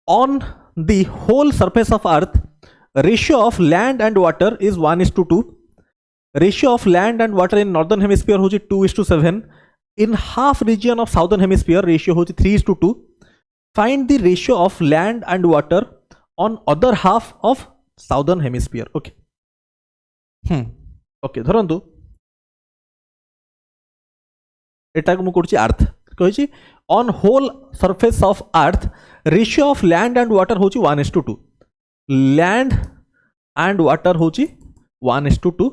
on the whole surface of earth ratio of land and water is 1:2. ratio of land and water in northern hemisphere होची 2:7. in half region of southern hemisphere ratio होची 3:2. find the ratio of land and water on other half of southern hemisphere. okay okay धरंतु एटा को मु करछि अर्थ कहिछि on whole surface of earth ratio of land and water होची 1:2. land and water होची 1:2.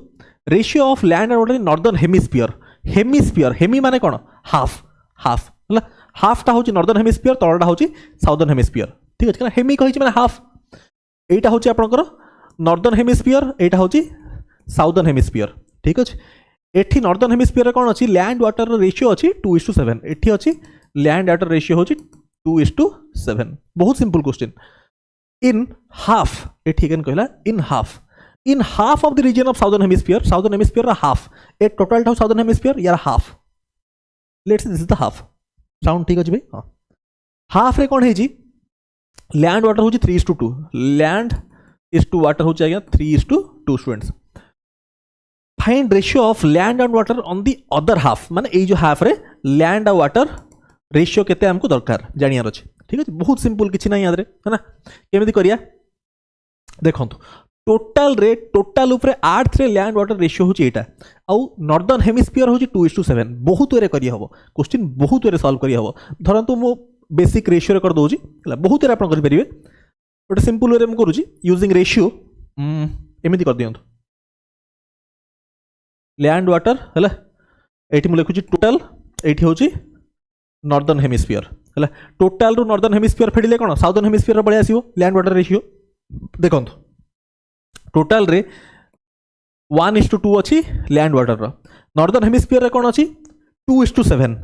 ratio of land and water in northern hemisphere hemi माने कोन half हला half टा होची northern hemisphere तळटा होची southern hemisphere ठीक अछि ना हेमी कहिछि माने हाफ एटा होची आपनकर northern hemisphere एटा होची southern hemisphere ठीक अछि एठी northern hemisphere कोन अछि land water रेशियो अछि 2:7 एठी अछि land water रेशियो होची 2:7 बहुत सिंपल क्वेश्चन in half एठी केन कहला in half of the region of southern hemisphere ra half a total ta southern hemisphere यार half let's say this is the half sound ठीक अछि भाई हां half रे कोन हेजी land water होची 3:2 land is to water होची आज्ञा 3:2 students find ratio of land and water on the other half माने ए जो half रे land और water रेशियो केते हमको दरकार जानियार अछि ठीक अछि बहुत सिंपल किछि नै याद रे है ना केमिति करिया देखंतु टोटल ऊपर अर्थ रे लैंड वाटर रेशियो होची एटा आ नॉर्दर्न हेमिस्फीयर होची 2:7 बहुत वे करिया हबो क्वेश्चन बहुत वे सॉल्व करिया हबो धरंतु मो बेसिक रेशियो रे कर दोजी हला बहुत वे आपण करि परिबे बट सिंपल वे म करूची यूजिंग रेशियो एमिति कर दियंतु लैंड वाटर हला एठी मु लिखुची टोटल एठी होची नॉर्दर्न हेमिस्फीयर हला टोटल रु नॉर्दर्न हेमिस्फीयर फेडिले कोन साउदर्न हेमिस्फीयर रे बळे आसीबो लैंड वाटर रेशियो देखंतु टोटल रे 1:2 अच्छी लैंड वाटर नॉर्दर्न हेमिस्फीयर रे कोन अच्छी 2:7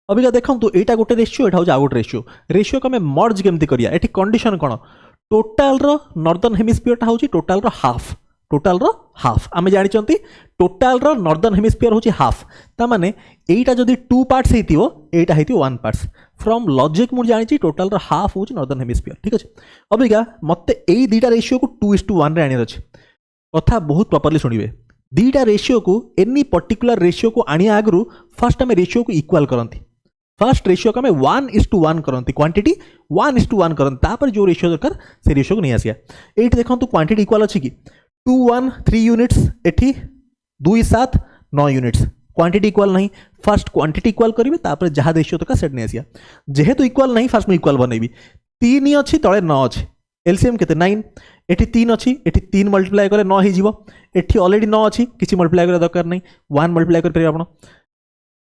अबिका देखम तो एटा गोटे रेशियो एटा हो जा गोटे रेशियो को हमें मर्ज केमती करिया एठी कंडीशन कोन टोटल रो नॉर्दर्न हेमिस्फीयर टा होची टोटल रो हाफ आमे जानि चंती टोटल रो नॉर्दर्न हेमिस्फीयर होची हाफ ता माने एटा जदी 2 parts हेतिवो Etah हेतिवो 1 parts from logic मु जानि ची टोटल रो हाफ होची नॉर्दर्न हेमिस्फीयर ठीक अछि अबिका मते एई दीटा रेशियो को 2:1 रे आनि अछि कथा बहुत प्रॉपर्ली सुनिबे दीटा रेशियो को एनी पर्टिकुलर रेशियो को आनिया आगरु फर्स्ट हमें रेशियो को इक्वल करंती फर्स्ट रेशियो को हमें 1:1 करंती क्वांटिटी 1:1 करंती तापर जो रेशियो दरकार से रेशियो को नहीं आसिया एठी देखंतु क्वांटिटी इक्वल अछि कि 2 1 3 यूनिट्स एठी 2 7 9 यूनिट्स क्वांटिटी इक्वल नहीं फर्स्ट क्वांटिटी इक्वल करिवे तापर जहा रेशियो दरकार सेट नहीं आसिया जेहेतु इक्वल नहीं फर्स्ट में इक्वल बनैबी 3 अछि तळे 9 अछि एलसीएम केते 9 एठी 3 अछि एठी 3 मल्टीप्लाई करे 9 हे जीवो एठी ऑलरेडी 9 अछि किछि मल्टीप्लाई करे दरकार नहीं 1 मल्टीप्लाई कर परिबे आपण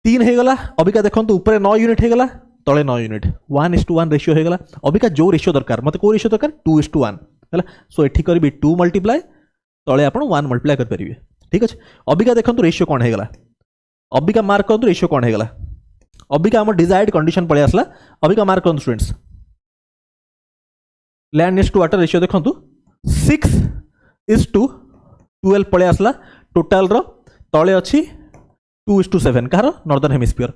3 हे गला अबिका देखंतु ऊपर 9 यूनिट हे गला तळे 9 यूनिट 1:1 रेशियो हे गला अबिका जो रेशियो दरकार मते को रेशियो दरकार 2:1 हला सो एठी करबी 2 मल्टीप्लाई तळे आपण 1 मल्टीप्लाई कर परिबे ठीक अछि अबिका देखंतु रेशियो कोन हे गला अबिका मार्क करंतु रेशियो कोन हे गला अबिका हम डिजायर्ड कंडीशन पळे आसला अबिका मार्क करंतु students land is to water ratio देखंतु 6:12 पळे आसला टोटल रो तळे अछि 2:7 कहार नॉर्दर्न हेमिस्फीयर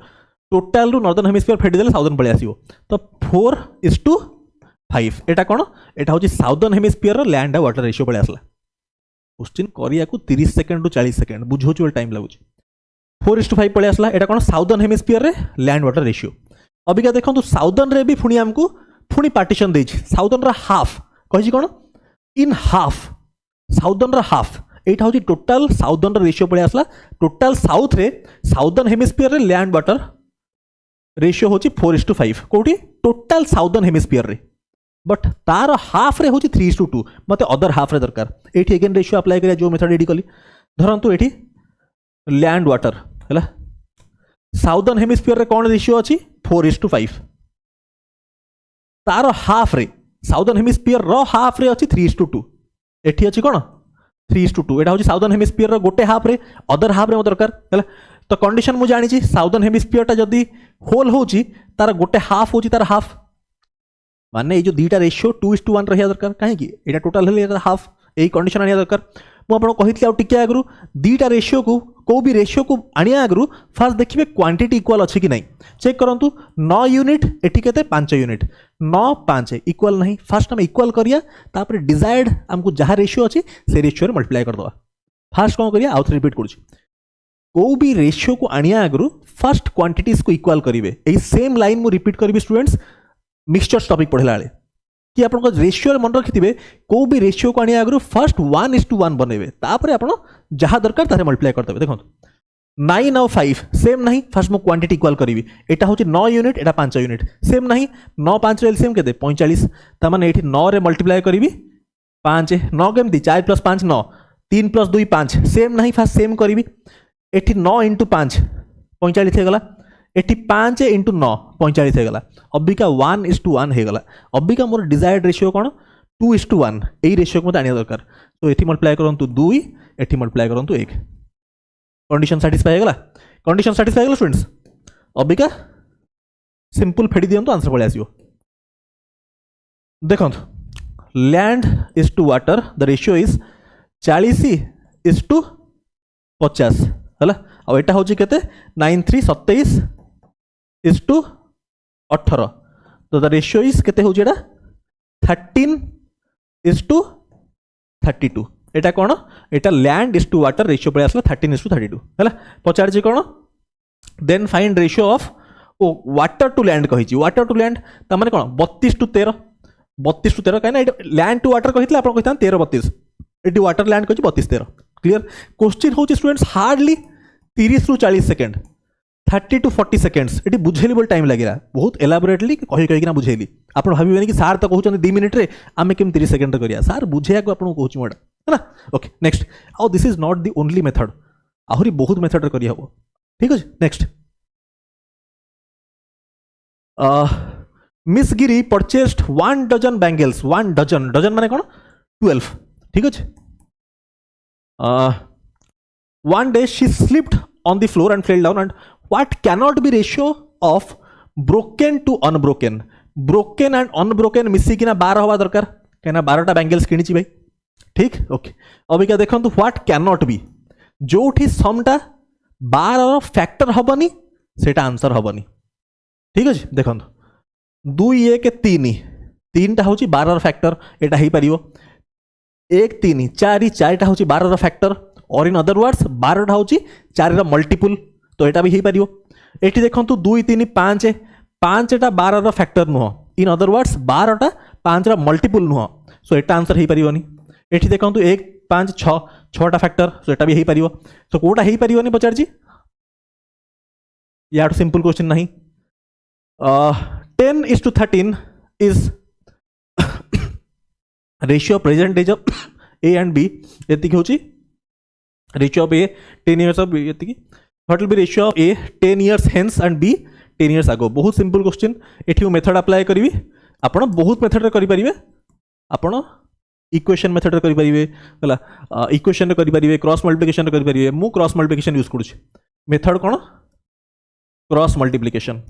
टोटल रो नॉर्दर्न हेमिस्फीयर फेडी देले साउदर्न पळे आसीबो तो 4:5 एटा कोन एटा होची साउदर्न हेमिस्फीयर रो लैंड वाटर रेशियो पळे आसला क्वेश्चन करिया को 30 सेकंड टू 40 सेकंड बुझोचुल टाइम लागुची 4:5 पळे आसला एटा कोन साउदर्न हेमिस्फीयर रे लैंड वाटर रेशियो अबिका देखंतु साउदर्न रे भी फुनी हमकु फुनी पार्टीशन देछि साउदर्न रा हाफ कहिछि कोन इन हाफ साउदर्न रा हाफ एटा होची टोटल साउदर्न रेशियो पळे आसला टोटल साउथ रे साउदर्न हेमिस्फीयर रे लैंड वाटर रेशियो होची 4:5 कोठी टोटल साउदर्न हेमिस्फीयर रे बट तार हाफ रे होची 3:2 मते अदर हाफ रे दरकार एठी अगेन रेशियो अप्लाई करिया जो मेथड एडी कली धरंतु एठी लैंड वाटर हला साउदर्न हेमिस्फीयर रे कोन रेशियो अछि 4:5 तार हाफ रे साउदर्न हेमिस्फीयर रो हाफ रे अछि 3:2 एठी अछि कोन 3:2 एटा होची साउदर्न हेमिस्फीयर रो गोटे हाफ रे अदर हाफ रे दरकार हला तो कंडीशन मु जानि छी साउदर्न हेमिस्फीयर टा जदी होल होची तार गोटे हाफ होची तार हाफ माने ए जो दीटा रेशियो 2:1 रहिया दरकार काहे कि एटा टोटल हेले हाफ एई कंडीशन आनिया दरकार मुझे कही टिके आगु दीटा रेशियो को भी रेशियो को आनिया आगु फास्ट देखिए क्वांटिटी इक्वाल अच्छी कि नहीं चेक करूँ 9 यूनिट एटी के 5 यूनिट 9 5 इक्वाल नहीं फास्ट आम इक्वाल करिया तापर डिजायर्ड आमको जहाँ रेशियो अच्छी से रेशियो मल्टीप्लाई करदे फास्ट कौन करिया आउथ रिपीट करुँच को भी रेशियो को आनिया आगु फास्ट क्वांटिटीज को इक्वाल करेंगे यही सेम लाइन मु रिपीट करी स्टूडेंट्स मिक्सचर्स टॉपिक पढ़ला बेले कि आप रेशियो मन रखिथे को भी रेशियो को आनिया आगु फर्स्ट 1:1 बनइबे तापर आप जहाँ दरकार तारे मल्टीप्लाई करदे देखो 9 और 5 सेम नहीं फास्ट मु क्वांटिटी इक्वाल करी एटा हूँ 9 यूनिट एटा 5 यूनिट सेम नहीं 9 5 एलसीएम के 45 ताने ये 9 रे मल्टीप्लाई करी 5 9 केमती 4 + 5 9 3 + 2 5 सेम नहीं फास्ट सेम करी एटी 9 × 5 45 होगला एटी 5 × 9 45 होगला अबिका 1:1 होगला अबिका मोर डिजायर्ड रेशियो कौन 2:1 यही रेशियो को मत आनिया दरकार तो ये मल्टीप्लाई करंतु 2 एटी मल्टीप्लाई करंतु 1 कंडीशन सैटिस्फाई होगला कंडीशन सैटिस्फाई होगला स्टूडेंट्स अबिका सिंपल फेडी दियंतु आंसर पळे आसीबो देखंतु land is to water the ratio is 40:50 है और यहाँ हूँ के 93:27:18 तो द रेशियो इज के 13:32 एटा कौन एटा land is to water ratio पे आसला 13:32 है पचार कौन देन फाइंड रेशियो ऑफ ओ वाटर टू लैंड कही वाटर टू लैंड तार कौन 32:13 32:13 कहीं लैंड टू वाटर कही आप 13:32 ये वाटर लैंड कही 32:13 क्लियर क्वेश्चन हूँ स्टूडेंट्स हार्डली 30 ରୁ 40 सेकेंड 30 to 40 सेकेंड्स ये बुझेली बोल टाइम लगे बहुत एलाबोरेटली कहीं बुझेली आप भावे कि सार तो कहते 2 मिनट रे आम केम 30 सेकेंड करिया सार बुझे को आपको कहूँ मोटा है ना ओके नेक्स्ट आउ this is not the only method आहरी बहुत मेथड करी हम ठीक अच्छे next Miss Giri purchased 1 dozen bangles 1 dozen dozen माने कौन 12 ठीक अच्छे one day she slipped on the floor and fell down and what cannot be ratio of broken to unbroken broken and unbroken मिसी किना 12 हवा दरकार कहना 12टा बैंगल्स किणी भाई ठीक ओके अभी क्या देखो what cannot be जोठी समटा 12 फैक्टर हबनी सेटा आंसर हबनी ठीक अच्छे देखो 2 1 3 3टा हूँ 12 फैक्टर एटा ही पारियो 1 3 4 4टा हूँ 12 फैक्टर और इन अदर वर्ड्स 12टा हूँ 4 मल्टीपुल तो यहाँ भी हो पार ये देखो 2 3 5 5टा 12 फैक्टर नुह इन अदर वर्ड्स 12टा 5 मल्टीपुल नुह सो यहाँ आंसर हो पारनी ये देखो 1 5 6 6टा फैक्टर सो यहाँ भी हो पार सो कौटा हो पारनी पचार या सिंपल क्वेश्चन नहीं 10:13 is ratio present age of A and B ये हूँ ratio of A 10 years of ये what will be ratio of A 10 years hence and B 10 years आगो बहुत सिंपल क्वेश्चन ये मेथड अप्लाई करी आप बहुत मेथड करेंगे आप इक्वेशन मेथड करेंगे इक्वेशन करेंगे क्रॉस मल्टिप्लिकेशन करेंगे मु क्रॉस मल्टिप्लिकेशन यूज करुँच मेथड कौन क्रॉस मल्टिप्लिकेशन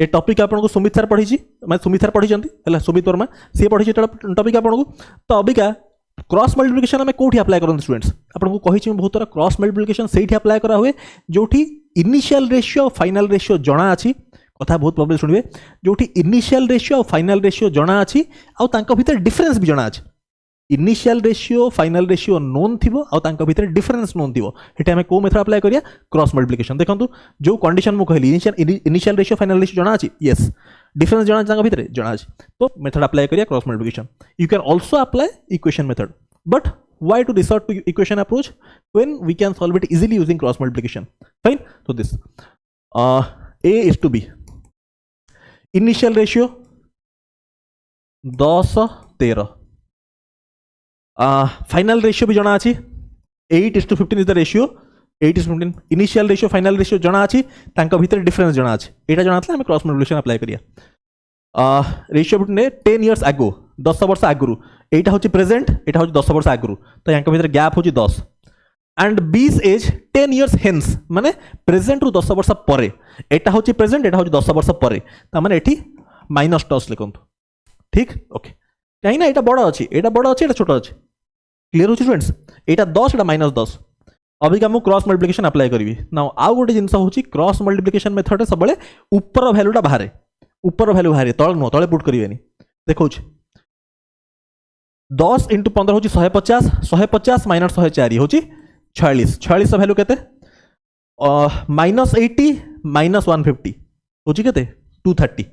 ये टॉपिक आपको सुमित सर पढ़ी मैं सुमित सर पढ़ी सुमित वर्मा सी पढ़ी टॉपिक आपको तो अबिका क्रॉस मल्टिप्लिकेशन आम कौटी अप्लाई करते स्टूडेंट्स आपको कही बहुत तरह क्रॉस मल्टिप्लिकेशन से अप्लाई करा हुए जो इनिशियल रेशियो फाइनल रेशियो जना अच्छी कथा बहुत प्रॉब्लम शुणवे जो इनिशियल रेशियो फाइनल रेशियो जना अच्छी आउ भीतर डिफरेंस भी जना अच्छी initial ratio final ratio known थी आउ भीतर डिफरेंस नोन थी ये आम कौ मेथड अप्लाई करिया क्रॉस मल्टिप्लिकेशन देखो जो कंडीशन मुझे कहली इनिशियल रेशियो फाइनल रेशियो जना अच्छी येस डिफरेंस जना भीतर जना अच्छी तो मेथड अप्लाई करिया cross multiplication you can also apply equation method but why to resort to equation approach when we can solve it easily using cross multiplication fine so this a is to b initial ratio 10 13 final ratio भी जना अच्छी 8:15 is the ratio 8:15 initial ratio final ratio जना अच्छी भीतर difference जना अच्छी यहाँ जना था क्रॉस मल्टिप्लिकेशन अप्लाई करिया रेशियो बिटवीन 10 years आगो 10 वर्ष आगु यहाँ हूँ प्रेजेंट यहाँ हूँ 10 वर्ष आगु तो यहाँ भीतर गैप हूँ 10 एंड बीस एज 10 years हेन्स माने प्रेजेंट रु 10 वर्ष पर यहाँ हूँ प्रेजेंट यहाँ हूँ 10 वर्ष पर माने ये -10 लिखु ठीक ओके कहीं ना यहाँ बड़ अच्छी यहाँ बड़ अच्छी छोट अच्छे क्लीयर हो स्टूडेंट्स यहाँ 10 यहाँ -10 अबिका मुझे क्रॉस मल्टिप्लिकेशन अप्लाई करी ना आउ गोटे जिन हूँ क्रॉस मल्टिप्लिकेशन मेथड सब ऊपर भैल्यूटा बाहर ऊपर भैल्यू बाहर तले नुह तले पुट करेंगे देखो 10 × 15 हूँ 150 150 - 104 हूँ 46 46 भैल्यू के -80 - 150 हूँ के 230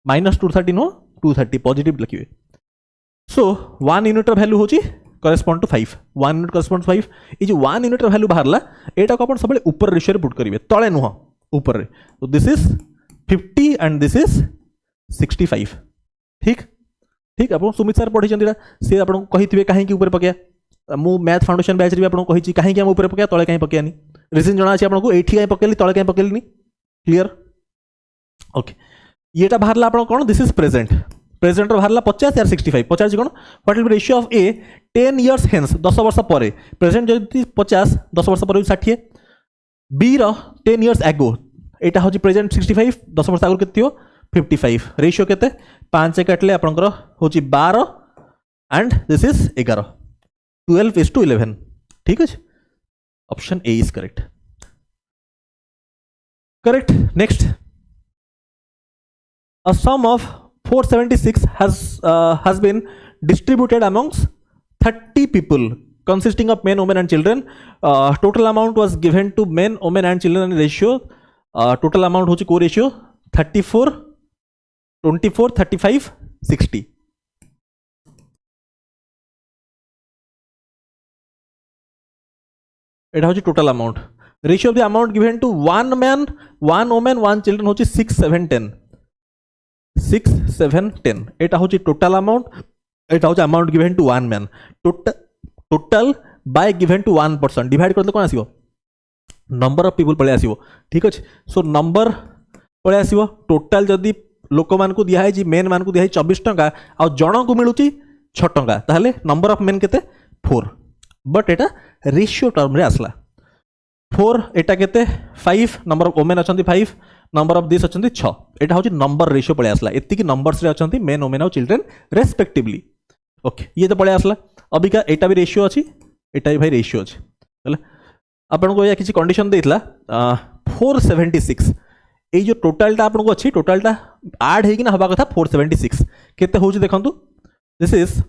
-230 नुह 230 पॉजिटिव लिखिए सो 1 यूनिट भैल्यू हूँ करेस्पॉन्ड टू 5 1 यूनिट करेस्पॉन्ड 5 ये जो 1 यूनिट भैल्यू बाहर यहाँ को सब ऊपर रेशियो पुट करेंगे तले नुह ऊपर तो this is 50 and this is 65 ठीक ठीक आप सुमित सर पढ़ी सी आपको कही कहीं ऊपर पकड़ा मु मैथ फाउंडेशन बैच भी आपको कही कहीं ऊपर पकड़ा तले कहीं पकड़ानी रिजन जना अच्छे आपको ये कहीं पकड़ी तले कहीं पकड़नी क्लीयर ओके ये बाहर आप कौन दिस इज प्रेजेंट प्रेजेंट बाहर 50 या 65 50 कौन what will be ratio of A 10 years hence 10 वर्ष पर प्रेजेंट जब 50 10 वर्ष पर 60 बी रो 10 इयर्स एगो यहाँ हूँ प्रेजेंट 65 10 वर्ष आगे के 55 रेशियो के 5 काटले आपंकर हूँ 12 एंड दिस इज 11 12:11 ठीक है option A is correct correct next a sum of 476 has been distributed amongst 30 people consisting of men, women and children. Total amount was given to men, women and children in ratio total amount होची को ratio 34 24 35 60 एटा होची total amount ratio of the amount given to one man, one woman, one children होची 6 7 10 6 7 10 एटा हूँ total amount एटा हूँ amount given to one man total by given to 1% divide करते कौन आसो नंबर ऑफ पीपल पळे आसो ठीक अच्छे सो नंबर पळे आसो टोटाल जदि लोक मान को दिया है मेन मान को दिया है 24 टंका आ जन को मिलूची 6 टंका ताहले नंबर ऑफ मेन केते 4 बट एटा रेशियो टर्म रे आसला 4 एटा केते 5 नंबर ऑफ वोमेन अछंती 5 नंबर ऑफ दिस अच्छे 6 यहाँ हूँ नंबर रेशियो पड़े आसला एति नंबर्स अच्छा मेन वोमेन और चिल्ड्रेन रेस्पेक्टिवली ओके ये तो पड़े आसला अबिका यहाँ भी रेशियो अच्छी यहाँ भी भाई रेशियो अच्छे आपको या किसी कंडीशन देता 476 ये जो टोटालटा आपको अच्छी टोटालटा आड होना हवा कथा 476 केते हूँ देखो दिस इज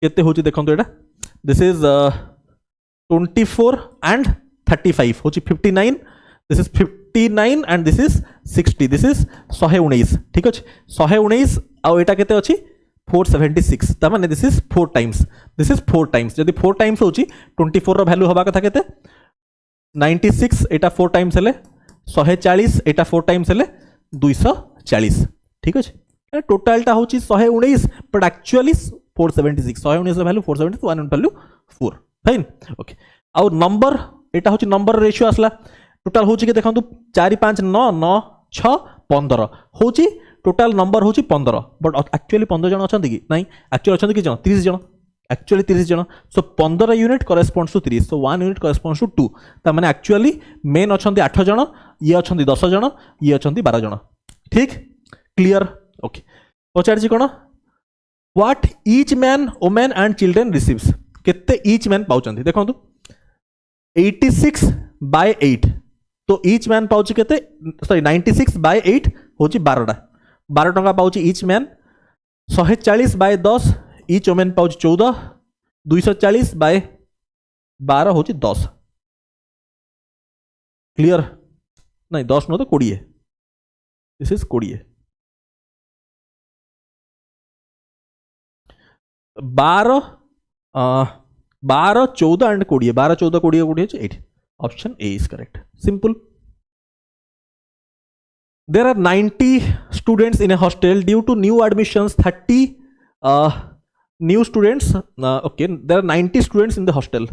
केते हूँ देखो यहाँ दिस इज 24 एंड 35 होची 59 this is 59 and this is 60 this is 119 ठीक अच्छे 119 आउ एटा केते अछि 476 ता माने this is 4 times this is 4 times जदि 4 टाइम्स होची 24 रो वैल्यू हवा कथा केते 96 एटा 4 टाइम्स हेले 140 एटा 4 टाइम्स हेले 240 ठीक अच्छे टोटालटा होची 119 बट एक्चुअली 476 119 रो value 476 one value 4 fine okay आउ नंबर एटा हूँ नंबर रेशियो आसला टोटाल हूँ कि देखो 4 5 9 9 6 15 हूँ टोटाल नंबर हूँ 15 बट एक्चुअली 15 जन अच्छा कि ना एक्चुअली अच्छा कि 30 जन एक्चुअली 30 जन so 15 unit corresponds to 30 so 1 unit corresponds to 2 ता माने एक्चुअली मेन अच्छा 8 जन ये अच्छा 10 जन ये अच्छा 12 जन ठीक क्लियर ओके पचार कौन what each man women and children receives केते ईच मैन पाउचंती देखो 86/8 तो ईच मैन पाउची केते सॉरी 96/8 होची 12 टंका पाउची ईच मैन 140/10 ईच वोमेन पाउची 14 240/12 होची 10 क्लियर नहीं 10 नो तो 20 this is 20 12 14 and 20 12 14 20 20 8 option A is correct simple there are 90 students in a hostel due to new admissions 30 new students okay there are 90 students in the hostel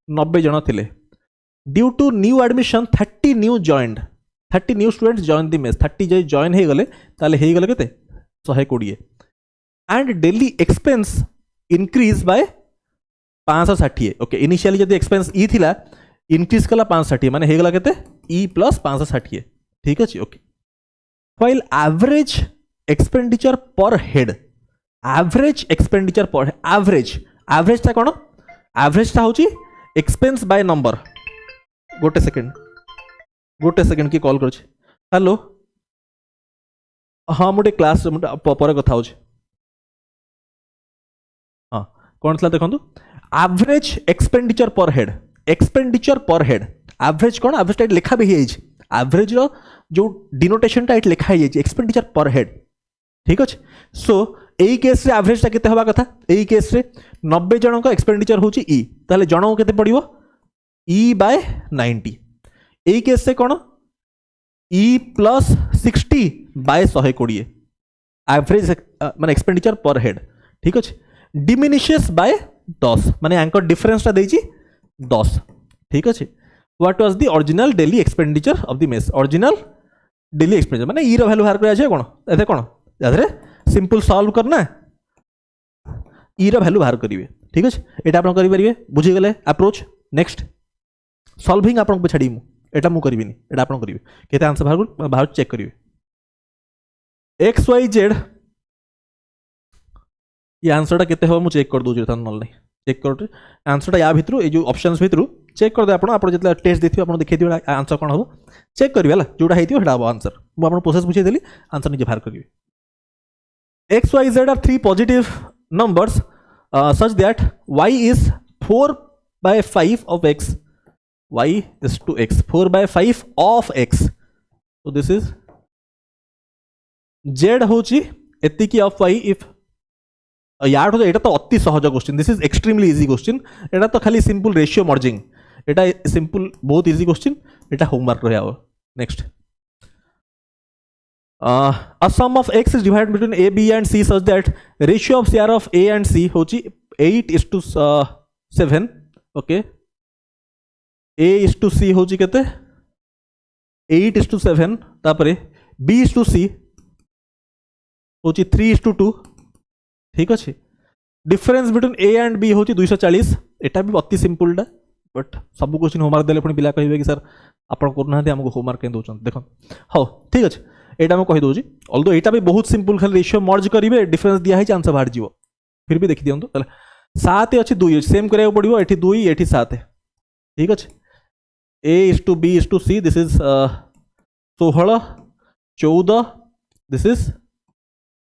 90 जन थिले due to new admission 30 new joined 30 new students join the mess 30 जो join हो गले ताले हे गले केते 120 and daily expense increase by 560 okay initially जब expense ई थिला इंक्रीज कला 560 माने हेगला केते ई प्लस 560 ठीक अच्छे ओके व्हाइल एवरेज एक्सपेंडिचर पर हेड एवरेज एक्सपेंडिचर पर एवरेज टा कौन एवरेज टा होची एक्सपेंस बाय नंबर गोटे सेकंड की कॉल कर हेलो हाँ मुझे क्लास पर कथा हो हाँ कौन था देखो एवरेज एक्सपेंडिचर पर हेड एवरेज कौन एवरेज लिखा भी एवरेज रो जो डिनोटेशन टा लिखा एक्सपेंडिचर पर हेड ठीक अच्छे सो यही केस रे एवरेज टा केते हवा कथा यही केस रे 90 जन का एक्सपेंडिचर होची ई ताले जन को केते पड़िबो ई बाय 90 यही केस से कौन ई प्लस 60 बाय 120 एवरेज माने एक्सपेंडिचर पर हेड ठीक अच्छे डिमिनिशेस बाय 10 माने एंकर डिफरेंस टा देची 10 ठीक अच्छे what was the original daily expenditure of the mess original daily expenditure माने ई रो वैल्यू बाहर करा जाय कोन एते कोन यादरे सिंपल सॉल्व करना ई रो वैल्यू बाहर करिवे ठीक अछि एटा आपण करि परिबे बुझि गेले अप्रोच नेक्स्ट सॉल्विंग आपण को छाडी मु एटा मु करिबिनी एटा आपण करिवे केते आंसर बाहर चेक करिवे एक्स वाई जेड ये आंसर टा केते हो मु चेक कर दोजु तन नल नहीं चेक कर आंसर टा या भितरु ए जो ऑप्शंस भितरु चेक कर दे आपण जतला टेस्ट देथियो आपण देखै दियो आंसर कोन हो चेक करिवे हला जोडा हेतियो हेडा आंसर मु आपण प्रोसेस बुझे देली आंसर निजे बाहर करिवे x y z are three positive numbers such that y is 4 by 5 of x y is to x 4 by 5 of x so this is z होची एतिकी ऑफ y if यार हो एटा तो अति सहज question this is extremely easy question एटा तो खाली simple ratio merging एटा simple बहुत easy question एटा homework रहे आओ next a sum of x is divided between a b and c such that ratio of share of a and c होची 8:7 okay a is to c होची केते 8:7 तापरे b is to c होची 3:2 ठीक अच्छे difference between A and B होची 240 एटा भी अति सिंपल टा बट सब क्वेश्चन होमवर्क देले पुनी पिला कहिबे कि सर आपण करना हमको होमवर्क के दोचन देखो हो ठीक अच्छे एटा मैं कहि दोजी ऑल्दो एटा भी बहुत सिंपल खाली रेशियो मर्ज करिवे डिफरेंस दिया है आंसर बाहर जीवो फिर भी देखि दियंतो तले 7 अछि 2 सेम करिया पड़िबो एठी 2 एठी 7 ठीक अछि a is to b is to c this is 16 14 this is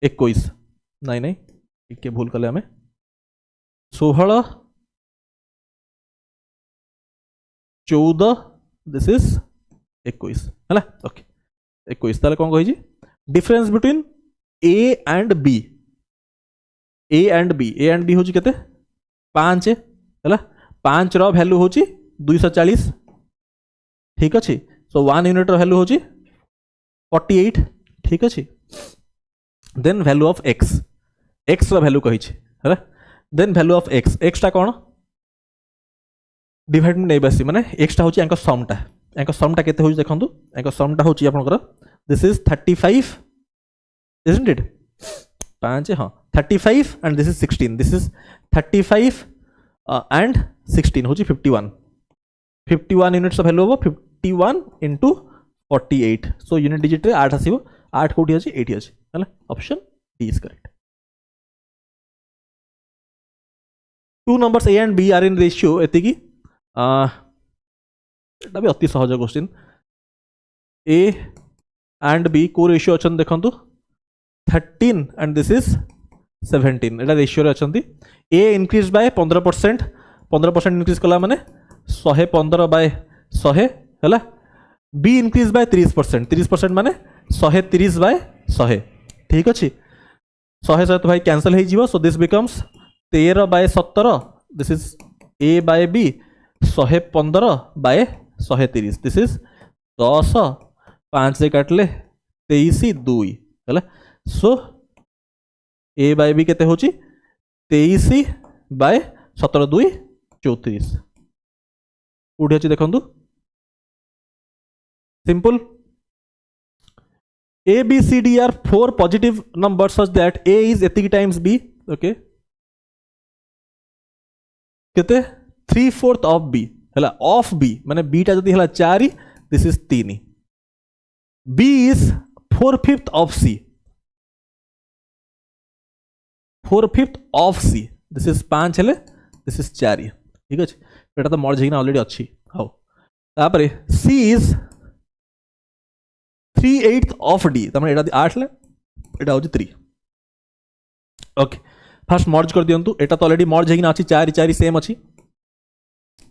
21 नहीं नहीं के भूल कले हमें 16 14 दिस इज 21 है ओके 21 ताले कौन कही difference between A and B होची केते 5 है 5 रो वैल्यू होची 240 ठीक अछि सो 1 यूनिट रो वैल्यू होची 48 ठीक अछि देन वैल्यू ऑफ x रो वैल्यू कही है देन वैल्यू ऑफ x टा कौन डिवाइड नहीं बसी माने x टा होची एंकर सम टा केते होची देखंतु एंकर सम टा होची आपनकर दिस इज 35 isn't it 5 हां 35 and this is 16 this is 35 and 16 होची 51 यूनिट्स वैल्यू हो 51 into 48 सो यूनिट डिजिट रे 8 आसीबो 8 कोठी अछि 80 अछि हला option D is correct two numbers A and B are in ratio एतिकी एटा भी अति सहज क्वेश्चन ए एंड बी को रेशियो अछन देखंतु 13 एंड दिस इज 17 एटा रेशियो रे अछंती ए इंक्रीज बाय 15% इंक्रीज कला माने 115 बाय 100 हैला बी इंक्रीज बाय 30% माने 130 बाय 100 ठीक अछि 100 सहित भाई कैंसिल हो जीवो so this becomes 13 by 17 this is a by b 115 by 130 this is 10 5 से काटले 23 2 हैला सो ए बाय बी केते होची 23 बाय 17 2 34 उठी अछि देखंतु simple A B C D are 4 positive numbers such that A is एतिकी times B okay केते 3/4 of B हैला of B माने B टा जदी हैला 4 this is 3 B is 4/5 of C 4/5 of see this is 5 हेले दिस इज 4 ठीक अच्छे एटा तो मर्ज होना ऑलरेडी अच्छी हाउ तापर सी इज 3/8 ऑफ डी तमें एटा 8 ले एटा हो 3 ओके फास्ट मर्ज कर दियंतु एटा तो ऑलरेडी मर्ज होना अच्छी 4 4 सेम अच्छी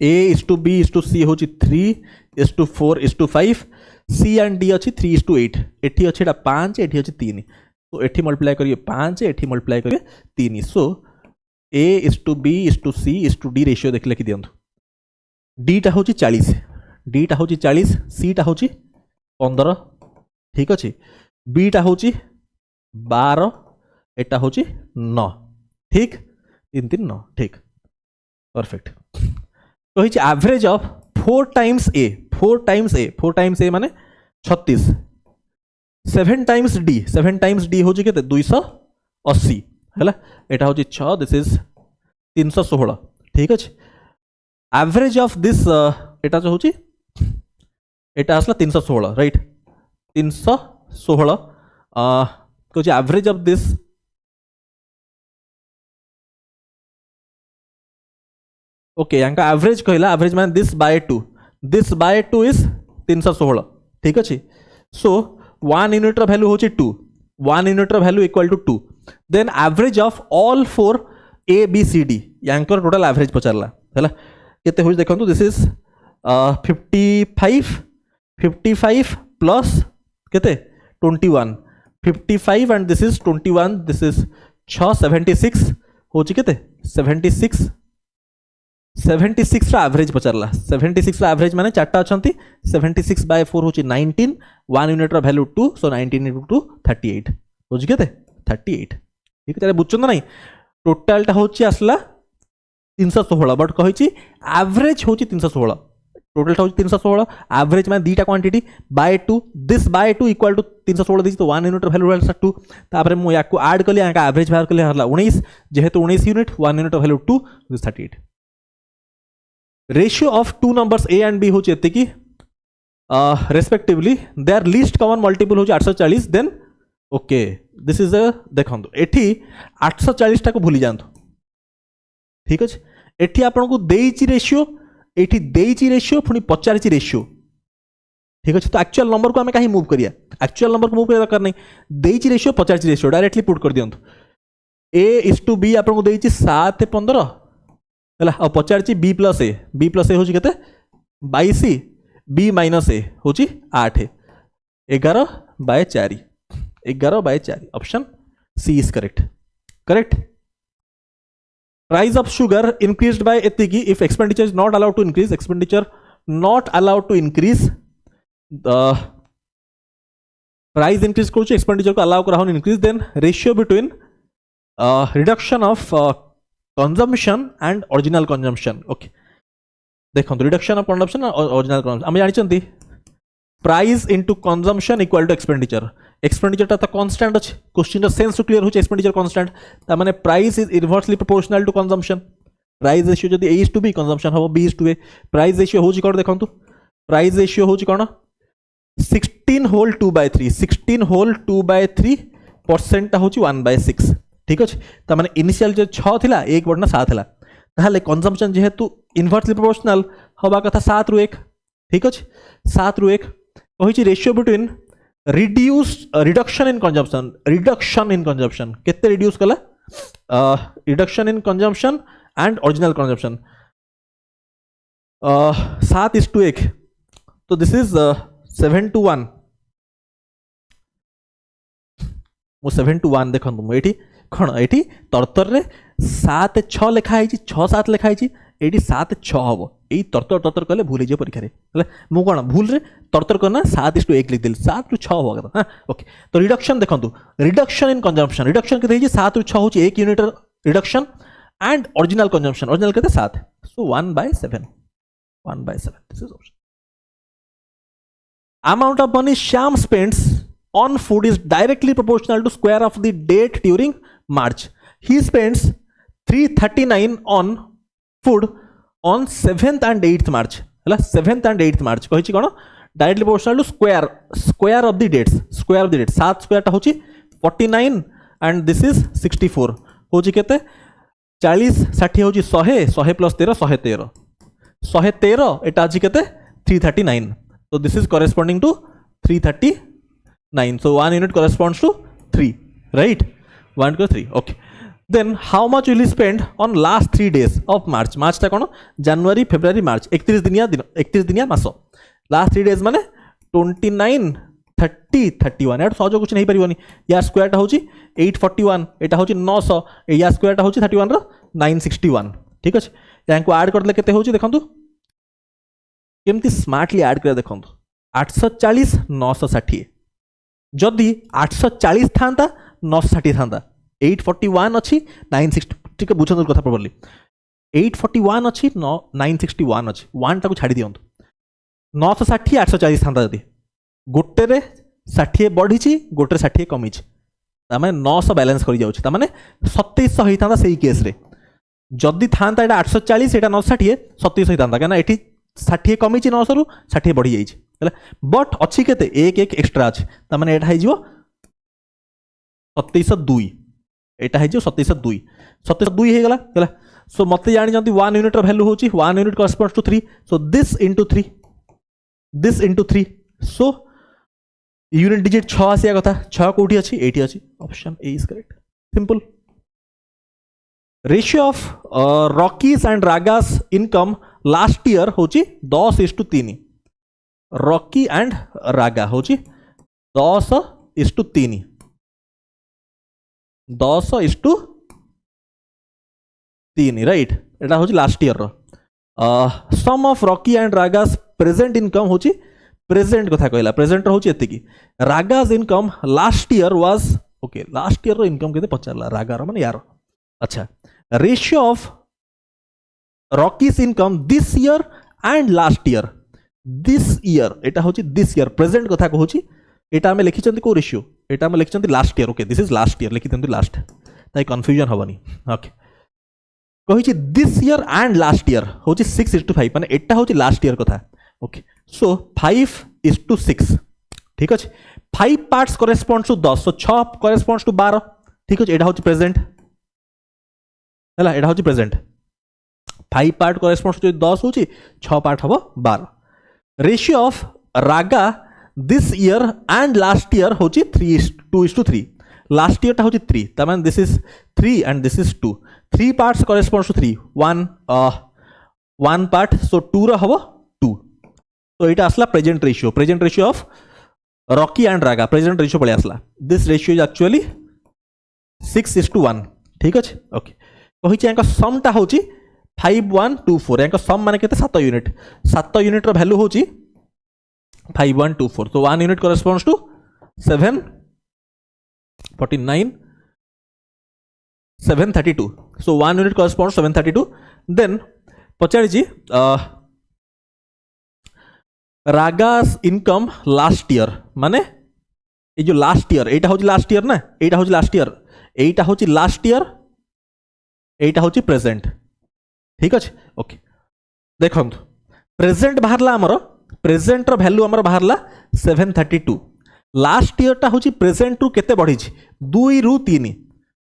A is to B is to C होची 3 is to 4 is to 5 C and D अच्छी 3 is to 8 एठी अच्छी एटा 5 एठी अच्छी 3 तो एठी मल्टीप्लाई करिए 5 एठी मल्टीप्लाई करिए 3 सो A is to B is to C is to D ratio देख लिखि दियंतु D टा होची 40 D टा होची 40 C टा होची 15 ठीक अछि B टा होची 12 एटा होची 9 ठीक 3 3 9 ठीक परफेक्ट तो हिच एवरेज ऑफ 4 टाइम्स ए माने 36 7 टाइम्स डी होची केते 280 हैला एटा होची 6 दिस इज 316 ठीक अछि एवरेज ऑफ दिस एटा जो होची एटा असला 316 राइट 316 कोची एवरेज ऑफ दिस ओके यांका एवरेज कहला एवरेज मान दिस बाय 2 इज 316 ठीक अछि सो 1 यूनिट रो वैल्यू होची 2 1 यूनिट रो value equal to 2 then average of all 4 A B C D यांकर टोटल एवरेज पचारला हैला केते होई देखंतु दिस इज 55 प्लस केते 21 55 and this is 21 this is 76 होची केते 76 रा एवरेज पचारला 76 रा एवरेज माने चारटा अछंती 76 बाय 4 होची 19 1 यूनिट रा वैल्यू 2 सो 19 into 2 38 होची केते 38 ठीक है बुझछन नाही टोटल टा होची असला 316 बट कहिची एवरेज होची 316 टोटल टा होची 316 एवरेज माने दीटा quantity by 2 this by 2 equal to 316 this तो 1 यूनिट रा वैल्यू 2 तापर मु याकू ऐड कली याका एवरेज बाहर कली हरला 19 जेहेतु 19 यूनिट 1 यूनिट रा value 2 this 38 ratio of two numbers A and B होची एते की respectively their least common multiple होची 840 then okay this is a देखंतु एठी 840 टा को भूली जानतो ठीक अछि एठी आपन को देइची रेशियो एठी देइची रेशियो पुनी पचारची रेशियो ठीक अछि तो एक्चुअल नंबर को हमें काहे मूव करिया एक्चुअल नंबर को मूव करिया दरकार नहीं देइची रेशियो पचारची रेशियो डायरेक्टली पुट कर दियंतु a is to b आपन को देइची 7 15 हला आ पचारची b plus a होची केते 22 b minus a होची 8 11 by 4 option C is correct price of sugar increased by एतिकी if expenditure is not allowed to increase price increase करूची expenditure को अलाउ करा होन increase then ratio between reduction of consumption and original consumption okay देखो reduction of consumption original consumption हम जानि price into consumption equal to expenditure ता constant अछि question रो सेंस क्लियर होचे एक्सपेंडिचर कांस्टेंट ता माने price is inversely proportional to consumption price ratio जदी a is to b consumption हो b is to a price ratio होची कोन देखंतु प्राइस रेशियो होची कोन 16 होल 2/3% ता होची 1/6 ठीक अछि ता माने इनिशियल जो 6 थिला 1 बडना 7 थिला ताले कंजम्पशन जेहेतु इनवर्सली प्रोपोर्शनल होबा कथा 7 रु 1 ठीक अछि 7 रु 1 कहिची ratio between reduction in consumption केते रिड्यूस कला reduction in consumption and original consumption 7:1 तो दिस इज 7:1 मो 7:1 देखंतु मो एठी कोन एठी तरतर रे 7-6 लिखा है 6-7 लिखा है एटी 7-6 हम यही तरतर कले भूल जाए परीक्षा मु कौन भूल रे तरतर करना 7:1 लिख देली 7-6 होगा कथा हाँ ओके तो रिडक्शन देखो रिडक्शन इन कंजम्पशन रिडक्शन के 7-6 हूँ 1 unit reduction and original consumption original के 7 सो 1/7 this is option amount of money Shyam spends on food is directly proportional to square of the date during March. He spends 339 on food on 7th and 8th March. हला 7th and 8th March कहिछि कोन directly proportional to square of the dates 7 square टा होछि 49 and this is 64 हूँ केते 40 60 हूँ 100 100 plus 13 113 113 एटा आज केते 339 so this is corresponding to 339 so 1 unit corresponds to 3 right 1 to 3 okay then how much will you spend on last 3 days of March March ता कोन January February March 31 दिनिया मास last 3 days माने 29 30 31 eight सहज कुछ नहीं परिवनी या square टा होची 841 एटा होची 900 या स्क्वायर टा होची 31 रो 961 ठीक अछि यांको ऐड करले केते होची देखंतु केमती स्मार्टली ऐड करे देखंतु 840 960 जदि 840 थांता 960 थांता 841 अच्छी 960 ठीक है बुझंतु कथा प्रॉपर्ली 841 अच्छी 961 अच्छी 1 टाको छाड़ी दियंतु 960 840 थांता जदि गोटे रे 60 बढ़ी गोटे 60 कमी तामे 900 बैलेंस कर जाउछि तामे 2700 होई थांता सेही केस रे जदि थांता एटा 840 एटा 960 2700 होई थांता काना एठी 60 कमी 900 रु 60 बढ़ी जाइछि हैला बट अछि केते एक एक एक्स्ट्रा अछि तामे एटा हे जिवो 2702 एटा हे जो 2702 हे गला हैला सो मते जानि जंती 1 यूनिट रो वैल्यू होछि 1 unit corresponds to 3 so this into 3 so unit digit 6 आसिया कथा 6 कोठी अछि 80 अछि option A is correct simple ratio of Rocky's and Raga's income last year होछि 10:3 रॉकी एंड रागा होछि 10:3 10:3 राइट एटा होछि लास्ट ईयर रो sum of Rocky and Raga's present income होछि प्रेजेंट कथा कहला प्रेजेंट रो होछि एतिकी Raga's income last year was okay last year रो इनकम केते पचारला रागा रो माने यार अच्छा ratio of Rocky's income this year and last year this year एटा होछि दिस ईयर प्रेजेंट कथा कहूछि एटा हमें लिखि चंती को रेशियो एटा हमें लिखि चंती last year okay this is last year लिखि चंती लास्ट ताई कंफ्यूजन हबनी ओके कहिछि this year and last year होछि 6:5 माने एटा होछि लास्ट ईयर कथा ओके सो 5:6 ठीक अछि 5 parts corresponds to 10 so 6 corresponds to 12 ठीक अछि एटा होछि प्रेजेंट हला एटा होछि प्रेजेंट 5 पार्ट करेस्पोंड्स टू 10 होछि 6 पार्ट हबो 12 ratio of Raga this year and last year होछि 2:3 लास्ट ईयर टा होछि 3 ता माने this is 3 and this is 2 3 parts corresponds to 3 1 part so 2 रो हबो 2 तो एटा असला present ratio of Rocky and Raga present ratio पळे असला दिस रेशियो इज एक्चुअली 6:1 ठीक अछि ओके कहि छै सम टा होछि 5124 एंका सम माने केते 7 यूनिट रो वैल्यू होछि 5124 so 1 unit corresponds to 749 732 so 1 unit corresponds to 732 then पचारि जी रागास इनकम लास्ट ईयर माने ए जो लास्ट ईयर एटा होछि लास्ट ईयर ना एटा होछि लास्ट ईयर एटा होछि लास्ट ईयर एटा होछि प्रेजेंट ठीक अछि ओके देखंतु प्रेजेंट बाहरला हमर प्रेजेंट रो वैल्यू हमर बाहरला 732 लास्ट ईयर टा होछि प्रेजेंट रु केते बढ़ी छि 2 रु 3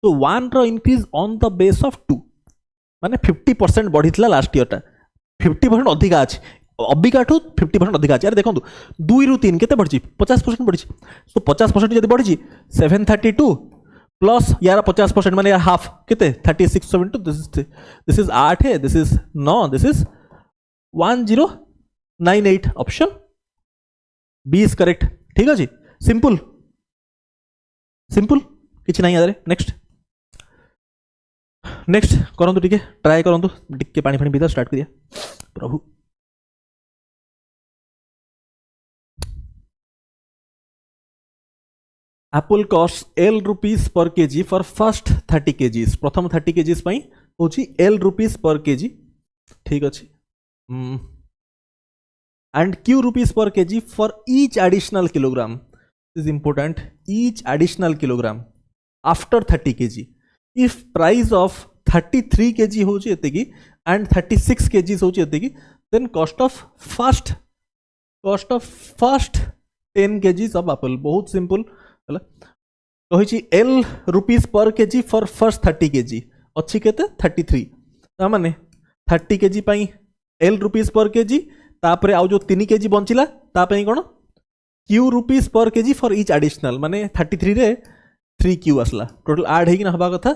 तो 1 रो increase on the base of 2 माने 50% बढ़ीतला लास्ट ईयर टा 50% अधिका अछि अबिकाठू 50% अधिका अछि यार देखंतु 2 रु 3 केते बढ़ी 50% बढ़ी सो 50% जदी बढ़ी 732 प्लस यार 50% माने यार हाफ केते 3672 दिस इज 8 है this is 9 this is 1098 option b is correct ठीक अछि सिंपल किछि नाही यार नेक्स्ट करंतु ठीक है ट्राई करंतु टिके पानी पानी पीता स्टार्ट करिया प्रभु Apple costs L rupees per kg for first 30 kgs प्रथम 30 kgs पई होची L rupees per kg ठीक अछि and Q rupees per kg for each additional kilogram this is important each additional kilogram after 30 kg if price of 33 kg होची एतेकी and 36 kg होची एतेकी then cost of first 10 kgs of apple बहुत simple कही L rupees per KG for first 30 KG अच्छी केते 33 ताने 30 KG पाई L rupees per KG तापरे आउ जो 3 केजी बंचिला तापई कोन Q rupees per KG for each additional माने 33 रे 3 क्यू आसला टोटल ऐड हेकि ना हबा कथा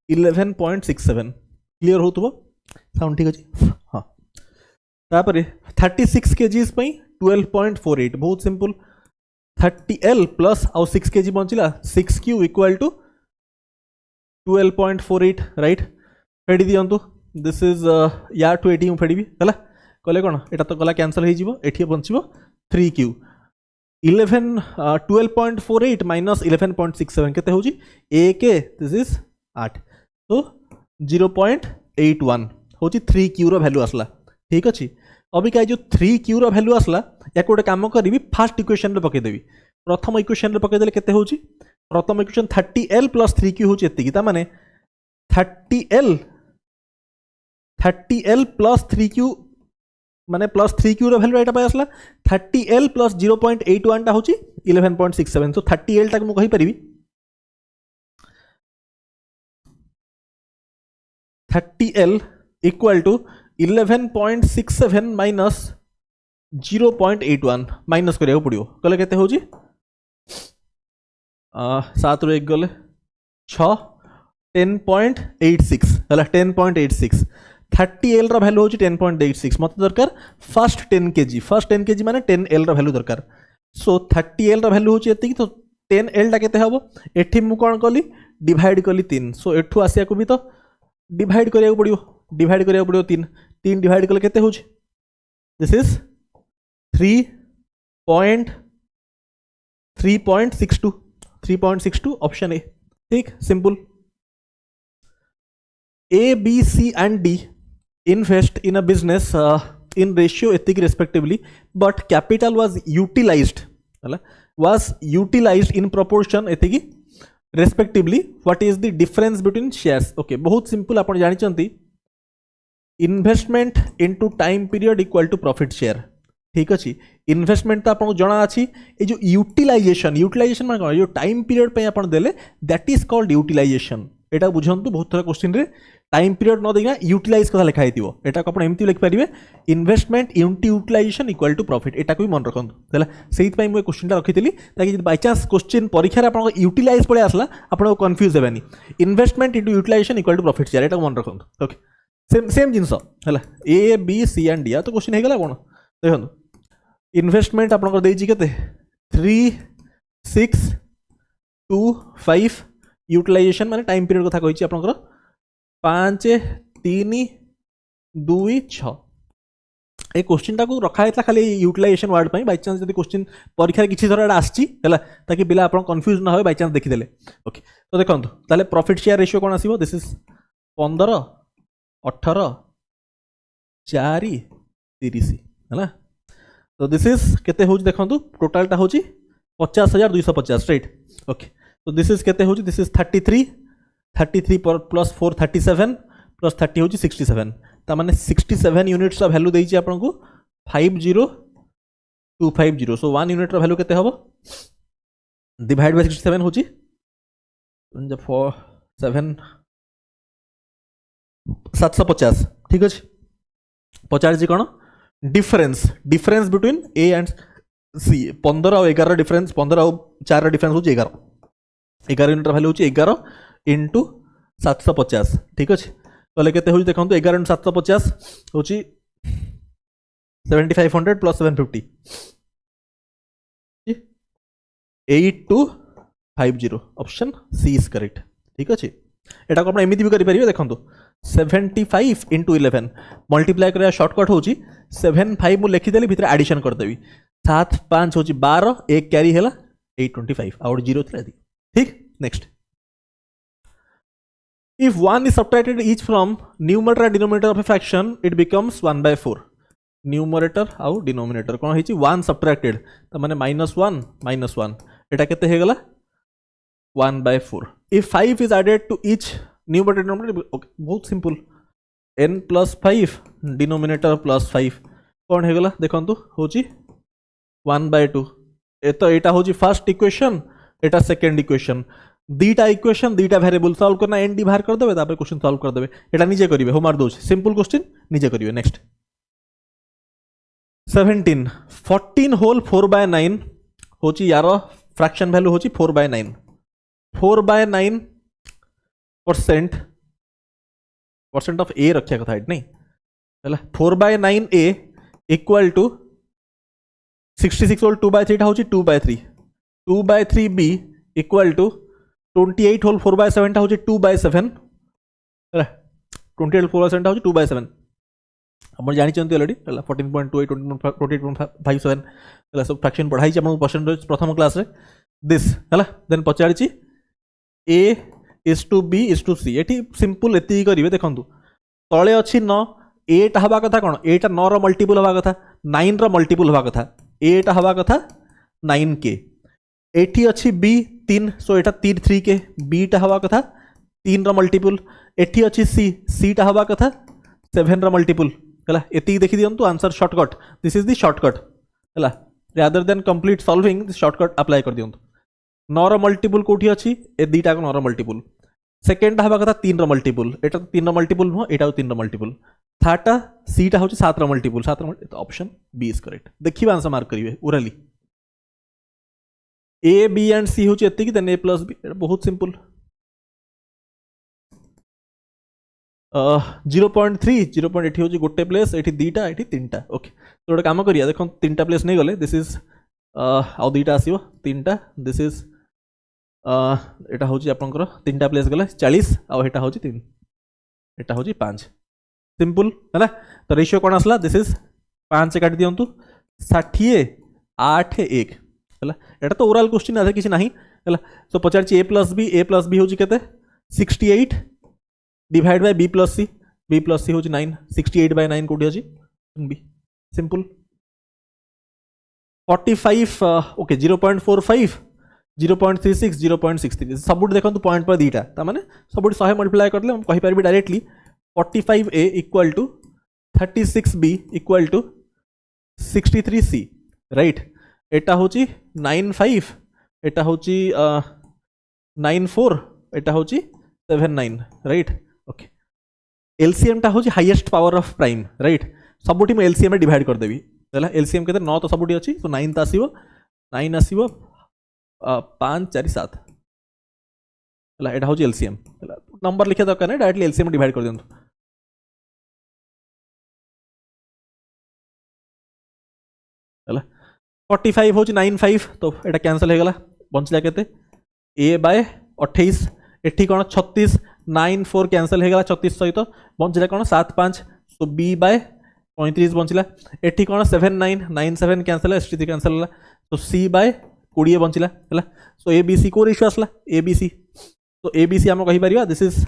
11.67 क्लियर होतबो साउंड ठीक अछि हां तापरे 36 केजीज पई 12.48 बहुत सिंपल 30L प्लस आउ 6 केजी बंचिला 6Q इक्वल टू 12.48 राइट फेडी दियंतु दिस इज या टू एटी फेडी हला कहले कोन एटा तो गला कैंसिल हे जिवो एठी बंचिबो 3Q 12.48 माइनस 11.67 केते होजी a के दिस इज 8 तो 0.81 होची 3Q रो वैल्यू आसला ठीक अछि अभी का जो 3Q रो वैल्यू आसला या कोटे काम करी फर्स्ट इक्वेशन रे पके देबी प्रथम इक्वेशन रे पके देले केते होची प्रथम इक्वेशन 30L प्लस 3Q होची एतिकी ता माने 30L प्लस 3Q माने प्लस 3Q रो वैल्यू एटा पाय आसला 30L प्लस 0.81 टा होची 11.67 सो 30L टा को कहि परिबी 30L equal to 11.67 minus 0.81 minus करिया पड़ियो कहले केते होजी 7 रो 1 गले 6 10.86 हला 10.86 30L रा वैल्यू होची 10.86 मत दरकार फर्स्ट 10 kg माने 10L रा वैल्यू दरकार सो 30L रा वैल्यू होची एतिकी तो 10L टा केते हबो एठी मु कोन कली डिवाइड कली 3 सो एठू आसिया को भी तो डिवाइड करिया पड़ियो 3 डिवाइड कले केते होची दिस इज 3.62 ऑप्शन ए ठीक simple A, B, C and D invest in a business in ratio ethic respectively but capital was utilized in proportion ethic respectively what is the difference between shares okay बहुत simple आपण जानि चंती investment into time period equal to profit share ठीक अच्छी investment तो आपको जना अच्छी ये जो यूटिलाइजेशन माने कोन जो टाइम पीरियड पे आपण देले दैट इज कॉल्ड यूटिलाइजेशन एटा बुझंतु बहुत थोड़ा क्वेश्चन रे टाइम पीरियड न देना यूटिलाइज कथा लिखा हेतिबो एटा को आपण एमती लिख परिबे investment into utilization equal to profit एटा को भी मन रखंतु देला सेहित पई मु क्वेश्चन रखितली ताकि बाय चांस क्वेश्चन परीक्षा रे आपण यूटिलाइज पळे आसला आपण कंफ्यूज हेबानी investment into utilization equal to profit share एटा को मन रखंतु ओके सेम जिनस है A B C and D तो क्वेश्चन होगा कौन देखो इन्वेस्टमेंट आप 3 6 2 5 यूटिलाइजेशन माने टाइम पीरियड कथा कही आप 5 3 2 6 ए क्वेश्चन टाक रखा है खाली यूटिलाइजेशन वर्ड बाई चांस जब क्वेश्चन परीक्षा किसी थर आसी ताकि पिला आप कन्फ्यूज ना हो बाई चांस देखीदे ओके तो देखो ताले प्रॉफिट शेयर रेशियो कौन आसो दिस इज 15 18 4 30 है तो दिस इज केते होची देखंतु टोटल टा होची 50,250 राइट ओके तो दिस इज केते होची दिस इज 33 प्लस 4 37 प्लस 30 होची 67 ता माने 67 यूनिट्स रा वैल्यू देइची आपन को 50250 सो 1 यूनिट रा वैल्यू केते हबो डिवाइड बाय 67 होची 750 ठीक अच्छे 50 कौन डिफरेंस बिटवीन ए एंड सी 15 और 11 डिफरेंस 15 और 4 डिफरेंस हो 11 यूनिट वैल्यू हो 11 इंटू 750 ठीक अच्छे कहले केते हो देखो 11 इंटू 750 हो 7500 plus 750 8250 option C is correct ठीक अच्छे एटा को एमती भी करें देखो 75 इंटू 11 मल्टीप्लाई कर शॉर्टकट हो 75 मुझे लिखिदेली भितर एडिशन करदेवी 7 5 हो 12 एक कैरी है 825 आउट 0 ठीक next if 1 is subtracted each from numerator and denominator of a fraction it becomes 1/4 numerator आउ डिनोमिनेटर कौन है 1 subtracted तो माने -1 एटा केते हे गला 1/4 if 5 is added to each numerator denominator okay, बहुत simple n plus 5 denominator plus 5 कौन है गला देखंतु होची 1/2 ए तो एटा होची फर्स्ट इक्वेशन एटा सेकंड इक्वेशन दुईटा इक्वेशन दुईटा वेरिएबल सॉल्व करना एन डी बाहर कर देबे तापर क्वेश्चन सॉल्व कर देबे एटा निजे करिवे होमवर्क दोछ सिंपल क्वेश्चन निजे करिवे नेक्स्ट 17 14 होल 4/9 होची यार फ्रैक्शन वैल्यू होची 4/9 4/9 परसेंट ऑफ ए रखिया कथा नहीं है 4/9 ए इक्वल टू 66 होल 2/3 होची 2/3 2/3 बी इक्वल टू 28 होल 4/7 होची 2/7 है 28 होल 4/7 होची 2/7 अपन जानी चंती ऑलरेडी 14.28 28.57 है सब फ्रैक्शन पढ़ाई छी अपन परसेंटेज प्रथम क्लास रे दिस है देन पचारची A is to B is to C एटी सिंपल एति करिवे देखंतु तळे अछि 9 एटा हवा कथा कोन एटा 9 रो मल्टीपल हवा कथा 9 रो मल्टीपल हवा कथा एटा हवा कथा 9 के एटी अछि बी 3 सो एटा 3 3 के बी टा हवा कथा 3 रो मल्टीपल एटी अछि सी सी टा हवा कथा 7 रो मल्टीपल हला एति देखि दियंतु answer shortcut this is the shortcut हला rather than complete solving this shortcut apply कर दियंतु 9 रो मल्टीपल कोठी अछि ए दीटा को 9 रो मल्टीपल सेकेंड हवा कथा 3 रो मल्टीपल एटा 3 रो मल्टीपल नो एटा 3 रो मल्टीपल थर्डटा सी टा होची 7 रो मल्टीपल 7 रो तो ऑप्शन बी इज करेक्ट देखिबा आंसर मार्क करिवे उराली ए बी एंड सी होची एति कि देन ए प्लस बी बहुत सिंपल 0.3 0.8 होची गोटे प्लेस एठी दीटा एठी तीनटा ओके तो गोटे काम करिया देखो तीनटा प्लेस नहीं गले दिस इज आउ दीटा आसीबो तीनटा दिस इज एटा होची आपनकर तीनटा प्लेस गले 40 आउ एटा होची 3 एटा होची 5 सिंपल है ना तो रेशियो कोन आसला दिस इज 5 काट दियंतु 60 8 1 है एटा तो ओरल क्वेश्चन आधे किछि नाही है सो पचारची ए प्लस बी होची केते 68 डिवाइड बाय बी प्लस सी होची 9 68 बाय 9 कोडी होची बी सिंपल 45 ओके 0.45 0.36 0.63 सबुट देखंतु पॉइंट पर दीटा ता माने सबुट 100 मल्टीप्लाई करले हम कहि परबी directly 45a equal to 36b equal to 63c right एटा होची 95 एटा होची 94 एटा होची 79 राइट ओके एलसीएम टा होची highest power of prime right सबुटी में एलसीएम में डिवाइड कर देबी हला एलसीएम केते 9 तो सबुटी अछि तो 9 ता आसीबो 9 आसीबो 5 4 7 हला एटा होची एलसीएम हला नंबर लिखे दरकार नै डायरेक्टली एलसीएम में डिवाइड कर दियंतु हला 45 होची 95 तो एटा कैंसिल हे गला बंचला केते a बाय 28 एठी कोन 36 9 4 कैंसिल हे गला 36 सहित बंचला कोन 7 5 सो b बाय 35 बंचला एठी कोन 7 9 9 7 कैंसिल है 63 कैंसिल होला तो c बाय 20 बंचला हला सो ए बी सी को रेशियो आसला ए बी सी तो ए बी सी हम कहि परिबा दिस इज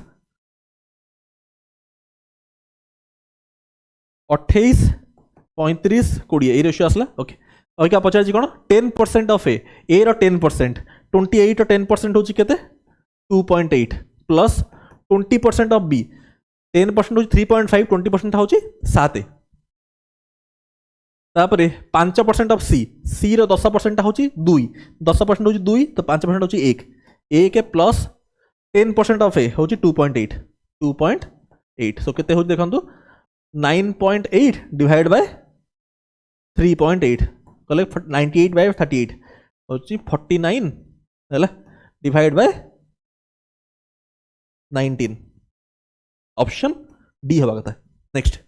28 35 20 ए रेशियो आसला ओके और क्या पचार जी कोन 10% ऑफ ए रो 10% 28 रो 10% होची केते 2.8 प्लस 20% ऑफ बी 10% होची 3.5 20% होची 7 तापरे 5% ऑफ सी रो 10% होची 2 10% होची 2 तो 5% होची 1 1 के प्लस 10% ऑफ ए होची 2.8 सो केते होची देखंतु 9.8 डिवाइड बाय 3.8 कले 98 बाय 38 होची 49 हैला डिवाइड बाय 19 ऑप्शन डी होगा कथा नेक्स्ट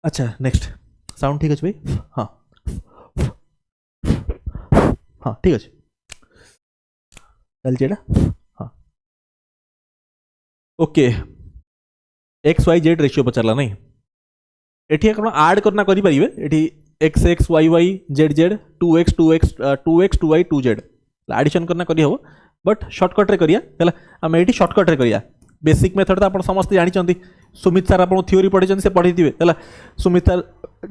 अच्छा नेक्स्ट साउंड ठीक है भाई हाँ हाँ ठीक है चल हाँ okay X Y Z ratio पचारा नहीं एठी आपण ऐड करना करि परिबे एठी X X Y Y Z Z 2x 2x 2x 2y 2z addition करना करि हो बट शॉर्टकट रे करिया हला हम एठी शॉर्टकट रे करिया बेसिक मेथड तो आपण समस्त जानि चंती सुमित सर आपण थ्योरी पढि चंती से पढि दिबे हला सुमित सर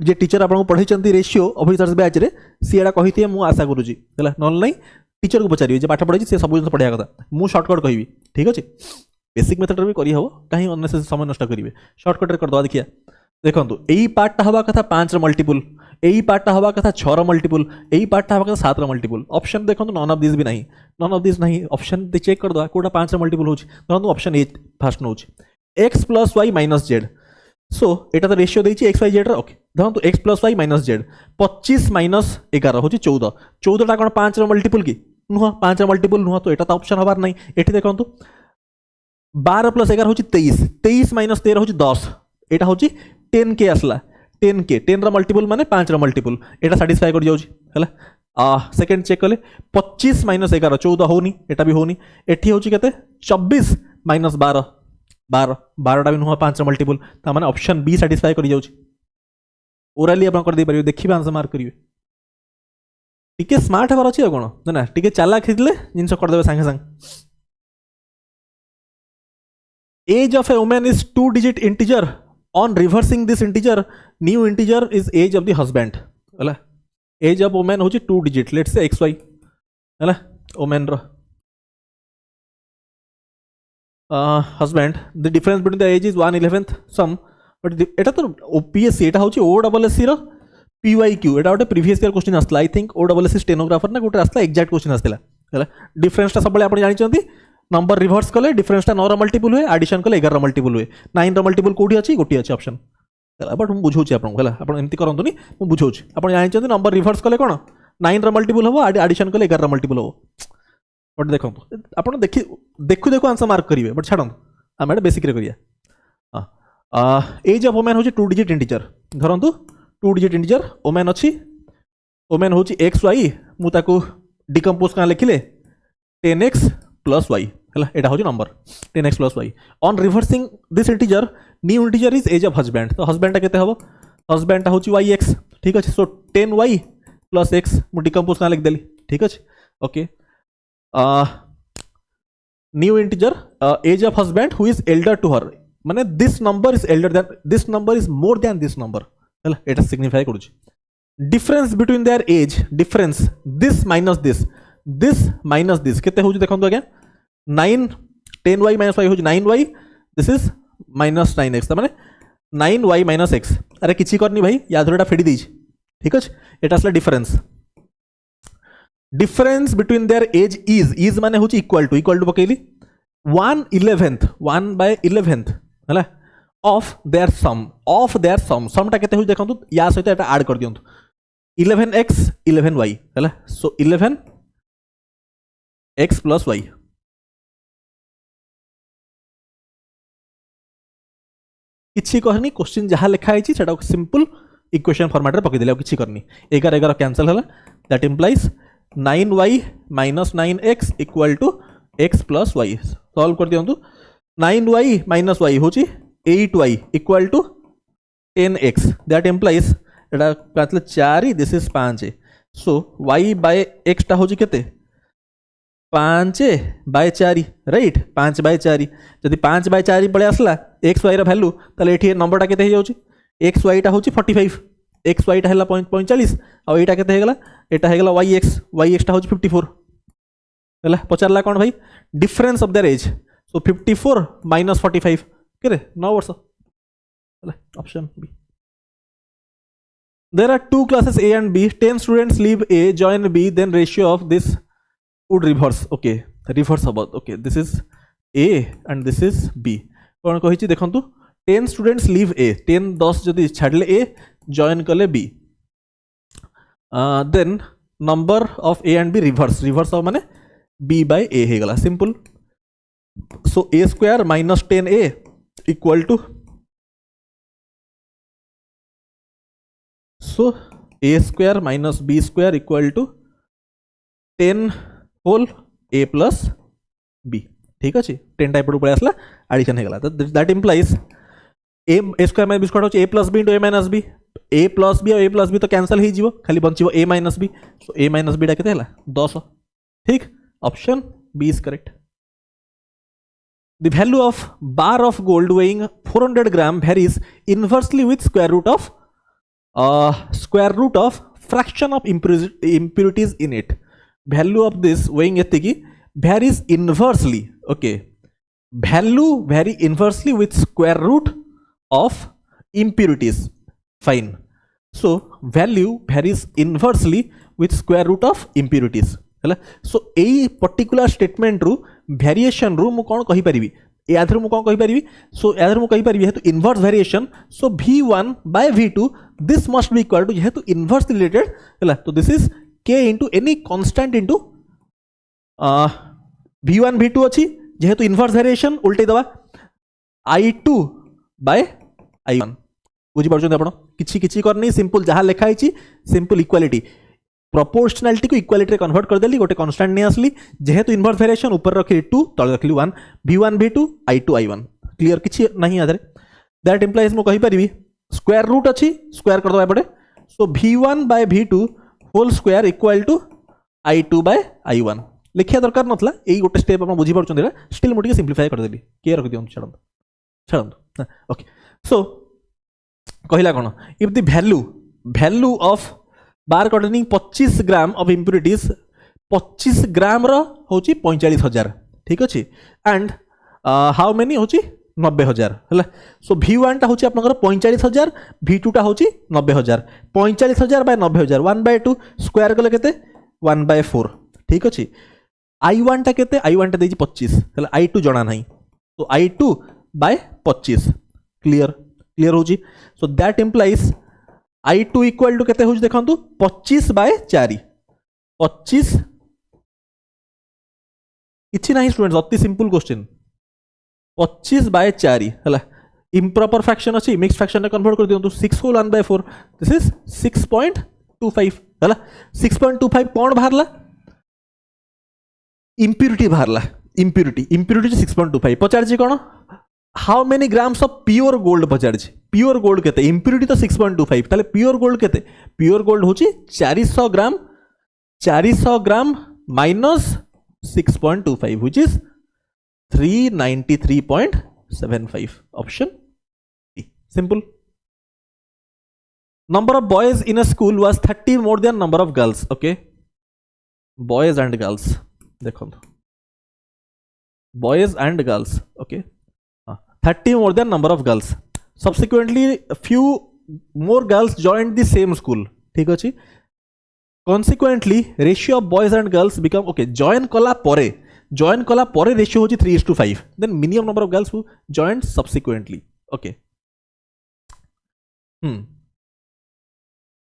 जे टीचर आपण पढि चंती रेशियो ऑफिसर्स बैच रे सीएडा कहिते मु आशा करूची हला नॉन नहीं टीचर को पचारिबे जे पाठ पढि से सब जिन पढिया कथा मु शॉर्टकट कहिबी ठीक अछि बेसिक मेथड रे भी करि हो काहे अननेसेसरी समय नष्ट करिवे शॉर्टकट रे कर दवा देखिया देखंतु एई पार्ट हवा कथा 5 रो मल्टीपल यही पार्टा हवा कथा 6 मल्टीपुल, यही पार्टा हवा कथा 7 मल्टीपुल। ऑप्शन देखो नन ऑफ दिस भी नहीं, नन ऑफ दिस नहीं, ऑप्शन चेक कर दो कोटा 5 मल्टीपुल होची। देखो ऑप्शन ए फास्ट नोच x plus y minus z। सो एटा तो रेशियो देछि x y z रे। ओके देखो x plus y minus z 25 minus 11 होची 14। 14 टा कोन 5 रो मल्टीपुल की नुह, 5 रो मल्टीपुल नुह, तो एटा तो ऑप्शन हबार नहीं। एठी देखो 12 प्लस 11 होची 23, 23 माइनस 13 होची 10, एटा होची 10 के आसला, 10 के 10 रो मल्टीपुल माने 5 रो मल्टीपुल, एटा सैटिस्फाई कर जाउची हला। सेकंड चेक कले 25 माइनस 11 14 होनी, एटा भी होनी। एठी होची केते 24 माइनस 12 12, 12टा भी नुह 5 रो मल्टीपुल, ता माने ऑप्शन बी सैटिस्फाई कर जाउची। ओराली आपण कर दे परियो, देखिबा आंसर मार्क करिवे। टिके स्मार्ट हबार अछि कोन ना, टिके चालाक हितले जिंस कर देबे संगे संग। Age of a woman is 2 digit integer, on reversing this integer new integer is age of the husband हला। age of woman होची 2 digit, let's say xy हला। woman row husband, the difference between the age is 1/11th sum, but एटा तो OPSC, एटा होची OSSC रो PYQ, एटा गोटे previous year question आस्ला। I think OSSC stenographer ना गोटे आस्ला एग्जैक्ट क्वेश्चन आस्ला हला। डिफरेंस टा सबले आपण जानि चंती, नंबर रिवर्स कले डिफरेंस टा 9 रो मल्टीपल हुए, एडिशन कले 11 रो मल्टीपल हुए। 9 रो मल्टीपल कोठी अछि, गोटी अछि ऑप्शन हला। बट हम बुझौछि आपन हला, आपन एमति करंतुनी, हम बुझौछि। आपन जानि चंती नंबर रिवर्स कले कोन 9 रो मल्टीपल हबो, एडिशन कले 11 रो मल्टीपल हबो। बट देखो आपन देखु देखु आंसर मार्क करिवे, बट छाडन हम एटा बेसिक रे करिया। एज ऑफ वुमन होछि 2 डिजिट इंटीजर, धरंतु 2 डिजिट इंटीजर वुमन अछि, वुमन होछि xy, मु ताकू डिकंपोज का लिखिले 10x प्लस y हला। एटा होछि number 10x plus y। On reversing this integer new integer is age of husband, तो हस्बैंड टा केते हबो, हस्बैंड टा होछि yx, ठीक अछि। सो 10y प्लस x मु डिकंपोज का लिख देली, ठीक अछि। Okay new integer age of husband who is elder to her, माने this number is elder than this number is more than this number हला। एटा सिग्निफाई करूछि difference between their age, difference this minus this, this minus this केते होछि देखंतु आज्ञा 9 10y minus y होछि 9y, this is minus 9x, माने 9y minus x। अरे किछि करनी भाई, या धरटा फेडी देछि, ठीक अछि। एटा असला difference, difference between their age is माने होछि इक्वल टू पकेली 1/11th 1/11th हला ऑफ देयर सम, सम टा केते होछि देखंतु, या सहित एटा ऐड कर दियंतु 11x 11y हला। सो 11x प्लस y। किछि कहनी, क्वेश्चन जहाँ लिखा है सेटा सिंपल इक्वेशन फॉर्मेट रे पकई देले, किछि करनी। 11 11 कैंसिल हला, that implies 9y minus 9x equal to x plus y। Solve कर दियंतु 9y माइनस y होछि 8y equal to 10x, that implies एटा कातले 4, this is 5। So y by x टा होछि केते 5/4 राइट, 5/4। जदि 5/4 पळे आसला एक्स वाई रा वैल्यू, ताले एठी नंबर टा केते हे जाउची, एक्स वाई टा होची 45, एक्स वाई टा हला 45 आ एटा केते हे गला, एटा हे गला वाई एक्स टा होची 54 हला। पचारला कोन भाई difference of their age, so 54 minus 45 केरे 9 वर्ष हला। Option b. There are 2 classes A and B, 10 students leave A, join B, then ratio of this would reverse. Okay, reverse about, okay, this is A and this is B. कौन कहिछि देखंतु 10 students leave A, 10 जदि छाडले A join कले B, then number of A and B reverse of माने B by A हे गला, simple. So A square minus 10A equal to, so A square minus B square equal to 10 whole A plus B, ठीक अच्छे। 10 type पड़े आसला addition हेगला, तो that implies A square minus B square होची A plus B into A minus B, A plus B और A plus B तो cancel ही जीवो, खाली बंचिवो A minus B। So A minus B डा केते हला 10, ठीक। Option B is correct. The value of bar of gold weighing 400 gram varies inversely with square root of fraction of impurities in it. Value of this weighing etiki varies inversely, okay, value vary inversely with square root of impurities, fine। So value varies inversely with square root of impurities है। So यही particular statement रु variation रु मु कौन कहि परिबी या मु कौन कहि परिबी। सो या मु कहि परिबी हेतु inverse variation so v1 by v2 this must be equal to जेहेतु इनवर्स रिलेटेड है तो this is k into any constant into v1 v2 अच्छी जेहेतु इनवर्स वेरिएशन उल्टे दवा i2 बाय i1 बुझी पार्छन आपण किछि किछि करनी सिंपल जहाँ लिखाई सिंपल इक्वालिटी प्रोपोर्शनलिटी को इक्वालिटी रे कन्वर्ट कर देली गोटे कांस्टेंट नहीं आसली जेहेतु इनवर्स वेरिएशन ऊपर रखली 2 तळे रखली 1 v1 v2 i2 i1 clear किछि नहीं आदरे दैट इंप्लाइज मो कहि परिबी स्क्वायर रूट अछि स्क्वायर कर दबा पड़े so v1 by v2 whole square equal to i2 by i1 लिखिया दरकार नथला एई गोटे स्टेप आपण बुझी पारछन स्टिल मोटी सिंपलीफाई कर देली के रख दियौ छडंत ओके सो कहला कोन if the value of bar containing 25 gram of impurities 25 gram रो होची 45,000 ठीक अछि एंड हाउ मेनी होची 90,000 है। सो v1 टा होची आपनकर 45,000 v2 टा होची 90,000 45,000 बाय 90,000 1/2 स्क्वायर कले केते 1/4 ठीक अछि i1 टा केते i1 टा देजी 25 है i2 जणा नाही तो i2 बाय 25 क्लियर होची so that implies i2 equal to केते होची देखंतु 25/4 25 किछि नाही स्टूडेंट्स अति सिंपल क्वेश्चन 25/4 है इम्प्रॉपर फ्रैक्शन अच्छी मिक्स फ्रैक्शन में कन्वर्ट कर दियंतु 6 होल 1/4 दिस इज 6.25 है 6.25 कौन बाहरला इम्प्यूरिटी बाहरला इम्प्यूरिटी 6.25 पचार कौन how many grams of pure gold पचार प्योर गोल्ड केते इम्प्यूरिटी तो 6.25 ताले प्योर गोल्ड केते प्योर गोल्ड होची 400 gram minus 6.25 which is 393.75 option D simple number of boys in a school was 30 more than number of girls okay boys and girls देखो boys and girls okay 30 more than number of girls subsequently few more girls joined the same school ठीक अछि consequently ratio of boys and girls become okay join कला परे ratio होची 3:5 then minimum number of girls who joined subsequently okay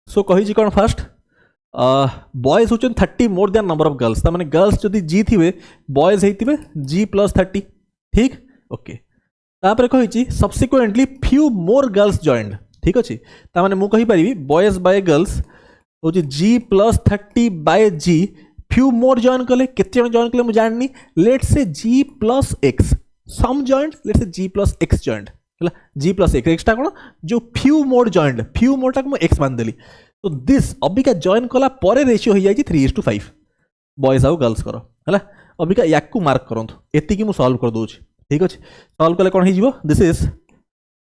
so कहि जी कोन first boys होचन 30 more than number of girls ता माने गर्ल्स जदी जी थिबे बॉयज हेतिबे g + 30 ठीक ओके तापर कहि subsequently few more girls joined ठीक अच्छे ताने मु कहि परिबी बॉयज बाय गर्ल्स हो g + 30 by g few more join कले केते जण जॉइन कले मु जाननी let's say g + x some joined let's say g + x joined हला g + x एक्स्ट्रा कोन जो फ्यू मोर टा को x मान देली तो दिस अबिका जॉइन कला परे रेशियो हो जाई 3:5 बॉयज आउ गर्ल्स करो हला अबिका याकू मार्क करंतु एति की मु सॉल्व कर दोछ ठीक अच्छे सॉल्व कले कौन हो this is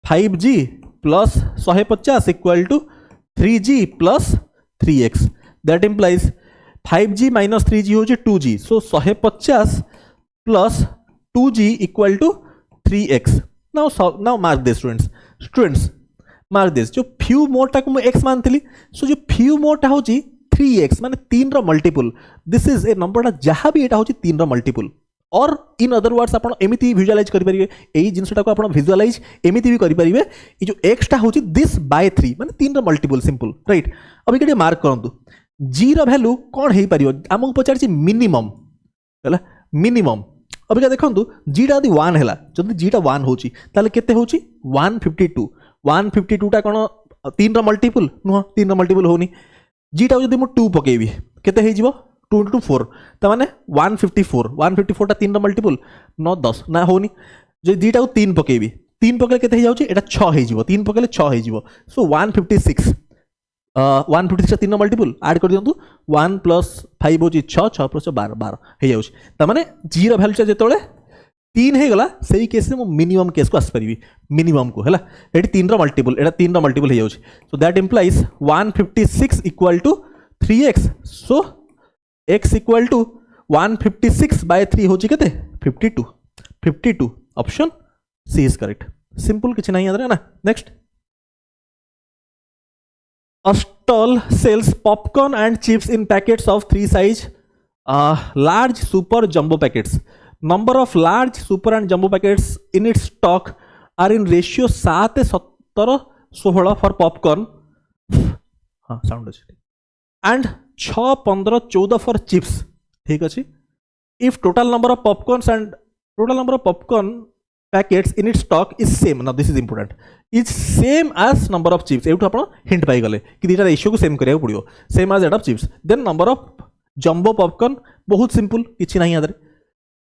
5g + 150 equal to 3g + 3x that implies 5g - 3g हो 2g सो 150 + 2g equal to 3x now mark this students mark this जो फ्यू मोर टा को x मानती सो जो फ्यू मोर टा हो 3x माने 3 रो multiple this is a number टा जहाँ भी एटा हो 3 रो मल्टीपल और इन अदर वर्ड्स आप एमती विजुअलाइज करेंगे यही जिनटा को आप विजुअलाइज एमती भी करेंगे ये जो एक्सटा हूँ दिस बाय 3 माने 3 रो मल्टीपल सिंपल राइट अब ये मार्क करूँ जी रो वैल्यू कौन हो पार आमको पचार मिनिमम है मिनिमम अब देखो जीटा यदि 1 है जब जीटा 1 हो 152 टा कौन 3 रो मल्टीपल नुह 3 रो मल्टीपल होनी जीटा जब मुझे 2 पकेबी केते हो 2 × 4 ताने 154 टा 3 रो मल्टीपल 9 10 ना होनी जो दीटा को 3 पकेबी 3 पकेले केते हो जाउची एटा 6 हे जिवो 3 पकेले 6 हे जिवो सो 156 टा 3 रो मल्टीपल ऐड कर दियंतु 1 + 5 होची 6 6 + 12 हे जाउची ताने g रो वैल्यू जेतोले 3 हे गला सेही केस में मिनिमम केस को आस परिबी मिनिमम को हैला एटी 3 रो मल्टीपल एटा 3 रो मल्टीपल हे जाउची so that implies 156 equal to 3x so x equal to 156/3 हो 52 option C is correct simple किसी नहीं ना next A stall sells popcorn and chips in packets of 3 size, large, super, jumbo packets. Number of large, super and jumbo packets in its stock are in ratio 7, 17, 16 for popcorn. हाँ sound अच्छी and 6, 15, 14 for chips. ठीक अच्छी. If total number of popcorn packets in its stock is same, now this is important, is same as number of chips. एवं आप hint पाई गले कि दीटा ratio को same करिया पड़ियो, same as that of chips. Then number of jumbo popcorn बहुत simple किछि नाही आदरे.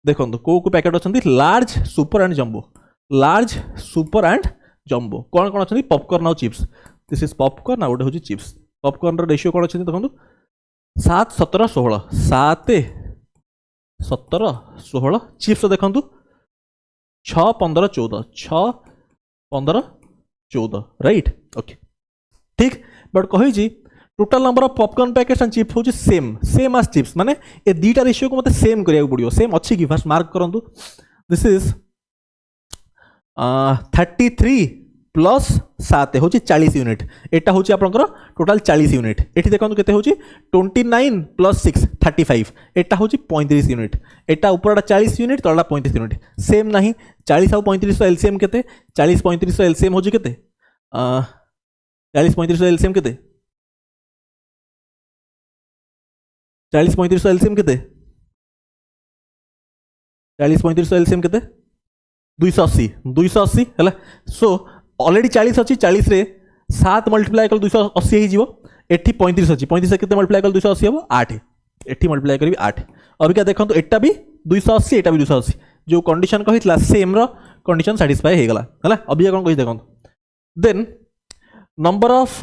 देखो को पैकेट अच्छी large super and jumbo, large super and jumbo कौन कौन अच्छी पॉपकॉर्न और चिप्स. दिस इज पॉपकॉर्न आ गोटे हूँ चिप्स. पॉपकॉर्न रेशियो कौन अच्छे देखो 7, 17, 16, 7, 17, 16. चिप्स देखो 6, 15, 14, 6, 15, 14 राइट. ओके ठीक. बट कही total number of popcorn packets and chips होची सेम एज चिप्स. माने ए दीटा रेशियो को मते सेम करिया पड़ियो. सेम अच्छी कि फर्स्ट मार्क करंतु. दिस इज 33 प्लस 7 होची 40 यूनिट. एटा होची आपनकर टोटल 40 यूनिट. एठी देखंतु केते होची 29 प्लस 6 35. एटा होची 35 यूनिट. एटा ऊपरटा 40 यूनिट तळटा 35 यूनिट. सेम नाही. 40 और 35 एलसीएम केते? 40 35 एलसीएम होची केते? 40 35 एलसीएम केते? 40 35 एलसीएम केते? 40 35 एलसीएम केते? 280 है. सो ऑलरेडी 40 अच्छी. 40 रे 7 मल्टीप्लाई कल 280 हो जीवो. एठी 35 अच्छी. 35 से केते मल्टीप्लाई कल 280 हो 8. एठी मल्टीप्लाई करी 8. और क्या देखो एटा भी 280 एटा भी 280. जो कंडीशन कहितला सेम रो कंडीशन सैटिस्फाई हो गला है. अभी कौन कहि देखो. Then number of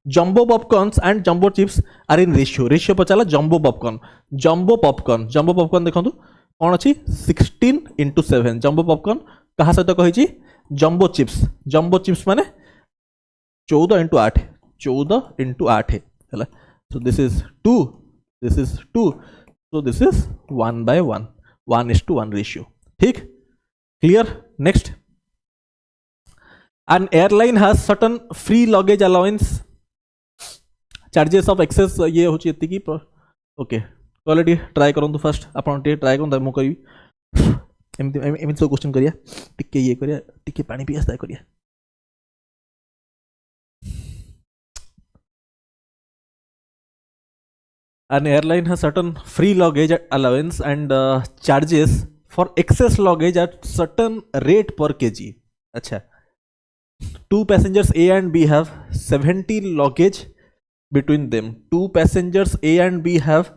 jumbo popcorns and jumbo chips are in ratio पचाला. जम्बो पॉपकॉर्न देखो कौन अच्छी 16 into 7. जम्बो पॉपकॉर्न कहा सहित कही जम्बो चिप्स माने 14 into 8 है. So this is 2, so this is 1/1, 1:1 ratio. ठीक clear. Next, an airline has certain free luggage allowance, charges of excess. ये होची एति की. ओके क्वालिटी ट्राई करंतु. फर्स्ट आपण टे ट्राई करन मु करी एमती सब क्वेश्चन करिया. टिके ये करिया, टिके पानी पिया सा करिया. An airline has certain free luggage allowance and charges for excess luggage at certain rate per kg. अच्छा. 2 passengers A and B have 70 luggage between them. 2 passengers A and B have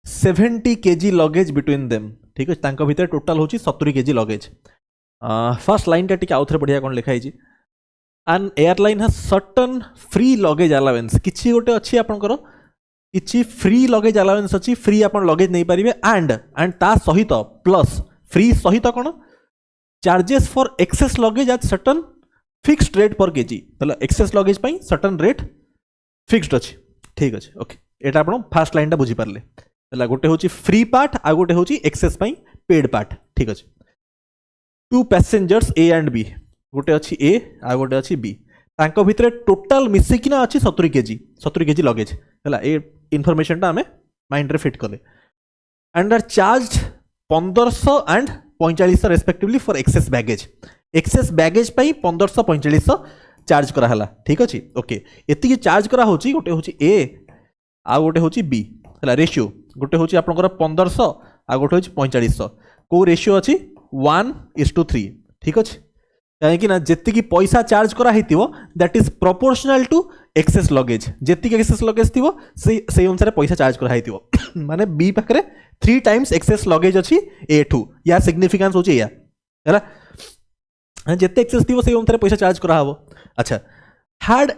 70 kg luggage between them. ठीक है. तांका भीतर total होची 70 kg luggage. First line टा टिके आउथरे बढ़िया कोन लिखा हिची. An airline has certain free luggage allowance. किछि गोटे अछि आपनकर किछि फ्री luggage allowance अछि. फ्री आपन luggage नै परिबे एंड ता सहित प्लस फ्री सहित कोन charges for excess luggage at certain fixed rate per KG. मतलब एक्सेस लगेज पाई सर्टन रेट फिक्स्ड अच्छी. ठीक अच्छे. ओके एटा आपण फास्ट लाइन टा बुझी पारले. हला गोटे होची फ्री पार्ट आ गोटे होची एक्सेस पाई पेड पार्ट. ठीक अच्छे. 2 पैसेंजर्स ए एंड बी. गोटे अच्छी ए आ गोटे अच्छी बी. तांको भितरे टोटल मिसिकिना अच्छी 70 केजी लगेज. हला ए इनफॉरमेशन टा हमें माइंड रे फिट करले. And are charged 1500 and 4500 respectively for excess baggage. Excess baggage पाई 1500 4500 चार्ज करा हला. ठीक अच्छे. ओके एति चार्ज करा होची. गोटे होची ए आ गोटे होची बी. हला रेशियो गोटे होची आपनकर 1500 आ गोटे होची 4500. को रेशियो अछि 1:3. ठीक अच्छे. कहीं ना जेतिकी पैसा चार्ज करा हितिवो that is proportional to excess luggage. जेतिकी एक्सेस लगेज थिवो से अनुसार पैसा चार्ज करा हितिवो. माने बी पाखरे 3 टाइम्स एक्सेस लगेज अछि ए ठू. या सिग्निफिकेंस होची या हला जिते एक्सेस थी से अनुसार पैसा चार्ज करा हबो. अच्छा. Had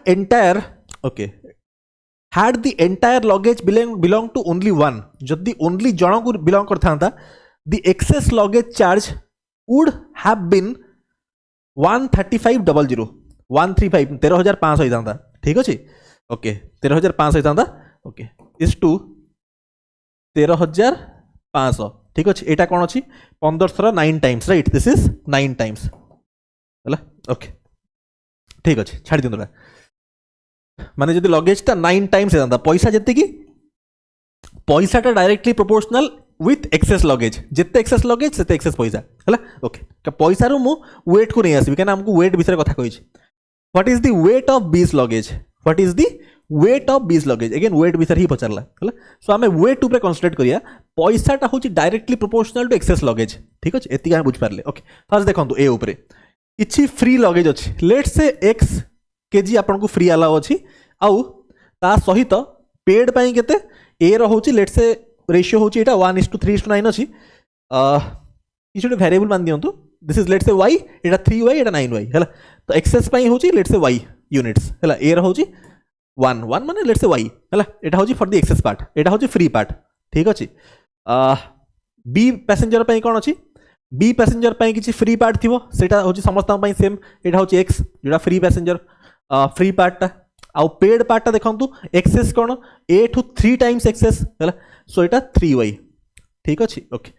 the entire luggage belong to only one. जदि ओनली जण को बिलोंग करथांता the excess luggage charge would have been 13500 135 13500 होइतांता. ठीक अछि. ओके 13500 होइतांता. Okay is to 13500. ठीक अछि. एटा कोन अछि 1500 9 times right. This is 9 times. Okay ठीक अच्छे. छाड़ी दिंतु. माने जदि लगेजटा 9 टाइम्स होता पैसा जिते कि पैसाटा directly proportional with excess luggage जिते एक्सेस लगेज से एक्सेस पैसा है ओके पैसा रु मु वेट को नहीं आसबि कहीं हमको वेट विषय कथा कही what is the weight of B's luggage what is the weight of B's luggage again weight विषय ही पचारला है सो आम वेट उपर कन्संट्रेट करिया पैसाटा हूँ directly proportional to excess luggage ठीक अच्छे एति बुझी पारे ओके फर्स्ट देखो ए उपरे किछि फ्री लगेज अच्छी लेट से एक्स केजी आपको फ्री अलाउ अच्छी आउ ता सहित पेड पाई केते ए रोचे लेट से रेशियो होची एटा 1:3:9 अच्छी किसी गोटे वेरिएबल मान दियंतु दिस इज लेट से y एटा 3y एटा 9y है तो एक्सेस पाई होची लेट से y यूनिट्स है ए रोचे 1 1 माने लेट से y है एटा होची फॉर द एक्सेस पार्ट एटा होची फ्री पार्ट ठीक अच्छे बी पैसेंजर पाई कौन अच्छी बी पैसेंजर पाई किसी फ्री पार्ट थी सेटा होची समस्त पाई सेम एटा होची एक्स जोड़ा फ्री पैसेंजर फ्री पार्टा आउ पेड पार्टा देखंतु एक्सेस कौन ए टू 3 टाइम्स एक्सेस है सो एटा 3y ठीक अच्छे ओके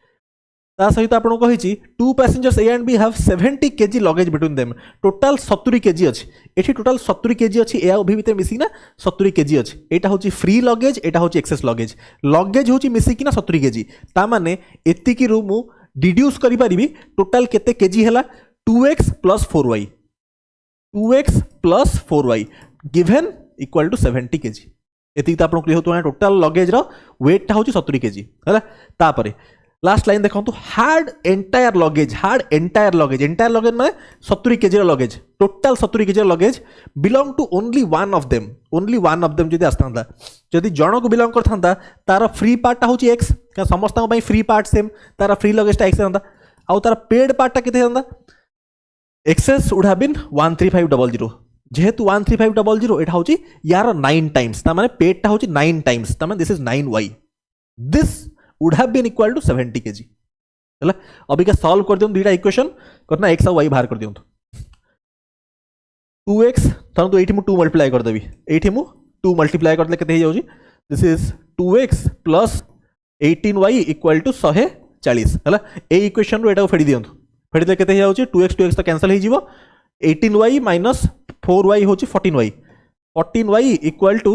ता सहित आपको कही two passengers a and b have 70 kg luggage between them total 70 kg अच्छी एठी टोटाल 70 kg अच्छी ए आउ भी भितर मिसिना 70 kg अच्छी एटा होची फ्री लगेज एटा होची एक्सेस लगेज लगेज होची मिसिकिना 70 kg ता माने एतिकी रु मु डिड्यूस करि परिबी टोटाल केते केजी हैला 2x + 4y 2x + 4y given equal to 70 kg एति तो आपको क्लियर होतो टोटाल लगेज रो वेट टा होची 70 kg हैला तापरे लास्ट लाइन देखो हार्ड एंटायर लगेज माने 70 kg luggage total 70 kg luggage belong to only one of them जदि आसता जदि जन को बिलोंग करता तार फ्री पार्टा होची एक्स समस्त फ्री पार्ट सेम तार फ्री लगेजटा एक्स होता आउ तार पेड पार्टा केते होता एक्सेस वुड हैव बीन 13500 जेहेतु 13500 एटा होची यार 9 टाइम्स ता माने पेडटा होची 9 टाइम्स ता माने this is 9y this would have been equal to 70 kg है अभी क्या सॉल्व कर दियंतु दुईटा इक्वेशन करना x और y बाहर कर दियंतु 2x तो एठी मु 2 मल्टीप्लाई कर देबी एठी मु 2 मल्टीप्लाई करले केते हो जाउची this is 2x + 18y equal to 140 है ए इक्वेशन रो एटा फेडी दियंतु फेडी केते हो जाउची 2x तो कैंसिल हो जीवो 18y - 4y होची 14y इक्वल टू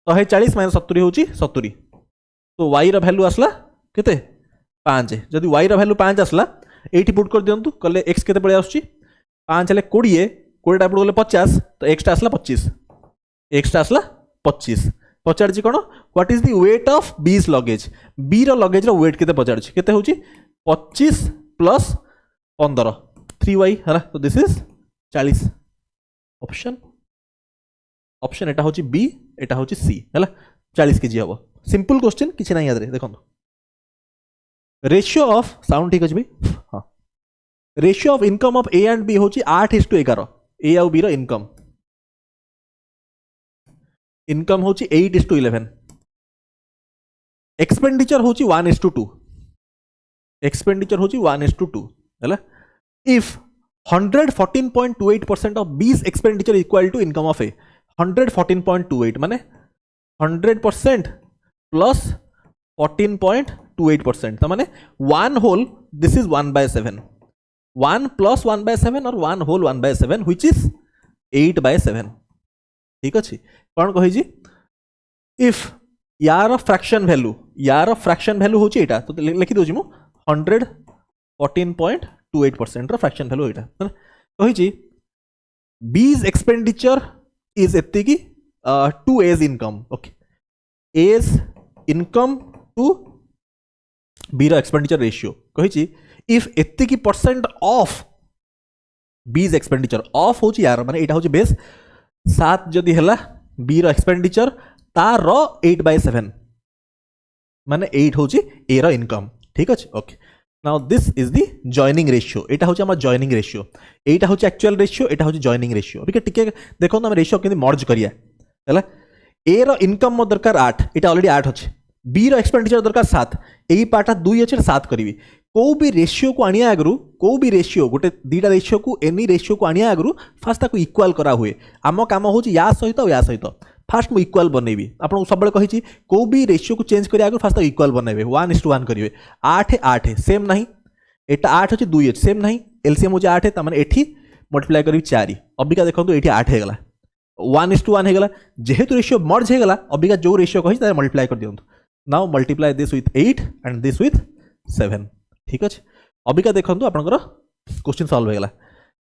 140 - 70 होची 70 तो y रा वैल्यू आसला केते 5 जदि y रा वैल्यू 5 आसला एठी पुट कर दियंतु कले x केते पळे आसुची 5 हेले 20 20 टा पुट गले 50 तो x टा आसला 25 पचारची कोन what is the weight of B's luggage B रो लगेज रो वेट केते पचारची केते होची 25 + 15 3y है तो दिस इज 40 ऑप्शन एटा होची बी एटा होची सी है 40 kg हम सिंपल क्वेश्चन किसी ना याद रहे देखो रेशियो ऑफ साउंड ठीक अच्छे हाँ ratio of income of A and B होची 8:11 ए आउ बी रो इनकम होची 8:11 एक्सपेंडिचर होची 1:2 एक्सपेंडिचर होची 1:2 है if 114.28% of B's expenditure equal to income of A 114.28 माने 100% प्लस 14.28% तो माने 1 होल दिस इज 1/7 1 + 1/7 और 1 होल 1/7 व्हिच इज 8/7 ठीक अच्छे कौन कही इफ यार फ्रैक्शन वैल्यू होची एटा तो लिखि दोची मु 114.28% फ्रैक्शन वैल्यू एटा कही बीज एक्सपेंडिचर इज एति की to as income okay as income to B रो एक्सपेंडिचर रेशियो कही इफ एति की percent of B's expenditure of होची यार माने एटा होची बेस 7 जदि हला बी रो एक्सपेंडिचर तार 8/7 माने 8 होची ए रो इनकम ठीक अच्छे okay now this is the joining ratio एटा होची हमर जॉइनिंग रेशियो एटा होची एक्चुअल रेशियो एटा होची जॉइनिंग रेशियो अभी टिके देखो हम रेशियो केमि मर्ज करिया हला ए रो इनकम मो दरकार 8 एटा ऑलरेडी 8 अछि बी रो एक्सपेंडिचर दरकार 7 एई पार्टा 2 अछि 7 करिवि को भी रेशियो को आनिया आगरु को भी रेशियो गोटे दीटा रेशियो को एनी रेशियो को आनिया आगरु फास्ट ताको इक्वल करा हुए आम काम होची या सहित फास्ट मु इक्वल बनैबी आपन सब बळे कहिची को भी रेशियो को चेंज करिया आगरु फास्ट ताको इक्वल बनैबे 1:1 करिवे 8 8 सेम नहीं एटा 8 अछि 2 अछि सेम नहीं एलसीएम होची 8 त माने एठी मल्टीप्लाई करी 4 अबिका देखंतु एठी 8 हे गला 1:1 होगा जेहेतु रेशियो मर्ज होगा अबिका जो रेशियो कही मल्टीप्लाई कर दियंतु now multiply this with 8 and this with 7 ठीक अच्छे अबिका देखो आपंकर क्वेश्चन सॉल्व होगा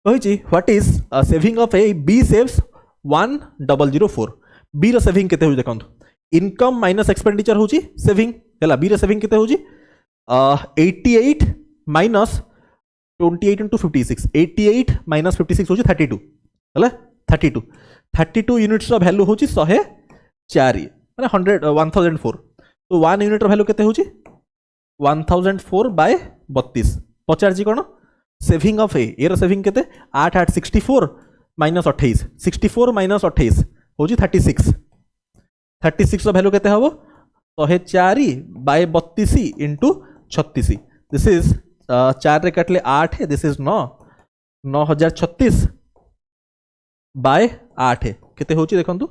कही what is saving of a b saves 1004 b रो सेविंग केते हो देखो इनकम माइनस एक्सपेंडिचर होची सेविंग है बी रो सेविंग केते होची 88 माइनस 28 into 56 88 minus 56 होची 32 है 32 यूनिट्स रो वैल्यू होची 104 माने 1004 तो 1 यूनिट रो वैल्यू केते होची 1004 बाय 32 पचार जी कोन सेविंग ऑफ ए रो सेविंग केते 8 8 64 माइनस 28 64 माइनस 28 होची 36 रो वैल्यू केते हबो 104 बाय 32 into 36 दिस इज 4 रे काटले 8 है दिस इज 9036 बाय 8 है केते होची देखंतु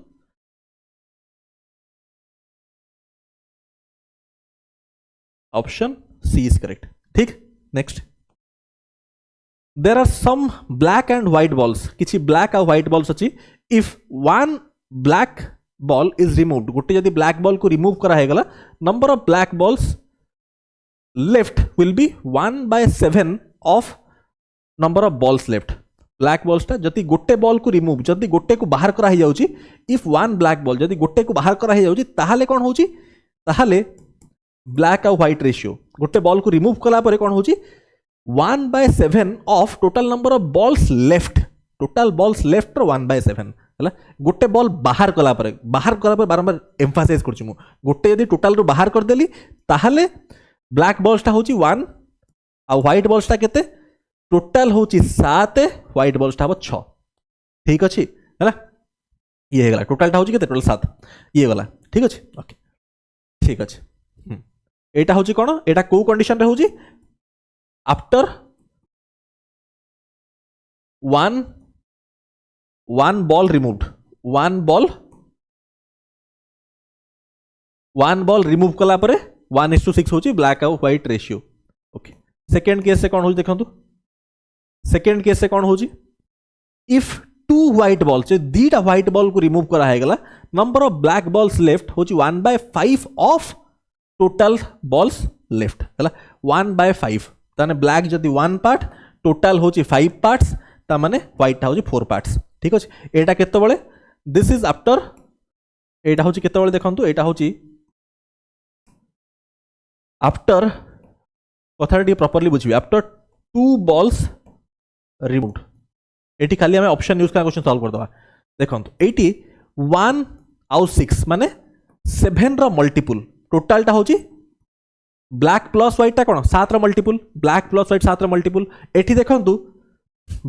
ऑप्शन सी इज करेक्ट ठीक next there are some black and white balls किछि ब्लैक और व्हाइट बॉल्स अछि if one black ball is removed गोटे जदि ब्लैक बॉल को रिमूव करा हेगला number of black balls left will be 1/7 of number of balls left black balls टा जदि गोटे बॉल को रिमूव जदि गोटे को बाहर करा जाउची इफ वन ब्लैक बॉल जदि गोटे को बाहर करा जाउची ताहाले कोन होची ताहाले ब्लैक और व्हाइट रेशियो गोटे बॉल को रिमूव कला परे कोन होची 1/7 of total number of balls left total balls left 1/7 है गोटे बॉल बाहर कला परे बारंबार एम्फासाइज करछि मु गोटे यदि टोटल रो बाहर कर देली ताहाले ब्लैक बॉल्स टा होची 1 और व्हाइट बॉल्स टा केते टोटल होची 7 व्हाइट बॉल्स टा 6 ठीक अछि हैला ये हेगला टोटल टा होची केते टोटल 7 ये वाला ठीक अछि ओके ठीक अछि एटा होची कोन एटा को कंडीशन रे होची after one ball removed one ball remove कला परे 1:6 होची ब्लैक और white ratio okay second case से कौन होची देखंतु सेकंड केस से कौन होची इफ टू व्हाइट बॉल्स दीटा व्हाइट बॉल को रिमूव करा हेगला number of black balls left होची 1/5 ऑफ टोटल बॉल्स लेफ्ट हैला 1/5 ताने ब्लैक जदी 1 पार्ट टोटल होची 5 पार्ट्स ता माने व्हाइट ता होची 4 पार्ट्स ठीक अछि एटा केते बळे दिस इज आफ्टर एटा होची केते बळे देखंतु एटा होची आफ्टर कथाटी प्रॉपर्ली बुझिबे आफ्टर 2 बॉल्स रिमूव्ड एटी खाली हमें ऑप्शन यूज का क्वेश्चन सॉल्व कर दवा देखंतु एटी 1 और 6 माने 7 रो मल्टीपल टोटल टा होची ब्लैक प्लस व्हाइट टा कोन 7 रो मल्टीपल ब्लैक प्लस व्हाइट 7 रो मल्टीपल एटी देखंतु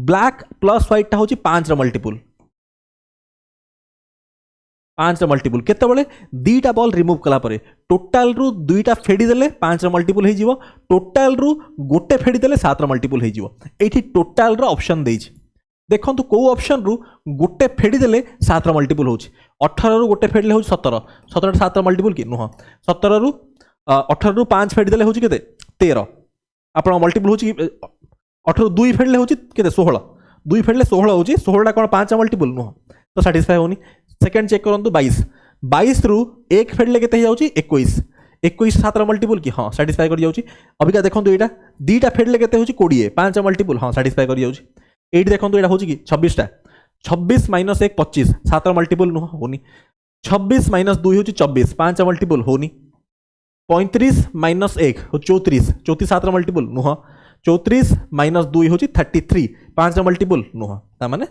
ब्लैक प्लस व्हाइट टा होची 5 रो मल्टीपल 5 रो मल्टीपल केते बळे दीटा बॉल रिमूव कला परे टोटल रु दुईटा फेडी देले 5 रो मल्टीपल हे जीवो टोटल रु गोटे फेडी देले 7 रो मल्टीपल हे जीवो एठी टोटल रो ऑप्शन देछि देखंतु को ऑप्शन रु गोटे फेडी देले 7 रो मल्टीपल होछि 18 रु गोटे फेडले होछि 17 17 7 रो मल्टीपल की नुह 17 रु 18 रु 5 फेडी देले होछि केते 13 आपण मल्टीपल होछि 18 2 फेडले होछि केते 16 2 फेडले 16 होछि 16 टा कोन 5 मल्टीपल नुह तो सैटिस्फाई होनी सेकंड चेक करंतु 22 रु 1 फेडले केते जाउछि 21 7 रो मल्टीपल की हां सैटिस्फाई कर जाउछि अबिका देखंतु एटा दीटा फेडले केते होछि 20 5 मल्टीपल हां सैटिस्फाई कर जाउछि एटी देखंतु एटा होछि की 26 टा 26 माइनस 1 25 7 रो मल्टीपल नुह होनी 26 माइनस 2 होछि 24 5 मल्टीपल होनी 35 माइनस 1 34 34 7 रो मल्टीपल नुह 34 माइनस 2 होछि 33 5 रो मल्टीपल नुह ता माने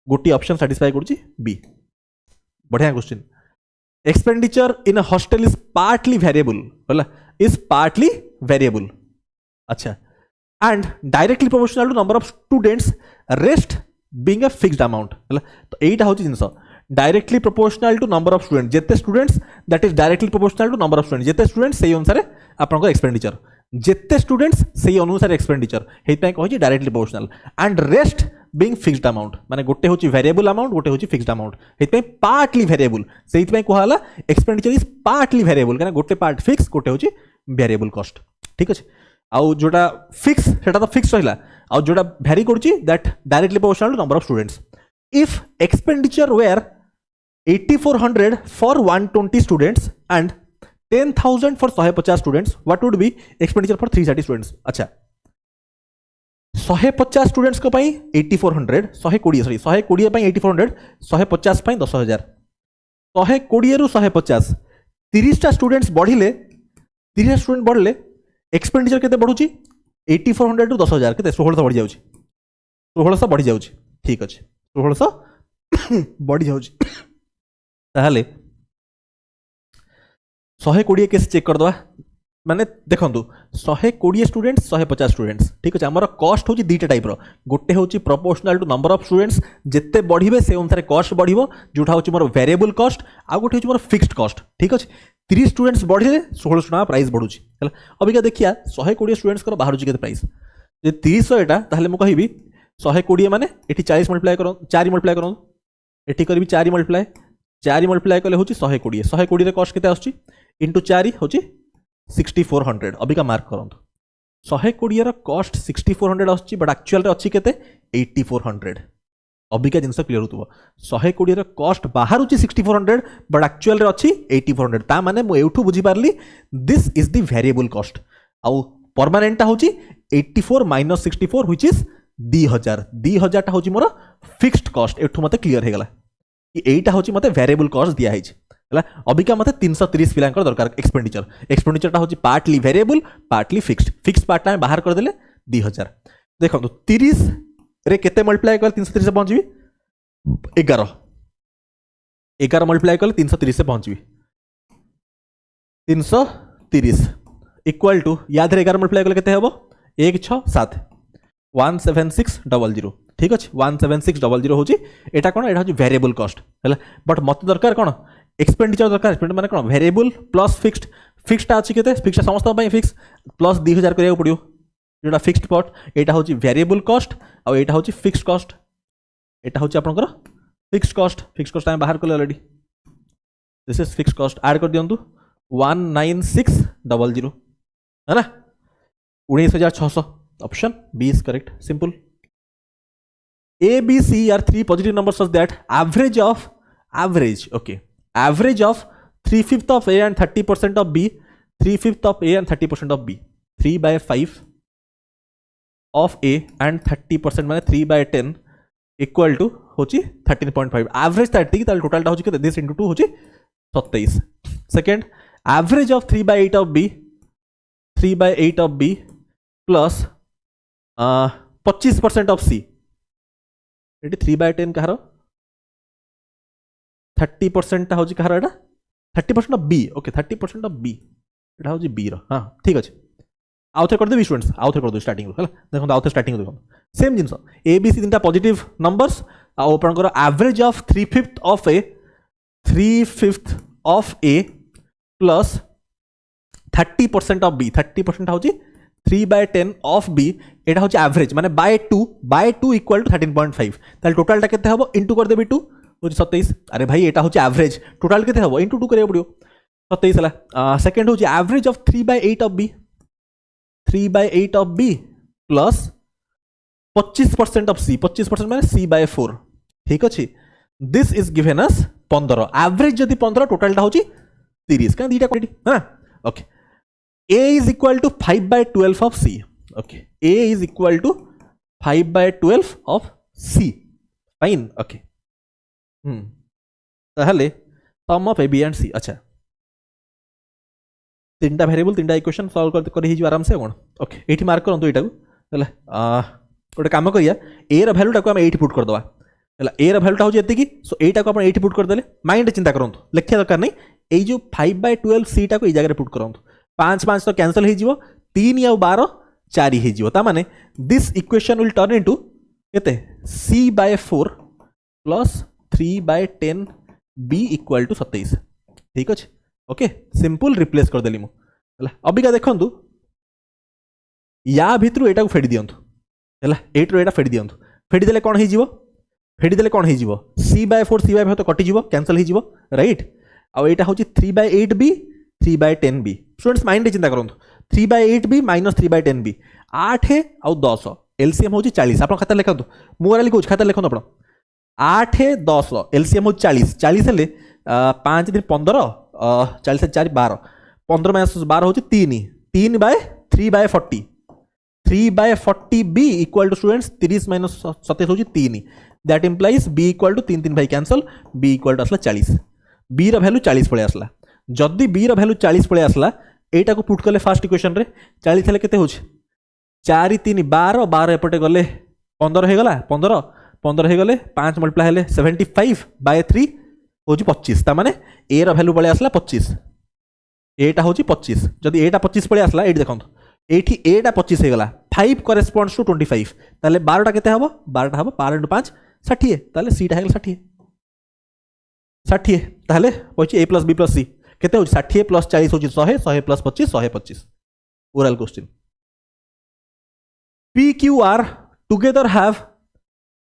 गोटी ऑप्शन सैटिस्फाई करछि बी बढ़िया question expenditure in a hostel is partly variable होला इज पार्टली वेरिएबल अच्छा and directly proportional to number of students rest being a fixed amount होला तो एटा होछि जिंस directly proportional to number of students जेते students that is directly proportional to number of students जेते students सेही अनुसार आपनको एक्सपेंडिचर जेते स्टूडेंट्स सेही अनुसार एक्सपेंडिचर हेतै कहछि directly proportional and rest being fixed amount माने गोटे होछि वेरिएबल अमाउंट गोटे होछि फिक्स्ड अमाउंट हेतै पार्टली वेरिएबल सेहितै कहला एक्सपेंडिचर इज पार्टली वेरिएबल काना गोटे पार्ट फिक्स गोटे होछि वेरिएबल कॉस्ट ठीक अछि आउ जोटा फिक्स सेटा तो फिक्स रहिला आउ जोटा वेरी करछि that directly proportional to number of students if expenditure were 8400 for 120 students and 10,000 for 150 students what would be expenditure for 330 students. अच्छा 150 स्टूडेंट्स को पाई 8400 120 सॉरी 120 पाई 8400 150 पाई 10000 120 रु 150 30 टा स्टूडेंट्स बढ़िले 30 स्टूडेंट बढ़ले एक्सपेंडिचर केते बढ़ुची 8400 रु 10000 केते 1600 बढ़ी जाउची 1600 बढ़ी जाउची ठीक अछि 1600 बढ़ी जाउची ताहले 120 केस चेक कर दवा माने देखंतु 120 स्टूडेंट्स 150 स्टूडेंट्स ठीक अछि हमर कॉस्ट होची दीटा टाइप रो गोटे होची proportional to number of students जेते बढ़िबे से अनुसार कॉस्ट बढ़िबो जोटा होची मोर वेरिएबल कॉस्ट आ गोटे होची मोर फिक्स्ड कॉस्ट ठीक अछि 30 स्टूडेंट्स बढ़िले 1600 टाका प्राइस बढ़ुची हला अबिका देखिया 120 स्टूडेंट्स कर बाहर केते प्राइस जे 30 एटा ताहले म कहिबी 120 माने एठी 40 मल्टीप्लाई करो 4 मल्टीप्लाई करो एठी करबी 4 मल्टीप्लाई कले होची 120 120 रे कॉस्ट केते आछी इनटू 4 होची 6400 अबिका मार्क करंतु 120 रो कॉस्ट 6400 आछी बट एक्चुअल रे अछि केते 8400 अबिका जिंस क्लियर होतबो 120 रो कॉस्ट बाहर होची 6400 बट एक्चुअल रे अछि 8400 ता माने मु एठू बुझी पारली this is the variable cost आउ परमानेंट ता होची 84 - 64 व्हिच इज 2000 टा होची मोर फिक्स्ड कॉस्ट एठू मते क्लियर हे गला कि एटा होची मते वेरिएबल कॉस्ट दिया हिच हला अबिका मते 330 पिलांकर दरकार एक्सपेंडिचर टा होची partly variable partly fixed part टा बाहर कर देले 2000 देखो 30 रे केते मल्टीप्लाई कर 330 से पहुंचबी 11 मल्टीप्लाई कर 330 से पहुंचबी 330 इक्वल टू याद रे 11 मल्टीप्लाई कर केते हेबो 167 17600 ठीक अछि 17600 होची एटा कोन एटा होची वेरिएबल कॉस्ट हला बट मते दरकार कोन एक्सपेंडिचर दरकार एक्सपेंडिचर माने कोन वेरिएबल प्लस फिक्स्ड टा अछि केते फिक्स्ड समस्त पई फिक्स प्लस 2000 करिया पड़ियो जेटा फिक्स्ड पार्ट एटा होची वेरिएबल कॉस्ट आ एटा होची फिक्स्ड कॉस्ट एटा होची आपनकर फिक्स्ड कॉस्ट टाइम बाहर कर already this is fixed cost add कर दियंतु 19600 है ना 19600 option b is correct simple A, B, C are three positive numbers such that average of 3/5 of A and 30% of B, 3/5 of A and 30% of B, 3/5 of A and 30% माने 3/10 equal to होची 13.5 average 30 ताल total टा होची केते this into 2 होची 27 second average of 3/8 of B 3/8 of B plus 25% of C 3/10 कहार 30% टा होची कहार एटा 30% of b okay 30% of b एटा होची बी रो हां ठीक अछि आउथे कर दे स्टूडेंट्स आउथे कर दो स्टार्टिंग हला देखो आउथे स्टार्टिंग देखो same things a B c तीनटा पॉजिटिव नंबर्स आ ओपन करो average of 3/5 of a 3/5 of a plus 30% of b 30% होची 3/10 ऑफ बी एटा होची एवरेज माने बाय 2 इक्वल टू 13.5 ताल टोटल टा केते हबो इनटू कर देबी 2 होची 27 अरे भाई एटा होची एवरेज टोटल केते हबो इनटू 2 करियो पड़ियो 27 हला सेकंड होची average of 3/8 of B 3/8 of बी प्लस 25% ऑफ सी 25% माने c/4 ठीक अछि this is given as 15 average जदी 15 टोटल टा होची 30 का दीटा क्वांटिटी है ना okay A is equal to 5/12 of C. Okay. A is equal to 5/12 of C. Fine. Okay. ताहले sum of A, B and C. अच्छा. तीनटा वेरिएबल तीनटा इक्वेशन सॉल्व करते कर ही आराम से कोन. ओके. एठी मार्क करंतु एटा को. हला गोटे काम करिया A रो वैल्यू टा को हम 8 पुट कर दवा. हला A रो वैल्यू टा हो जेते की सो एटा को अपन 8 पुट कर देले माइंड चिंता करंतु. लेखिया दरकार नै. एई जो 5/12 C टा को ई जगह रे पुट करंतु. 5 तो कैंसल हो जीवो 3 या 12 4 हो जीवो ता माने this equation will turn into केते c/4 plus 3/10 b equal to 27 ठीक अछि ओके सिंपल रिप्लेस कर देली मु हला अबिका देखंतु या भितरु एटा को फेडी दियंतु हला 8 रो एटा फेडी दियंतु फेडी देले कोन हो जीवो c/4 तो कटि जीवो कैंसल हो जीवो राइट आ एटा होची 3/8b 3/10b स्टूडेंट्स माइंड चिंता करंतु 3/8b - 3/10b 8 है आ 10 एलसीएम होची 40 आपण खाता लेखंतु मोराली कोच खाता लेखंतु आपण 8 10 एलसीएम हो 40 40 हेले 5 दिन 15 40 4 12 15 माइनस 12 हो 3 3 by 3 by 40 3 by 40 b equal to students 30 minus 27 हो 3 that implies b equal to 3 3 भाई कैंसल बी इक्वल टू आसला 40 बी रो वैल्यू 40 पळे आसला जदि बी रो वैल्यू 40 पळे आसला एटा को पुट कले फर्स्ट इक्वेशन रे 40 हेले केते हो 4 3 12 12 एपटे गले 15 हे गला 15 15 हे गले 5 मल्टीप्लाई हेले 75 बाय 3 हो 25 ता माने ए रो वैल्यू पळे आसला 25 एटा हो 25 जदि एटा 25 पळे आसला एटी देखंत एटी एटा 25 हे गला 5 करेस्पोंड्स टू 25 ताले 12 टा केते हबो 12 टा हबो 12 into 5 60 ताले सी टा हे 60 60 ताले होची a + b + c केते हो 60 + 40 हो 100 100 + 25 125 oral question p q r together have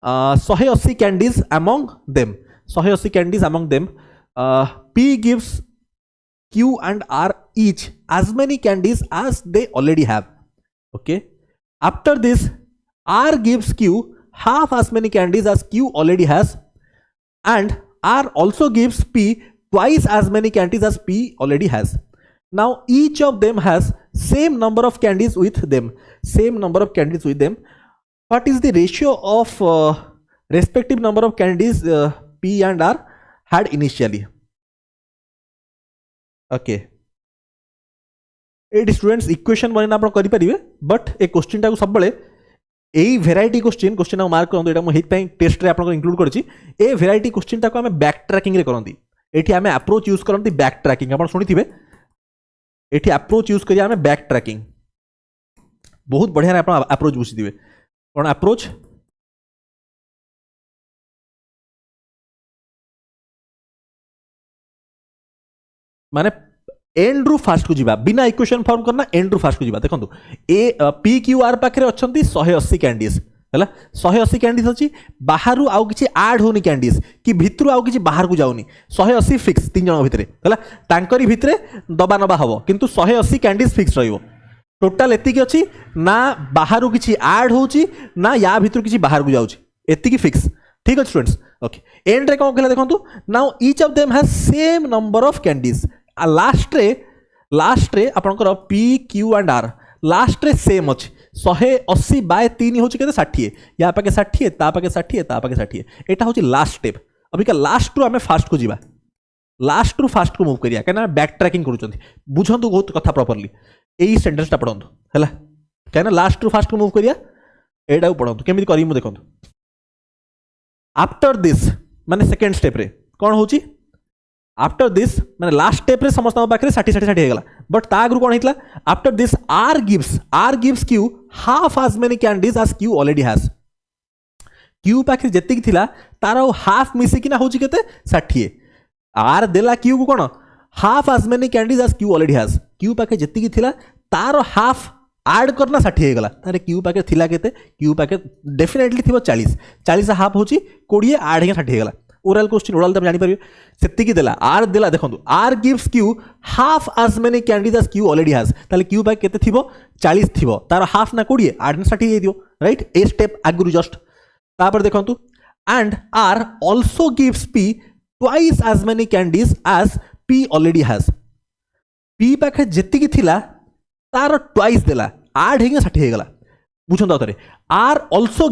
180 candies among them 180 candies among them p gives q and r each as many candies as they already have okay after this r gives q half as many candies as q already has and r also gives p twice as many candies as p already has now each of them has same number of candies with them what is the ratio of respective number of candies p and r had initially okay eight students equation बना आप करेंगे but A question टाक सब यही variety question mark करूँ यहाँ test रे आपको include करी ए भेराइटी क्वेश्चन टाक आम बैक ट्रैकिंग रे करती ये आम अप्रोच यूज करती बैक ट्रैकिंग आप शुणी थे ये अप्रोच यूज करिए आम बैक ट्रैकिंग बहुत बढ़िया आप अप्रोच बुझी कौन अप्रोच माने एंड रु फास्ट को जीवा बिना इक्वेशन फॉर्म करना एंड रु फास्ट को जीवा देखो ए पी क्यू आर पाखे अच्छा 180 कैंडीज है 180 कैंडीज अच्छी बाहर आउ किसी ऐड होनी कैंडीज कि भितर आउ किसी बाहर को जाऊनी 180 फिक्स 3 जन भितर है तांकरी भितर दबा नबा हम किंतु 180 कैंडीज फिक्स रहिबो टोटाल एतिकी अच्छी ना बाहर किसी ऐड होची ना या भितर किसी बाहर को जाउची एतिकी फिक्स ठीक है स्टूडेंट्स ओके एंड रे कौन कहला देखो now each of them has same number of candies last रे आपनकर p q and r last रे सेम अच्छी 180 बाय 3 हूँ 60 या पाके 60 ता पाके 60 ता पाके 60 एटा हूँ लास्ट स्टेप अबिका लास्ट रु आम फास्ट को जीवा लास्ट रु फास्ट को मूव करिया कहीं बैक ट्रैकिंग करूँ बुझंतु बहुत कथा प्रॉपर्ली यही सेंटेंसटा पढ़ंतु है कहीं लास्ट रु फास्ट को मूव करिया एटा पढ़ंतु केमिति करी देखो आफ्टर दिस माने सेकेंड स्टेप रे कौन होची आफ्टर दिस माने लास्ट स्टेप रे समस्त पाखे 60 60 60 हेगला बट ता आगु कौन होइतला after this R gives Q half as many candies as Q already has Q पाखे जेतिक थिला तार हाफ मिसी किना होची केते 60 आर देला क्यू को कौन half as many candies as Q already has Q पाखे जेतिक थिला तार हाफ ऐड करना 60 हेगला तारे क्यू पाखे थिला केते क्यू पाखे डेफिनेटली थिबो 40 40 हाफ होची 20 ऐड हे 60 हेगला ओरल क्वेश्चन ओरल तुम जानि परिबे सेतिकी देला आर देला देखो r gives Q half as many candies as Q already has ताले क्यू पाखे केते थिबो 40 थिबो तार हाफ ना 20 ऐड ना 60 हे दियो राइट ए स्टेप आगुरु जस्ट तापर देखंतु and R also gives P twice as many candies as P already has P पाखे जेतिकी थिला तार ट्वाइस देला ऐड हे 60 हेगला बुझंत आउतरे R also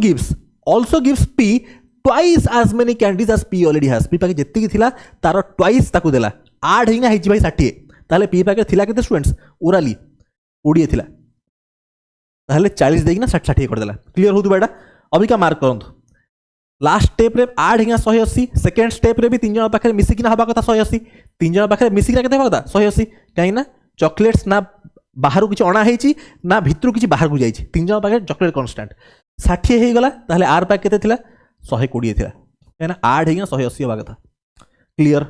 gives P twice as many candies as P already has P पाके जेतिकी थिला तार ट्वाइस ताकू देला ऐड हिंगा हिची भाई 60 ताले पी पाके थिला केते स्टूडेंट्स ओराली 20 थिला ताले 40 देकिना 60 कर देला क्लियर होतु बेटा अभी का मार्क करंतु लास्ट स्टेप रे ऐड हिंगा 180 सेकंड स्टेप रे भी तीन जन पाखे मिसी किना हबा कथा 180 तीन जन पाखे मिसी किना केते हबा कथा 180 काई ना चॉकलेट्स ना बाहर किसी अणा होती ना भितर किसी बाहर को जाइए तीन जन पाखे चॉकलेट कांस्टेंट 60 हो गला ताले आर पाखे केते थिला 120 थिला है ना ऐड हिंगा 180 हबा कथा क्लियर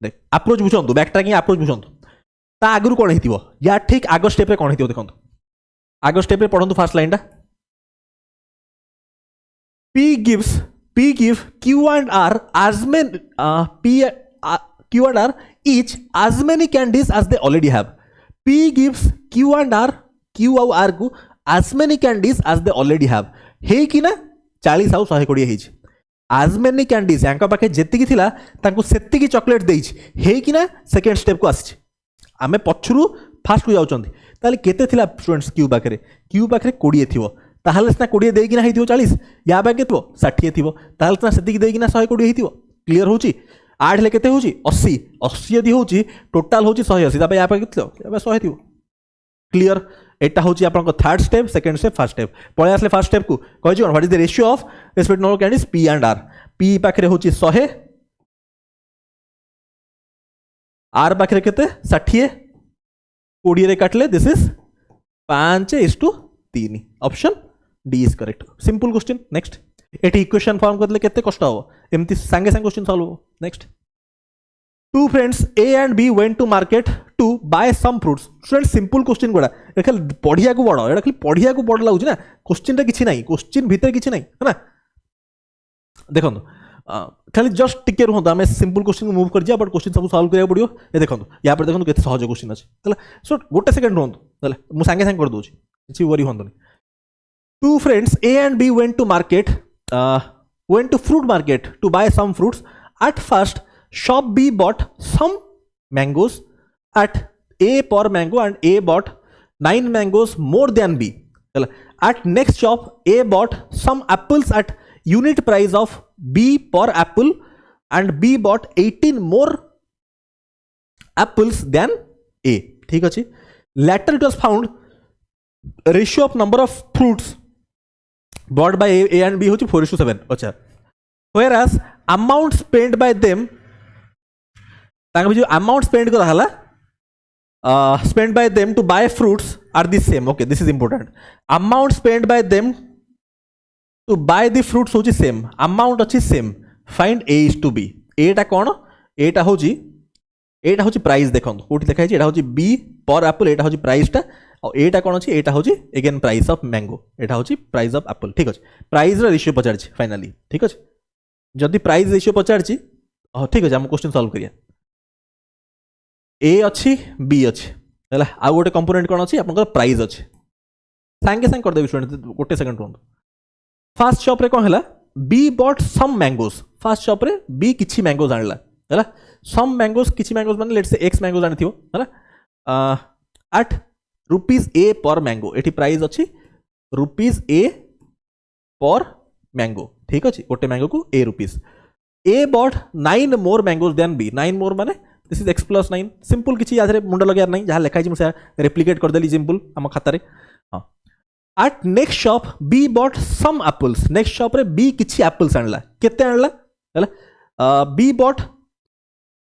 देख अप्रोच बुझंतु बैक ट्रैकिंग अप्रोच बुझंतु ता आगुरु कोन हेतिबो या ठीक आगो स्टेप रे कोन हेतिबो देखंतु आगो स्टेप रे पढंतु फर्स्ट लाइन टा P give Q and R as many Q and R each as many candies as they already have. P gives Q and R Q और R को as many candies as they already have. हे कि ना 40 आउ 120 हेछि as many candies यांका पाखे जेतिकी थिला तांको सेतिकी chocolate देइछि हेकि ना सेकंड स्टेप को आछि आमे पछुरु फास्ट को जाउचंदी ताले केते थिला स्टूडेंट्स क्यू पाखरे 20 थिवो ताहले ना 20 देइकिना हेतिवो 40 या बाके थिवो 60 थिवो ताहले ना सेतिकी देइकिना 120 हेतिवो क्लियर होउची 8 ले केते होउची 80 80 यदि होउची टोटल होउची 180 तापे या पाके थिलो या 100 थिवो क्लियर एटा होची आपन को third step second step first step पळे आसले फर्स्ट स्टेप को कहै छी what is the ratio of respective number of candidates P and R P पाखरे होची 100 आर पाखरे केते 60 20 रे काटले this is 5:3 option D is correct simple question next एटी इक्वेशन फॉर्म करले केते कष्ट हो एमती संगे संग क्वेश्चन सॉल्व हो next two friends A and B went to market to buy some fruits student simple question गुड़ा ये खाली पढ़िया को बड़ ये खाली पढ़िया को बड़ लगुच ना क्वेश्चन रे किछि नाही क्वेश्चन भीतर किछि नाही है ना देखो खाली जस्ट टिके रुहंतो आमे सिंपल क्वेश्चन को मूव कर जा बट क्वेश्चन सब सॉल्व करिया पड़ियो ये देखो या पर देखो केते सहज क्वेश्चन अछि हला सो गोटे सेकंड रुहंतो हला मु संगे संग कर दोछि किछि वरी होंतनी two friends A and B went to market went to fruit market to buy some fruits. At first, shop B bought some mangoes at A per mango and A bought 9 mangoes more than B. At next shop, A bought some apples at unit price of B per apple and B bought 18 more apples than A. ठीक अछि. Later it was found ratio of number of fruits bought by A and B होची 4:7 अच्छा whereas amount spent by them तांका जो amount spent करा हला spent by them to buy fruits are the same okay this is important amount spent by them to buy the fruits होची same amount अछि same find A is to B एटा कोन एटा होची price देखंतु कोठी देखा छि एटा होची B पर एप्पल एटा होची प्राइस टा और एटा कोन अछि एटा होची अगेन प्राइस ऑफ मैंगो एटा होची प्राइस ऑफ एप्पल ठीक अछि प्राइस रा रेशियो पचार छि फाइनली ठीक अछि जदी प्राइस रेशियो पचार छि ठीक अछि हम क्वेश्चन सॉल्व करिया ए अछि बी अछि हला आ गोटे कंपोनेंट कोन अछि आपन प्राइस अछि संगे संग कर देबी स्टूडेंट गोटे सेकंड रुंद फर्स्ट शॉप रे कोन हला B bought some mangoes first shop रे बी किछि मैंगोस आनला हला सम मैंगोस किछि मैंगोस माने लेट्स से एक्स मैंगोस आनिथियो हला eight rupees a per mango एटी प्राइस अच्छी रुपीज ए पर मैंगो ठीक अच्छे गोटे मैंगो को a rupees a bought 9 more mangoes then B 9 more माने this is X plus 9 simple किसी याद मुंड लगे नहीं जहाँ लिखाई मुझे रेप्लिकेट करदेली सिंपल आम खातार हाँ at next shop B bought some apples next shop रे बी किछि एप्पल्स आनला केते आनला हला B bought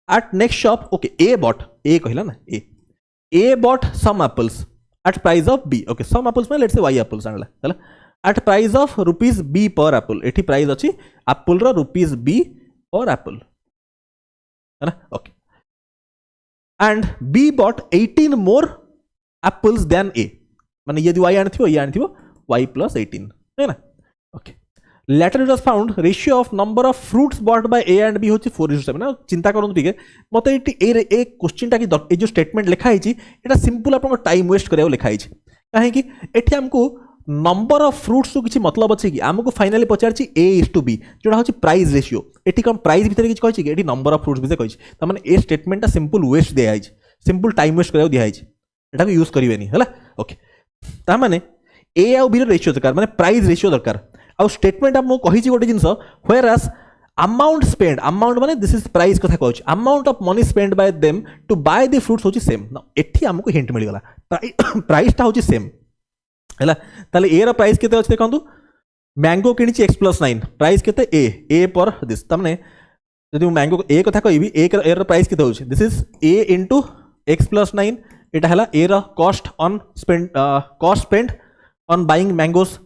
at next shop okay A bought A कहला ना A bought some apples at price of B. Okay, some apples में let's say Y apples आनला हला at price of rupees B per apple. एठी price अछि apple रा rupees B per apple है ना okay and B bought 18 more apples than A माने यदि Y आनथिबो Y plus 18 है ना okay later it was found ratio of number of fruits bought by A and B होची 4:7 ना चिंता करन ठीक है मते ए क्वेश्चन टा की ए जो स्टेटमेंट लिखा हिची एटा सिंपल आपन टाइम वेस्ट करियो लिखा हिची काहे कि एठी हमको नंबर ऑफ फ्रूट्स तो किछि मतलब अछि कि हमको फाइनली पचार छी A is to B जोडा होची प्राइस रेशियो एठी कम प्राइस भीतर किछि कहै छी कि एठी नंबर ऑफ फ्रूट्स भीतर कहै छी त माने ए स्टेटमेंट टा सिंपल वेस्ट दिया हिची सिंपल टाइम वेस्ट करियो दिया हिची एटा को यूज करिवेनी हला ओके त माने A और B रो रेशियो दरकार माने प्राइस रेशियो दरकार आ स्टेटमेंट आप कही गोटे जिनस व्हेयरएज अमाउंट स्पेंड अमाउंट माने दिस इज प्राइस कथा कहूँ amount of money spend by them to buy the fruits होची सेम एठी हमको हिंट मिल गला प्राइस टा होची सेम हैला ताले ए रो प्राइस केते अछि देखंतु मैंगो किनिची x + 9 प्राइस केते ए पर दिस तमने यदि मैंगो ए कथा कहबी ए रो प्राइस केते होची दिस इज a * x + 9 एटा हला ए रो cost spend on buying mangoes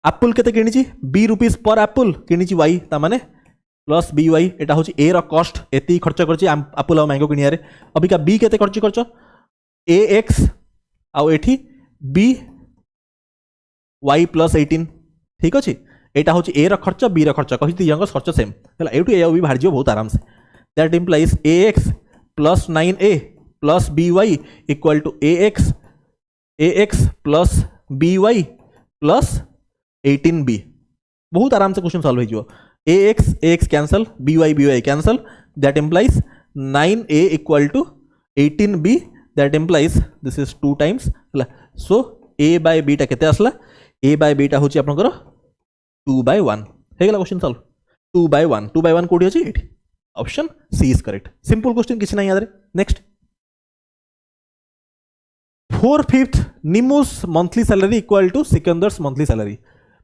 apple केते किनिची B रुपीस पर एप्पल किनिची Y ता माने प्लस BY एटा होची A रो कॉस्ट एती खर्च करची एप्पल और मैंगो किनिया रे अबिका B केते खर्च करछ AX आ एठी B Y + 18 ठीक अछि एटा होची A रो खर्च B रो खर्च कहिति यंग खर्च सेम हला एटू A भी बाहर जियो बहुत आराम say that implies AX + 9A + BY = AX + BY + 18B बहुत आराम से क्वेश्चन सॉल्व हो ax cancel, by cancel, that implies 9a equal to 18b, that implies this is 2 times हला. So a by b टा केते आसला, a by b टा होची आपनकर 2/1 हे गेला क्वेश्चन सॉल्व. 2/1 कोडी अछि एठी. Option C is correct. Simple question किछ नै याद रे. Next 4/5 Nimu's monthly salary equal to Sikandar's monthly salary.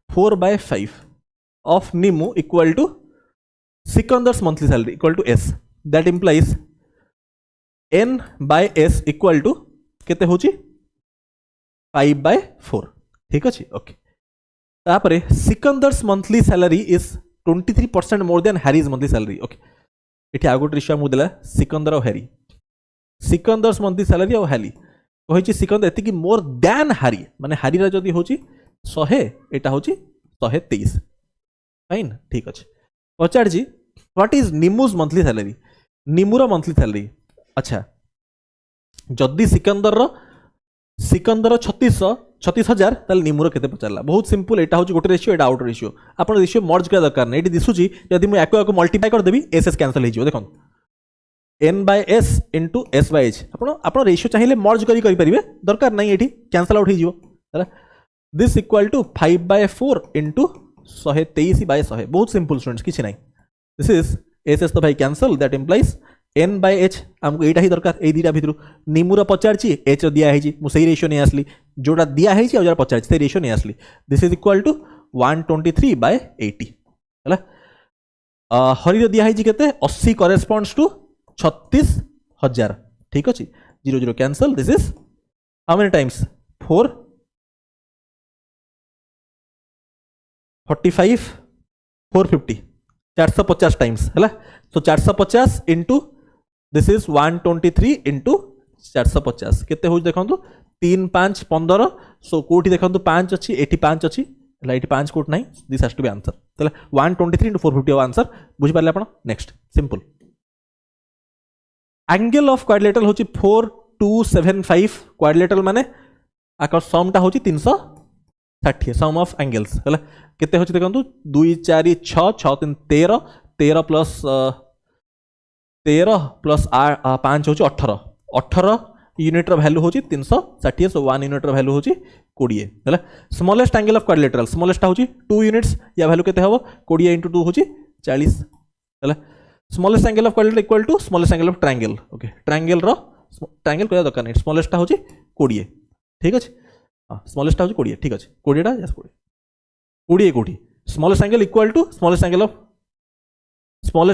4/5 of Nimu equal to Sikandar's monthly salary equal to S. That implies N by S equal to केते होची 5/4. ठीक अछि. Okay. तापरे Sikandar's monthly salary is 23% more than Harry's monthly salary. Okay. एठी आगोट ratio मु देला सिकंदर और Harry. Sikandar's monthly salary और हैरी कहिछि सिकंदर एति कि मोर देन हैरी माने हैरी रा जदी होची 100 एटा होची 123. फाइन. ठीक अछि. पचार जी व्हाट इज निमुज मंथली सैलरी. निमुरा मंथली सैलरी. अच्छा जदी सिकंदर 36,000 ताले निमुरा केते पचारला. बहुत सिंपल. एटा होची गोटे रेशियो, एटा आउट रेशियो. आपण रेशियो मर्ज करा दरकार नै. एटी दिसुची जदी मु एको मल्टीप्लाई कर देबी एस एस कैंसिल हे जिवो. देखन n by s into s by h आपण रेशियो चाहिए मर्ज करी परिबे. दरकार नहीं एठी कैंसिल आउट हे जिवो. हला this equal to 5/4 into 123 by 100. बहुत सिंपल स्टूडेंट्स किछि नाही. दिस इज एस एस तो भाई cancel. That implies n by h हमको एटा ही दरकार. ए दीटा भितरु निमुरा पचारची h दिया है जी मु सही रेशियो नै आसली. जोटा दिया है जी और जोटा पचारची सही रेशियो नै आसली. This is equal to 123/80. हला हरि दिया है जी केते 80 करेस्पोंड्स टू 36,000. ठीक अछि. 0 cancel. This is how many times 4 45 450 450 times हला. सो 450 इंटू दिस इज 123 इंटू 450 केते हो देखंतु 3 5 15. सो कोठी देखंतु 5 अछि एठी 5 अछि हला. एठी 5 कोट नाही. This has to be answer. तले 123 इंटू 450 आंसर. बुझि पाले आपण. Next simple. Angle of quadrilateral होची 4275. क्वाड्रिलेटरल माने आकर सम टा होची 360. सम ऑफ एंगल्स हला केते होची देखंतु 2 4 6 6 3 13 13 प्लस 5 होची 18 18 यूनिट रो वैल्यू होची 360. सो 1 यूनिट रो वैल्यू होची 20 हला. Smallest angle of quadrilateral smallest होची 2 यूनिट्स. या वैल्यू केते हबो 20 * 2 होची 40 हला. Smallest angle of quadrilateral equal to smallest angle of triangle. Okay triangle रो ट्रायंगल कोया दरकार नै. स्मॉलेस्ट होची 20. ठीक अछि. हां स्मॉलेस्ट होची 20. ठीक अछि. 20 टा यस 20 कोठी. Smallest angle equal to smallest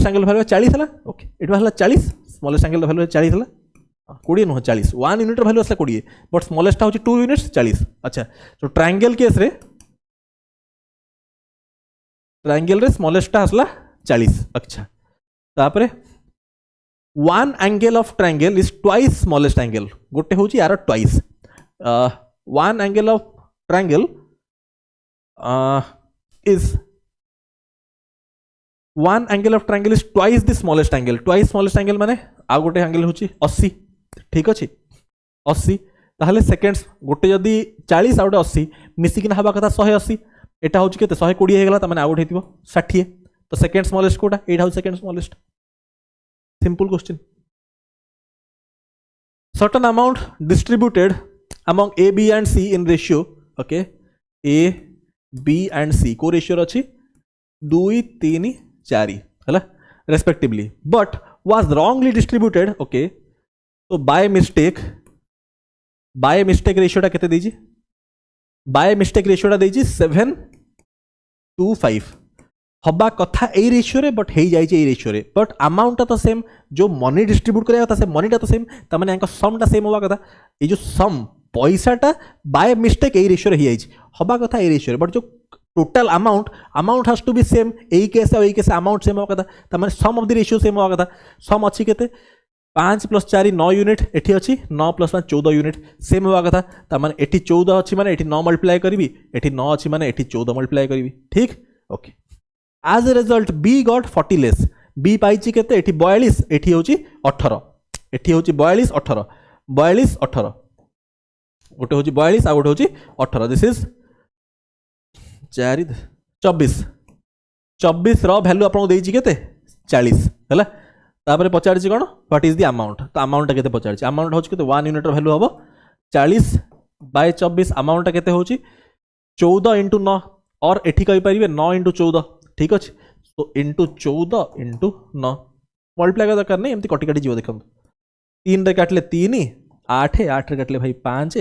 angle value 40 हला. ओके इट हला 40. स्मॉलेस्ट एंगल वैल्यू 40 हला. 20 नो 40. 1 यूनिट वैल्यू असला 20 बट स्मॉलेस्ट होची 2 यूनिट्स 40. अच्छा सो ट्रायंगल केस रे स्मॉलेस्ट असला 40. अच्छा तापरे 1 angle of triangle is twice smallest angle. गोटे होची यार twice. 1 angle of triangle is 1 angle of triangle is twice the smallest angle. Twice smallest angle माने आ गोटे एंगल होची 80. ठीक अछि 80. ताहले सेकेंड्स गोटे जदी 40 आउट 80 मिसी कि हबा कथा 180. एटा होची केते 120 हे गेला त माने आउट हेतिबो 60. तो सेकेंड स्मॉलेस्ट कोटा 8 how second smallest. Simple question. Certain amount distributed among A, B and C in ratio. Okay, A, B and C को ratio अच्छी 2 3 4 है respectively, but was wrongly distributed. Okay, so by mistake ratio टा कितने दीजिए. by mistake ratio टा दीजिए 7:5 हबा कथा ए रेशियो रे बट हेई जाई ए रेशियो रे बट अमाउंट तो सेम. जो मनी डिस्ट्रीब्यूट करेगा से मनी टा तो सेम. त माने एंका सम टा सेम होबा कथा. ए जो सम पैसाटा बाय मिस्टेक ए रेशियो रे ही हबा कथा ए रेशियो रे बट जो total amount has to be same. एई केस और एई केस अमाउंट सेम होबा कथा. त माने sum of the ratio same होबा कथा. सम अछि केते 5 + 4 9 यूनिट. एठी अछि 9 + 5 14 यूनिट सेम होबा कथा. त माने एठी 14 अछि माने एठी 9 मल्टीप्लाई करबी. एठी 9 अछि माने एठी 14 मल्टीप्लाई करबी. ठीक. Okay as a result B got 40 less. B पाइछि केते एठी 42 एठी होछि 18. एठी होछि 42 18 42 18 गोटे होछि 42 आ गोटे होछि 18. दिस इज 4 24 24 भैल्यू आपको देइछि केते 40 हैला तापर पचारछि कोन व्हाट इज द अमाउंट तो अमाउंट केते पचारछि अमाउंट होछि केते 1 यूनिट वैल्यू हबो 40 बाय 24 अमाउंट केते होछि 14 इंटू 9 और एठी कहि परिबे 9 इंटू 14 ठीक अछि तो इंटू 14 इंटू 9 मल्टीप्लाई का दरकार नहीं एमती कटि कटि जीव देखम 3 रे काटले 3 8 8 रे काटले भाई 5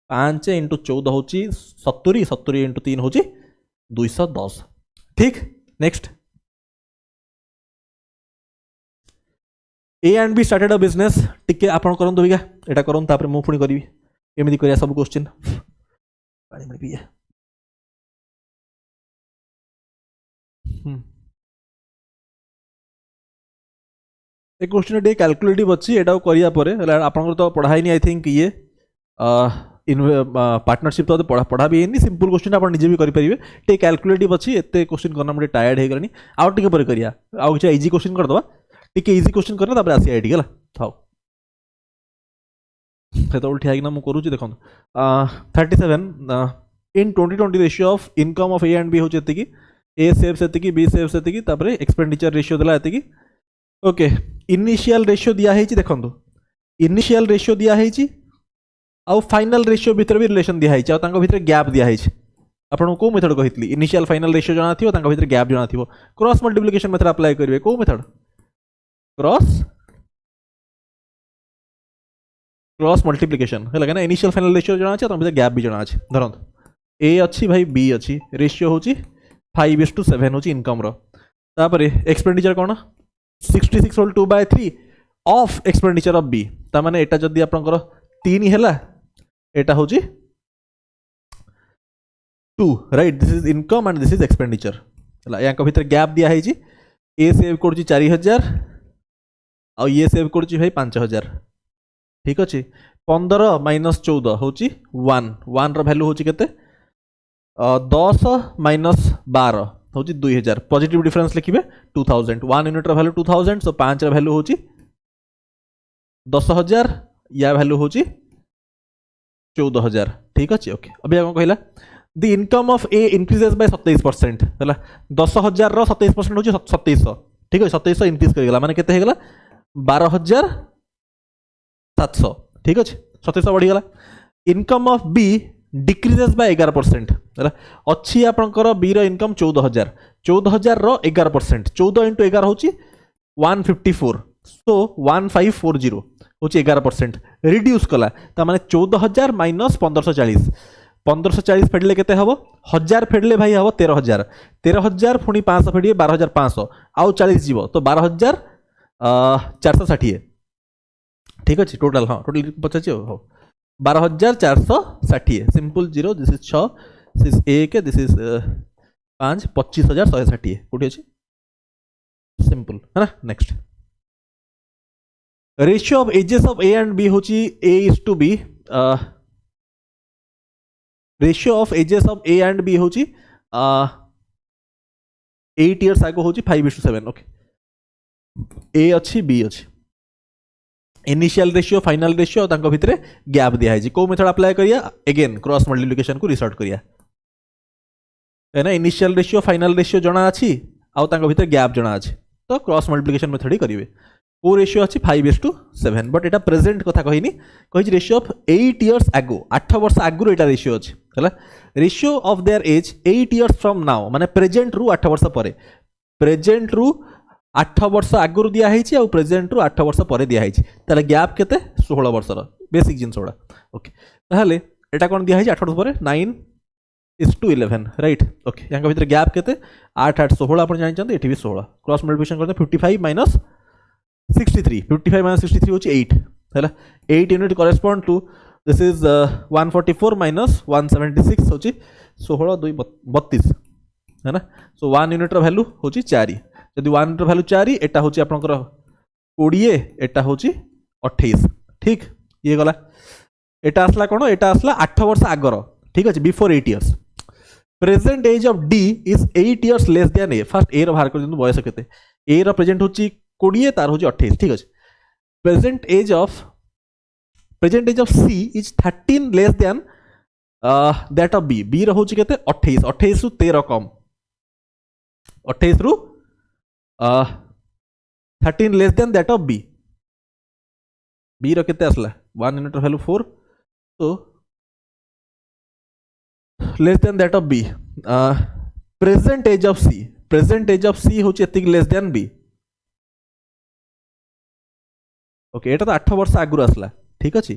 5 इंटू 14 होची 70 70 इंटू 3 होची 210 ठीक next A and be started a business टिके आपण करन दोबिगा एटा करन तापर मु पुनी करबी एमिति करिया सब क्वेश्चन पानी में पिए एक क्वेश्चन डे कैलकुलेटिव अच्छी एटा करिया परे आपन तो पढ़ाई नहीं आई थिंक ये पार्टनरशिप तो पढ़ा भी नहीं सिंपल क्वेश्चन आप निजे भी करेंगे टे कैलकुलेटिव अच्छी एत क्वेश्चन करना मुझे टायर्ड हो गलानी आउ टे पर करिया आउ किसी इजी क्वेश्चन करदे टे इजी क्वेश्चन करना तापर आसी ठीक है थाउ तो ठीक ना मुझे करुँच देखो 37 in 2020 ratio of income of A and B होची एतिकी ए सेव से बी सेव से तापर एक्सपेंडिचर रेशियो देला एतिकी ओके इनिशियल रेशियो दिया है देखो इनिशियल रेशियो दिया है आउ फाइनल रेशियो भितर भी रिलेशन दिया है आउ भितर गैप दिया है आपको कौ मेथड कही इनिशियल फाइनल रेशियो जाना थी भितर गैप जाना थी क्रॉस मल्टीप्लिकेशन मेथड अप्लाई करेंगे कौ मेथड क्रॉस मल्टीप्लिकेशन है ना इनिशियल फाइनल रेशियो जाना अच्छे भितर गैप भी जाना अच्छे धरत ए अच्छी भाई बी अच्छी रेशियो हूँ 5:7 हूँ इनकम तापर एक्सपेंडिचर कौन 66 होल 2/3 ऑफ एक्सपेंडिचर ऑफ बी तामाने एटा जदी आपनकर 3 हैला एटा होची 2 right this is income and this is expenditure हैला या का भीतर गैप दिया है जी ए सेव करची 4000 आ ये सेव करची भाई 5000 ठीक अछि 15 माइनस 14 होची 1 1 रो वैल्यू होची केते 10 माइनस 12 होची 2000 पॉजिटिव डिफरेंस लिखिबे 2000 1 यूनिट रो वैल्यू 2000 सो 5 रो वैल्यू होची 10000 या वैल्यू होची 14000 ठीक अछि ओके अभी हम कहला the income of A increases by 27% हैला 10000 रो 27% होची 2700 ठीक है 2700 इंक्रीज कर गेला माने केते हे गेला 12700 ठीक अछि 2700 बढ़ी गेला income of B decreases by 11% है अच्छी आपंकर बी रो इनकम 14000 रो 11% 14 इंटू 11 होची 154 सो 1540 होची 11% रिड्यूस कला ता माने 14000 माइनस 1540 1540 फेडले केते हबो 1000 फेडले भाई हबो 13000 13000 पुनी 500 फेडिए 12500 आउ 40 जीवो तो 12460 ठीक अछि टोटल हां टोटल 50 हो 12460 सिंपल 0 this is 6 this is 1 this is 5 25160 कोठी अछि सिंपल है ना next ratio of ages of A and B होची A:B ratio of ages of A and B होची 8 इयर्स आगो होची 5:7 ओके ए अच्छी बी अच्छी इनिशियल रेशियो फाइनल रेशियो तांको भितरे गैप दिया है को मेथड अप्लाई करिया अगेन क्रॉस मल्टीप्लिकेशन को रिसॉर्ट करिया है ना इनिशियल रेशियो फाइनल रेशियो जना अछि आउ तांको भितरे गैप जना अछि तो क्रॉस मल्टीप्लिकेशन मेथड ही करिवे को रेशियो अच्छी 5:7 बट एटा प्रेजेंट कथा कहिनी कहि रेशियो ऑफ 8 इयर्स आगो 8 वर्ष आगु एटा रेशियो अछि हला ratio of their age 8 years from now माने प्रेजेंट रु 8 वर्ष परे प्रेजेंट रु 8 वर्ष आगु दिया है और प्रेजेंट रु 8 वर्ष पर दिया है ताले गैप केते 16 वर्ष बेसिक जिनस ओडा ओके ताहले एटा कोन दिया है 8 वर्ष पर 9:11 राइट ओके यांका भीतर गैप केते 8 8 16 आपण जानि चंदी एठी भी 16 क्रॉस मल्टीप्लिकेशन करते 55 माइनस 63 55 माइनस 63 होची 8 हैला 8 unit correspond to this is 144 minus 176 होची 16 2 32 है ना सो 1 यूनिट रो वैल्यू होची 4 जदि 1 यूनिट रो वैल्यू 4 एटा होची आपनकर 20 एटा होची 28 ठीक ये गला एटा असला कोन एटा असला 8 वर्ष आगर ठीक अछि before 8 years present age of D is 8 years less than A first A रो बाहर कर दिनु बयस केते ए रो प्रेजेंट होची 20 तार होची 28 ठीक अछि present age of C is 13 less than that of B B रो होची केते 28 28 रु 13 कम 28 रु 13 less than that of B B रो केते आसला 1 यूनिट वैल्यू 4 तो less than that of B present age of C होची एतिक लेस देन बी ओके एटा तो 8 वर्ष आगु आसला ठीक अछि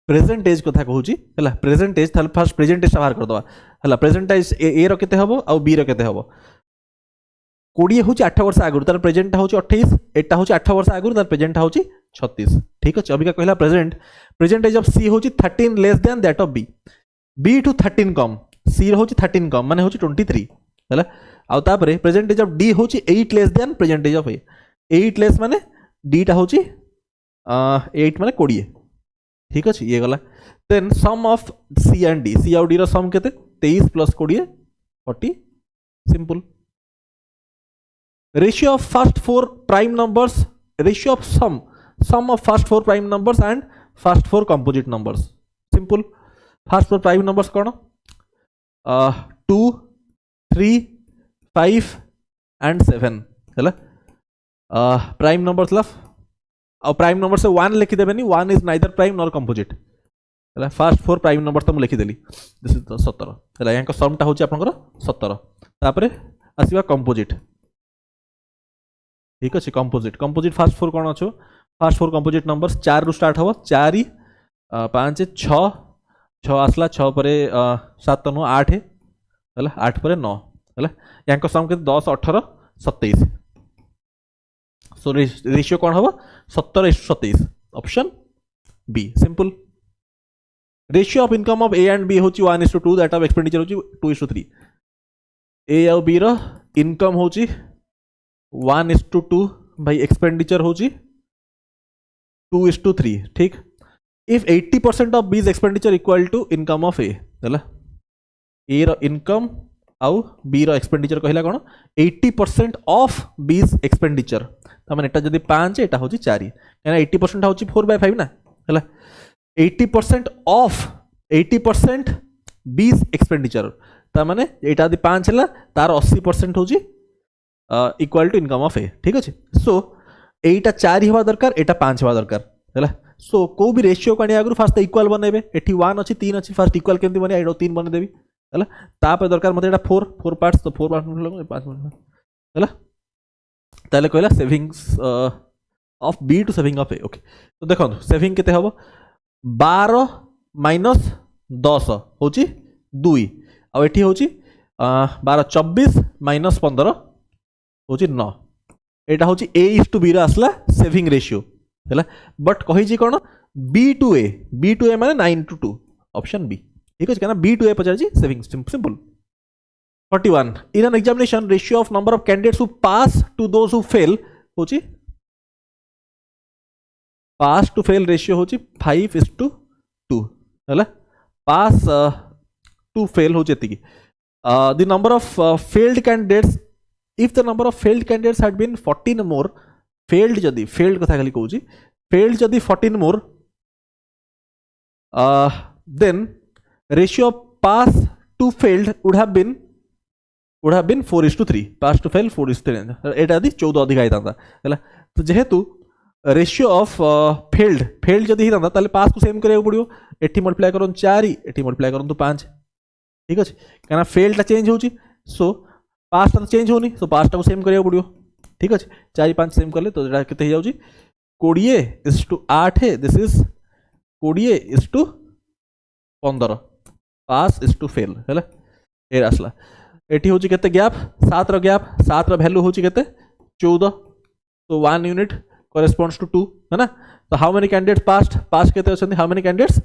प्रेजेंट एज कथा कहूची हला प्रेजेंट एज थाल फर्स्ट प्रेजेंट एज बाहर कर दवा हला प्रेजेंट एज ए रो केते हबो आ बी रो केते हबो 20 होची 8 वर्ष आगु तार प्रेजेंट होची 28 एटा होची 8 वर्ष आगु तार प्रेजेंट होची 36 ठीक अछि अभी का कहला प्रेजेंट एज ऑफ सी होची 13 less than that of B B two 13 कम सी होची 13 कम माने होची 23 हला आ तापरे प्रेजेंट एज ऑफ डी होची 8 less than present age of A 8 less माने डी टा होची 8 माने 20 ठीक अछि ये गला then sum of C and D C और डी रो सम केते 23 plus 20 40 simple ratio of first four prime numbers ratio of sum of first four prime numbers and first four composite numbers simple first four prime numbers कौन 2 3 5 and 7 है prime numbers लफ और prime number से 1 लिखिदेवे 1 is neither prime nor composite है first four prime number तो मुझे लिखिदेली this is 17 है यहाँ समटा हूँ आपंकर 17 तापर आसवा कंपोजिट ठीक अच्छे कंपोजिट फर्स्ट फोर कौन अच्छो फर्स्ट फोर कंपोजिट नंबर्स 4 रु स्टार्ट हम 4 5 6 आसला 6 पर 7 9 8 है 8 पर 9 है यहाँ सम के 10 18 27 सो रेशियो कौन हम 17:27 option B simple ratio of income of A and B होची 1:2 दैट ऑफ एक्सपेंडिचर होची 2:3 ए और बी रो इनकम होची 1:2 भाई एक्सपेंडिचर होची 2:3 ठीक if 80% of B's expenditure equal to income of A है ए रो इनकम आउ बी रो एक्सपेंडिचर कहला कोन 80% ऑफ बीज एक्सपेंडिचर तमाने एटा जदी 5 एटा होची 4 यानी 80% होची 4/5 ना हैला 80% ऑफ 80% बीज एक्सपेंडिचर तमाने एटा जदी 5 हैला तार 80% होची इक्वल टू इनकम ऑफ ए ठीक अछि सो एटा 4 हेबा दरकार एटा 5 हेबा दरकार हैला सो को भी रेशियो कानी आगु फर्स्ट इक्वल बनेबे एठी 1 अछि 3 अछि फर्स्ट इक्वल केमति बने एडो 3 बने देबी हैला तापर दरकार मते एटा 4 पार्ट्स तो 4 पार्ट लगो 5 मिनट हैला ताले कहला savings of B to saving of A okay तो देखो सेविंग केते हबो 12 माइनस 10 होची 2 आ एठी होची 12 24 माइनस 15 होची 9 एटा होची ए इज टू बी रा असला सेविंग रेशियो हैला बट कहि जी कोन बी टू ए माने 9:2 ऑप्शन बी ठीक है ना बी टू ए पचार जी saving simple 41 in an examination ratio of number of candidates who pass to those who fail होची pass to fail ratio होची 5:2 हैला pass to fail होची एतिकी the number of failed candidates if the number of failed candidates had been 14 more failed जदी failed कथा खाली कहूची failed जदी 14 more then ratio of pass to failed would have been 4:3 pass to fail 4:3 एटा दी 14 अधिक आइतांता हैला तो जेहेतु ratio of failed जदी हितांता ताले पास को सेम करिया पड़ियो एठी मल्टीप्लाई करन 4 एठी मल्टीप्लाई करन तो 5 ठीक अछि काना फेल्ड ता चेंज होची सो पास ता चेंज होनी सो पास ता को सेम करिया पड़ियो ठीक अछि 4 5 सेम करले तो एटा केते हो जाउची 20:8 है this is 20:15 pass is to fail हैला ए आसला एठी होची केते गैप 7 रो गैप 7 रो वैल्यू होची केते 14 तो 1 यूनिट corresponds to 2 है ना तो हाउ मेनी कैंडिडेट्स पास केते अछंती how many candidates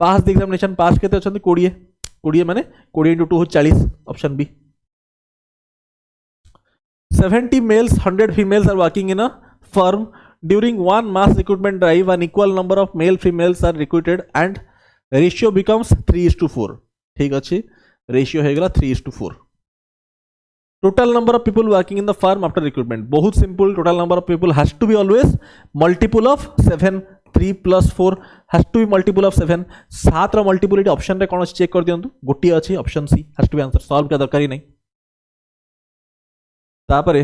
pass the examination pass केते अछंती 20 माने 20 * 2 40 option B 70 males 100 females are working in a firm during one mass recruitment drive an equal number of male females are recruited and ratio becomes 3:4 ठीक अछि ratio हो गला 3:4 total number of people working in the firm after recruitment बहुत simple total number of people has to be always multiple of 7 3 plus 4 has to be multiple of 7 7 रो multiple एटी option रे कोन check कर दियंतु गोटी अछि option C has to be answer solve का दरकार ही नहीं तापर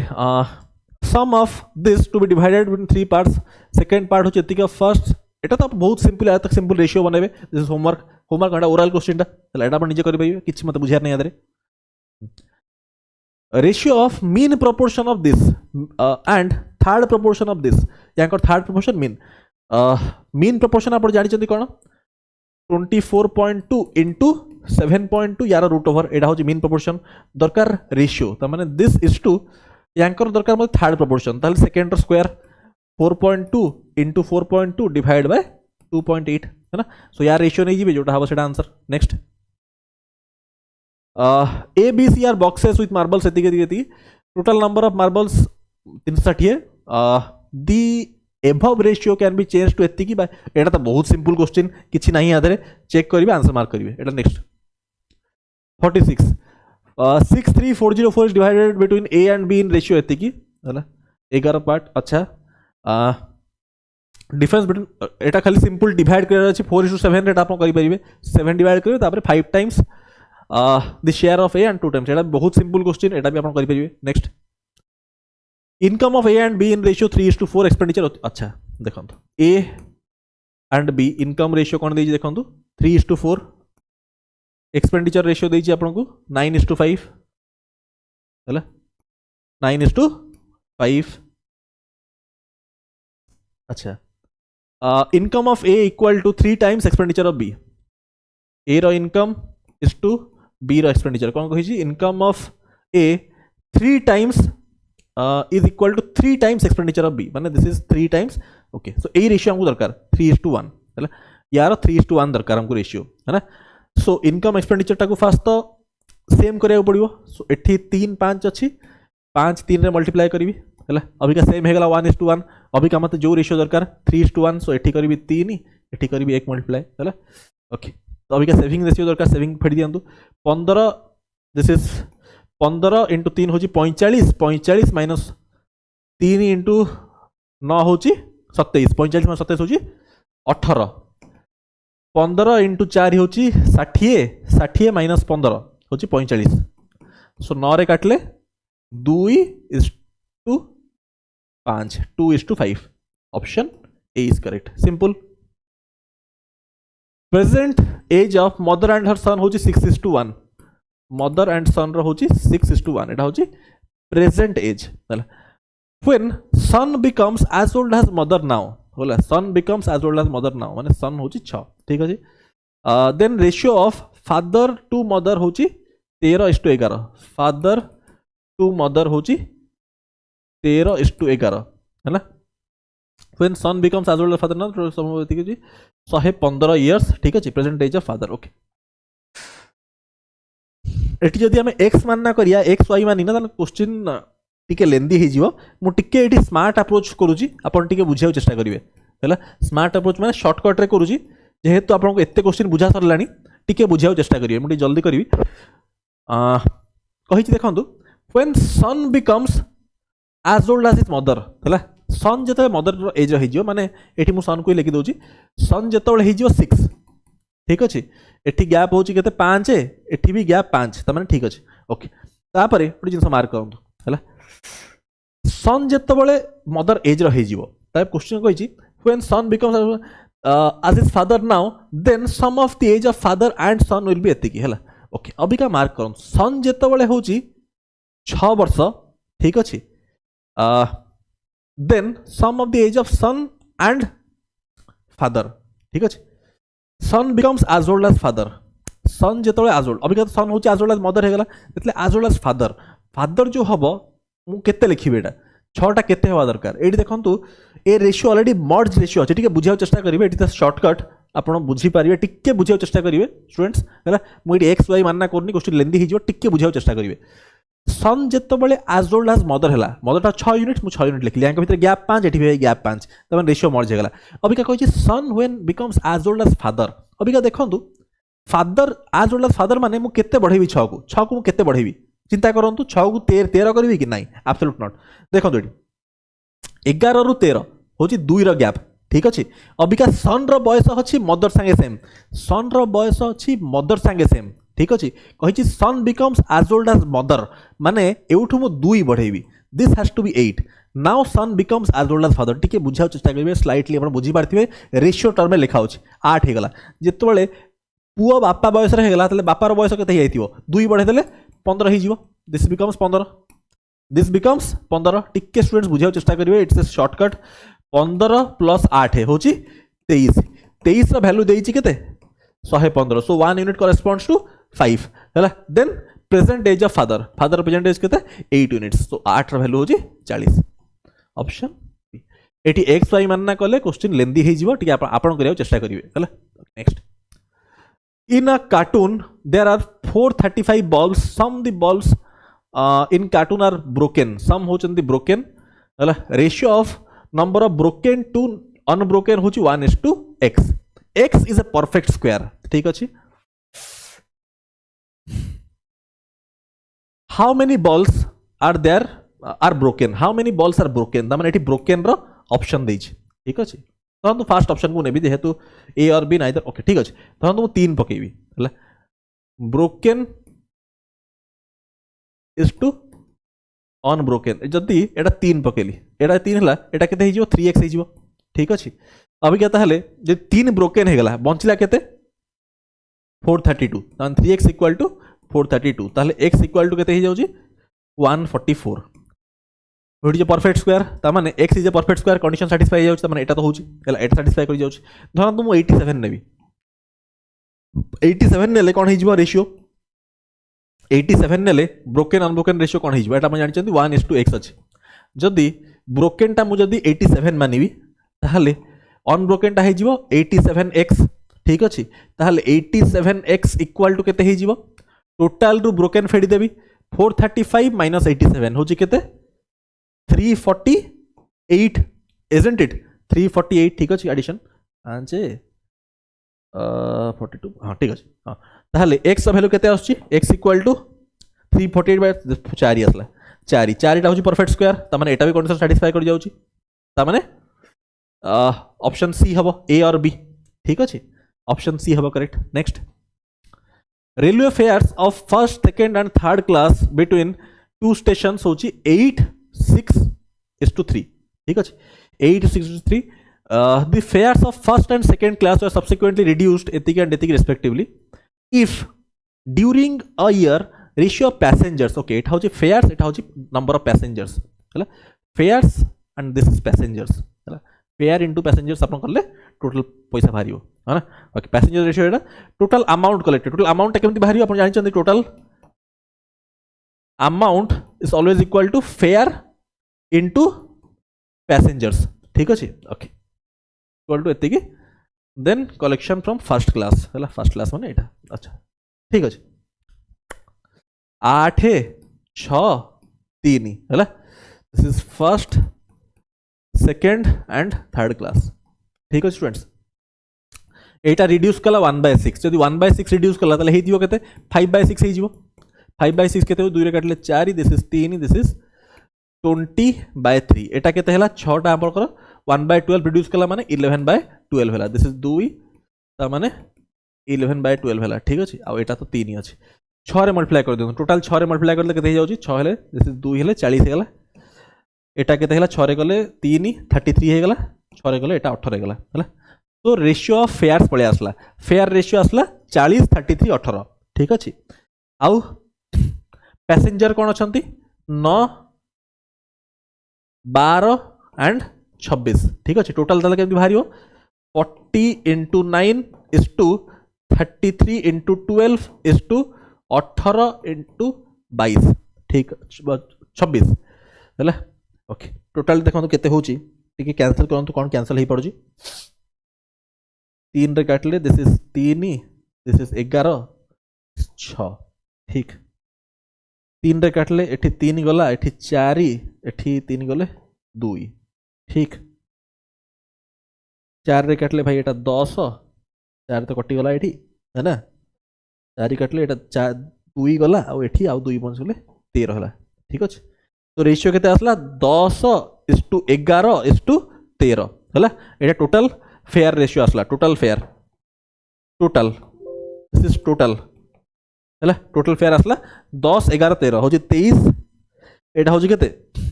sum of this to be divided in 3 parts second part होची एतिक फर्स्ट एटा तो बहुत सिंपल है तक सिंपल रेशियो बनाबे दिस इज होमवर्क होमवर्क एटा ओरल क्वेश्चन ता एटा अपन निजे करि पाइबे किछि मते बुझियार नै आदरे ratio of mean proportion of this and third proportion of this याकर थर्ड प्रोपोर्शन मीन प्रोपोर्शन आप जानि चंदी कोन 24.2 into 7.2 यार रूट ओवर एटा होची मीन प्रोपोर्शन दरकार रेशियो त माने दिस इज टू यांकर दरकार मते थर्ड प्रोपोर्शन ताले second square 4.2 into 4.2 divide by 2.8 है ना सो यार रेशियो नै जिबे जोटा हबो सेटा answer next A B C are boxes with marbles एति total number of marbles 360 the above ratio can be change to एति बाय एटा तो बहुत सिंपल क्वेश्चन किछि नाही आधरे चेक करिवे आंसर मार्क करिवे एटा next 46 63404 is divided between A and B in ratio एति हैला 11 पार्ट अच्छा डिफरेंस बिटवीन एटा खाली सिंपल डिवाइड करर अछि 4:7 रेट आपण करि परिबे 7 डिवाइड करिवे तापर 5 times the share of A and 2 times एटा बहुत सिंपल क्वेश्चन एटा भी आपण करि परिबे next income of A and B in ratio 3:4 expenditure अच्छा देखो A and B income ratio कौन देजी देखो 3:4 एक्सपेंडिचर रेशियो देजी आपको 9:5 है 9:5 अच्छा income of A equal to 3 times expenditure of B A रो इनकम इज टू बी रो एक्सपेंडिचर कौन कही income of A 3 times is equal to 3 times expenditure of B माने this is 3 times okay so A ratio हमको दरकार 3:1 है यार 3:1 दरकार हमको रेशियो है ना सो इनकम एक्सपेंडिचर टाको फास्ट तो सेम करिया पड़िबो सो एठी 3 5 अछि 5 3 रे मल्टीप्लाई करबी है अभी का सेम हेगला 1:1 अभी का मत जो रेशियो दरकार 3:1 सो एठी करबी 3 एठी करबी 1 मल्टीप्लाई है ओके तो अभी का सेविंग रेशियो दरकार सेविंग फेडी दियंतु 15 दिस इज 15 इंटू 3 होची 45 45 माइनस 3 इंटू 9 होची 27 45 माइनस 27 होची 18 15 इंटू 4 होची 60 60 माइनस 15 होची 45 सो 9 रे काटले 2 is to 5 2:5 option A is correct simple present age of mother and her son होची 6:1 मदर एंड सन रो होची 6:1 एटा होची present age when son becomes as old as mother now होला son becomes as old as mother now माने son होची 6 ठीक अछि then ratio of father to mother होची 13:11 फादर टू मदर होची 13:11 हैना when son becomes as old as father now समझ ठीक अछि 115 इयर्स ठीक अछि present age of father okay एटी जदि आम एक्स मानना करिया एक्स वाई मानी ना क्वेश्चन टिके लेंदी हो जिवो मु टिके एटी स्मार्ट अप्रोच करूची आपण टिके बुझाउ चेष्टा करिवे हैला स्मार्ट अप्रोच माने शॉर्टकट रे करूची जेहेतु आपनको एते क्वेश्चन बुझा सरलानी टिके बुझाउ चेष्टा करिवे मु जल्दी करिवि कहि देखंतु when son becomes as old as his mother हैला सन जते मदर रो एज हो जिवो माने एटी मु सन को लिखि दोची सन जते हो जिवो 6 ठीक अच्छे एठी गैप होची केते 5 एठी भी गैप 5 त माने ठीक अच्छे ओके तापरे गोटे जिनस मार्क करंतु हैला सन जते बळे मदर एज रो हे जिवो ताप क्वेश्चन कहिची when son becomes as his father now then sum of the age of father and son will be एतिकी हैला ओके अभी का मार्क करंतु सन जते बळे होची 6 वर्ष ठीक अच्छे then sum of the age of son and father ठीक अच्छे son becomes as old as father son जेतबे एज ओल्ड अभी सन होची एज ओल्ड एज मदर हेगला एतले as old as father father जो हबो मु केते लिखिबे एटा 6टा केते होवा दरकार एठी देखंतु ए रेशियो ऑलरेडी मर्ज रेशियो अछि ठीक है बुझाउ चेष्टा करिवे एठी त शॉर्टकट आपण बुझी पारिवे टिके बुझाउ चेष्टा करिवे स्टूडेंट्स हैला मु एठी एक्स वाई मानना करनी क्वेश्चन लेंदी हिजो टिके बुझाउ चेष्टा करिवे सन जेतबे एज ओल्ड एज मदर हेला मदर ता 6 यूनिट मु 6 यूनिट लिखली यांक भीतर गैप 5 एठी भी गैप 5 तमन रेशियो मर्ज हेगला अभी का कहछि son when becomes as old as father अभी का देखंतु father as old as father माने मु केते बढ़ेबी 6 को मु केते बढ़ेबी चिंता करंतु 6 को 13 करबी कि नाही एब्सोल्यूट नॉट देखंतु एठी 11 रु 13 होची 2 रो गैप ठीक अछि अभी का सन रो बयस अछि मदर संगे सेम सन रो बयस अछि मदर संगे सेम ठीक अच्छे कही son becomes as old as mother माने एठू मु 2 बढ़ेबी this has to be 8 now son becomes as old as father टिके बुझा चेष्टा करेंगे स्लाइटली आप बुझी पार्थिबे रेशियो टर्म में लिखा होची 8 हे गला जेतबेले पुओ बापा बयस रे हे गला तले बापार बयस केते हेइथिबो 2 बढ़े देले 15 हे जीवो दिस बिकम्स 15 टिके स्टूडेंट्स बुझा चेष्टा करेंगे इट्स ए शॉर्टकट 15 प्लस 8 होची 23 रा वैल्यू देइची केते 115 सो 1 यूनिट करेस्पोंड्स टू 5 हैला then present age of father present age केते 8 यूनिट्स सो 8 रा वैल्यू होची 40 ऑप्शन एटी x y मानना कले क्वेश्चन लेंदी हे जीवो टिके आपण करिया चेष्टा करिवे हैला next in a carton there are 435 balls some the balls in carton are broken some होचंदी ब्रोकन हैला ratio of number of broken to unbroken होची 1:x x is a perfect square ठीक अछि how many balls are there are broken how many balls are broken ता माने एठी broken रो option देछि ठीक अछि तो हम फर्स्ट ऑप्शन को नेबी जेहेतु ए और बी नाइदर ओके ठीक अछि तो हम 3 पकेबी हला broken is to unbroken जदी एटा 3 पकेली एटा 3 हला एटा केते हे जिवो 3x हे जिवो ठीक अछि अभी क्या ताहले जे 3 ब्रोकन हे गला बंचला केते 432 तान 3x इक्वल टू 432 ताहले x इक्वल टू केते हे जाउची 144 होडी जे परफेक्ट स्क्वायर ता माने x is a perfect square condition satisfy हे जाउची ता माने एटा तो होउची एला एटा सैटिस्फाई करि जाउची धरन तुम 87 नेबी 87 नेले कोन हे जिवो रेशियो 87 नेले ब्रोकन अनब्रोकन रेशियो कोन हे जिवो एटा हम जानि चंदी 1:x अछि जदी ब्रोकन ता मु जदी 87 मानिबी ताहले अनब्रोकन ता हे जिवो 87x ठीक अछि ताहले 87x इक्वल टू केते हे जिवो टोटल रु ब्रोकन फेडी देबी 435 माइनस 87 होची केते 348 isn't it 348 ठीक अछि एडिशन आंचे 42 हां ठीक अछि हां ताहले x वैल्यू केते आछी x इक्वल टू 348 बाय 4 आसला 4 टा होची परफेक्ट स्क्वायर ता माने एटा भी कंडीशन सैटिस्फाई कर जाउची ता माने ऑप्शन सी हबो ए और बी ठीक अछि ऑप्शन सी हबो correct next railway fares of first second and third class between two stations होची 8:6:3 ठीक अछि 8:6:3 the fares of first and second class were subsequently reduced etik and etik respectively if during a year ratio of passengers okay it hoji fares it hoji number of passengers hela fares and this is passengers hela fare into passengers अपन करले total पैसा भारियो है ना okay passenger ratio एटा total amount collected total amount केमति भारियो अपन जानि चंदी total amount is always equal to fare into passengers ठीक अछि ओके इक्वल टू एतिकी then collection from first class हला फर्स्ट क्लास माने एटा अच्छा ठीक अछि 8 6 3 हला this is first second and third class ठीक अछि स्टूडेंट्स एटा रिड्यूस कला 1/6 जदि 1/6 रिड्यूस कला तले हे दियो केते 5/6 हे जिवो 5/6 केते 2 रे काटले 4 दिस इज 3 दिस इज 20/3 एटा केते हला 6 टा हमर कर 1/12 रिड्यूस कला माने 11/12 हला दिस इज 2 ता माने 11/12 हला ठीक अछि आ एटा तो 3 ही अछि 6 रे मल्टीप्लाई कर दियो टोटल 6 रे मल्टीप्लाई करले केते हे जाउची 6 हेले दिस इज 2 हेले 40 हे गला एटा केते हला 6 रे गले 3 33 हे गला 6 रे गले एटा 18 हे गला हला तो रेशियो ऑफ फेयर्स पळे आसला फेयर रेशियो आसला 40 33 18 ठीक अछि आउ पैसेंजर कोन अछंती 9 12 एंड 26 ठीक अछि टोटल तले केमति भारियो 40 into 9 is to 33 into 12 is to 18 into 22 ठीक 26 हला ओके टोटल देखो केते होची टिके कैंसिल करंतु कोन कैंसिल हे पड़जी 3 रे काटले दिस इज 3 दिस इज 11 6 ठीक 3 रे काटले एठी 3 गला एठी 4 एठी 3 गले 2 ठीक 4 रे काटले भाई एटा 10 4 तो कटि गला एठी है ना 4 काटले एटा 2 गला आ एठी आ 2 बंच गले 13 हला ठीक अछि तो रेशियो केते आसला 10:11:13 हला एटा टोटल फेयर रेशियो आसला total fair total this is total है टोटल फेयर आसला 10 11 13 हूँ 23 एटा हूँ के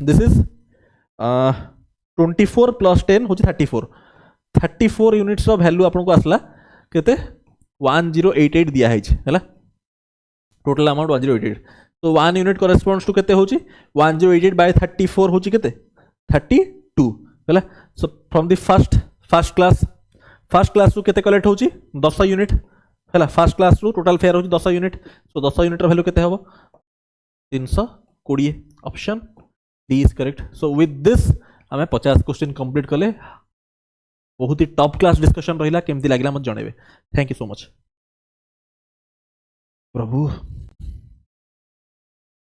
दिस इज 24 प्लस 10 हूँ 34 यूनिट्स वैल्यू आपको आसला केते 1088 दिया है टोटल अमाउंट 1088 तो 1 यूनिट करेस्पॉन्ड्स टू केते होची 1088 बाय 34 होची केते 32 है so from the first class to केते कलेक्ट होची 10 यूनिट है first class to total fare होची 10 यूनिट सो 10 यूनिट वैल्यू केते हबो 320 option D is correct so with this आम 50 क्वेश्चन कंप्लीट कले बहुत ही टॉप क्लास डिस्कशन रहिला केमती लागिला मत जणेबे thank you so much Prabhu.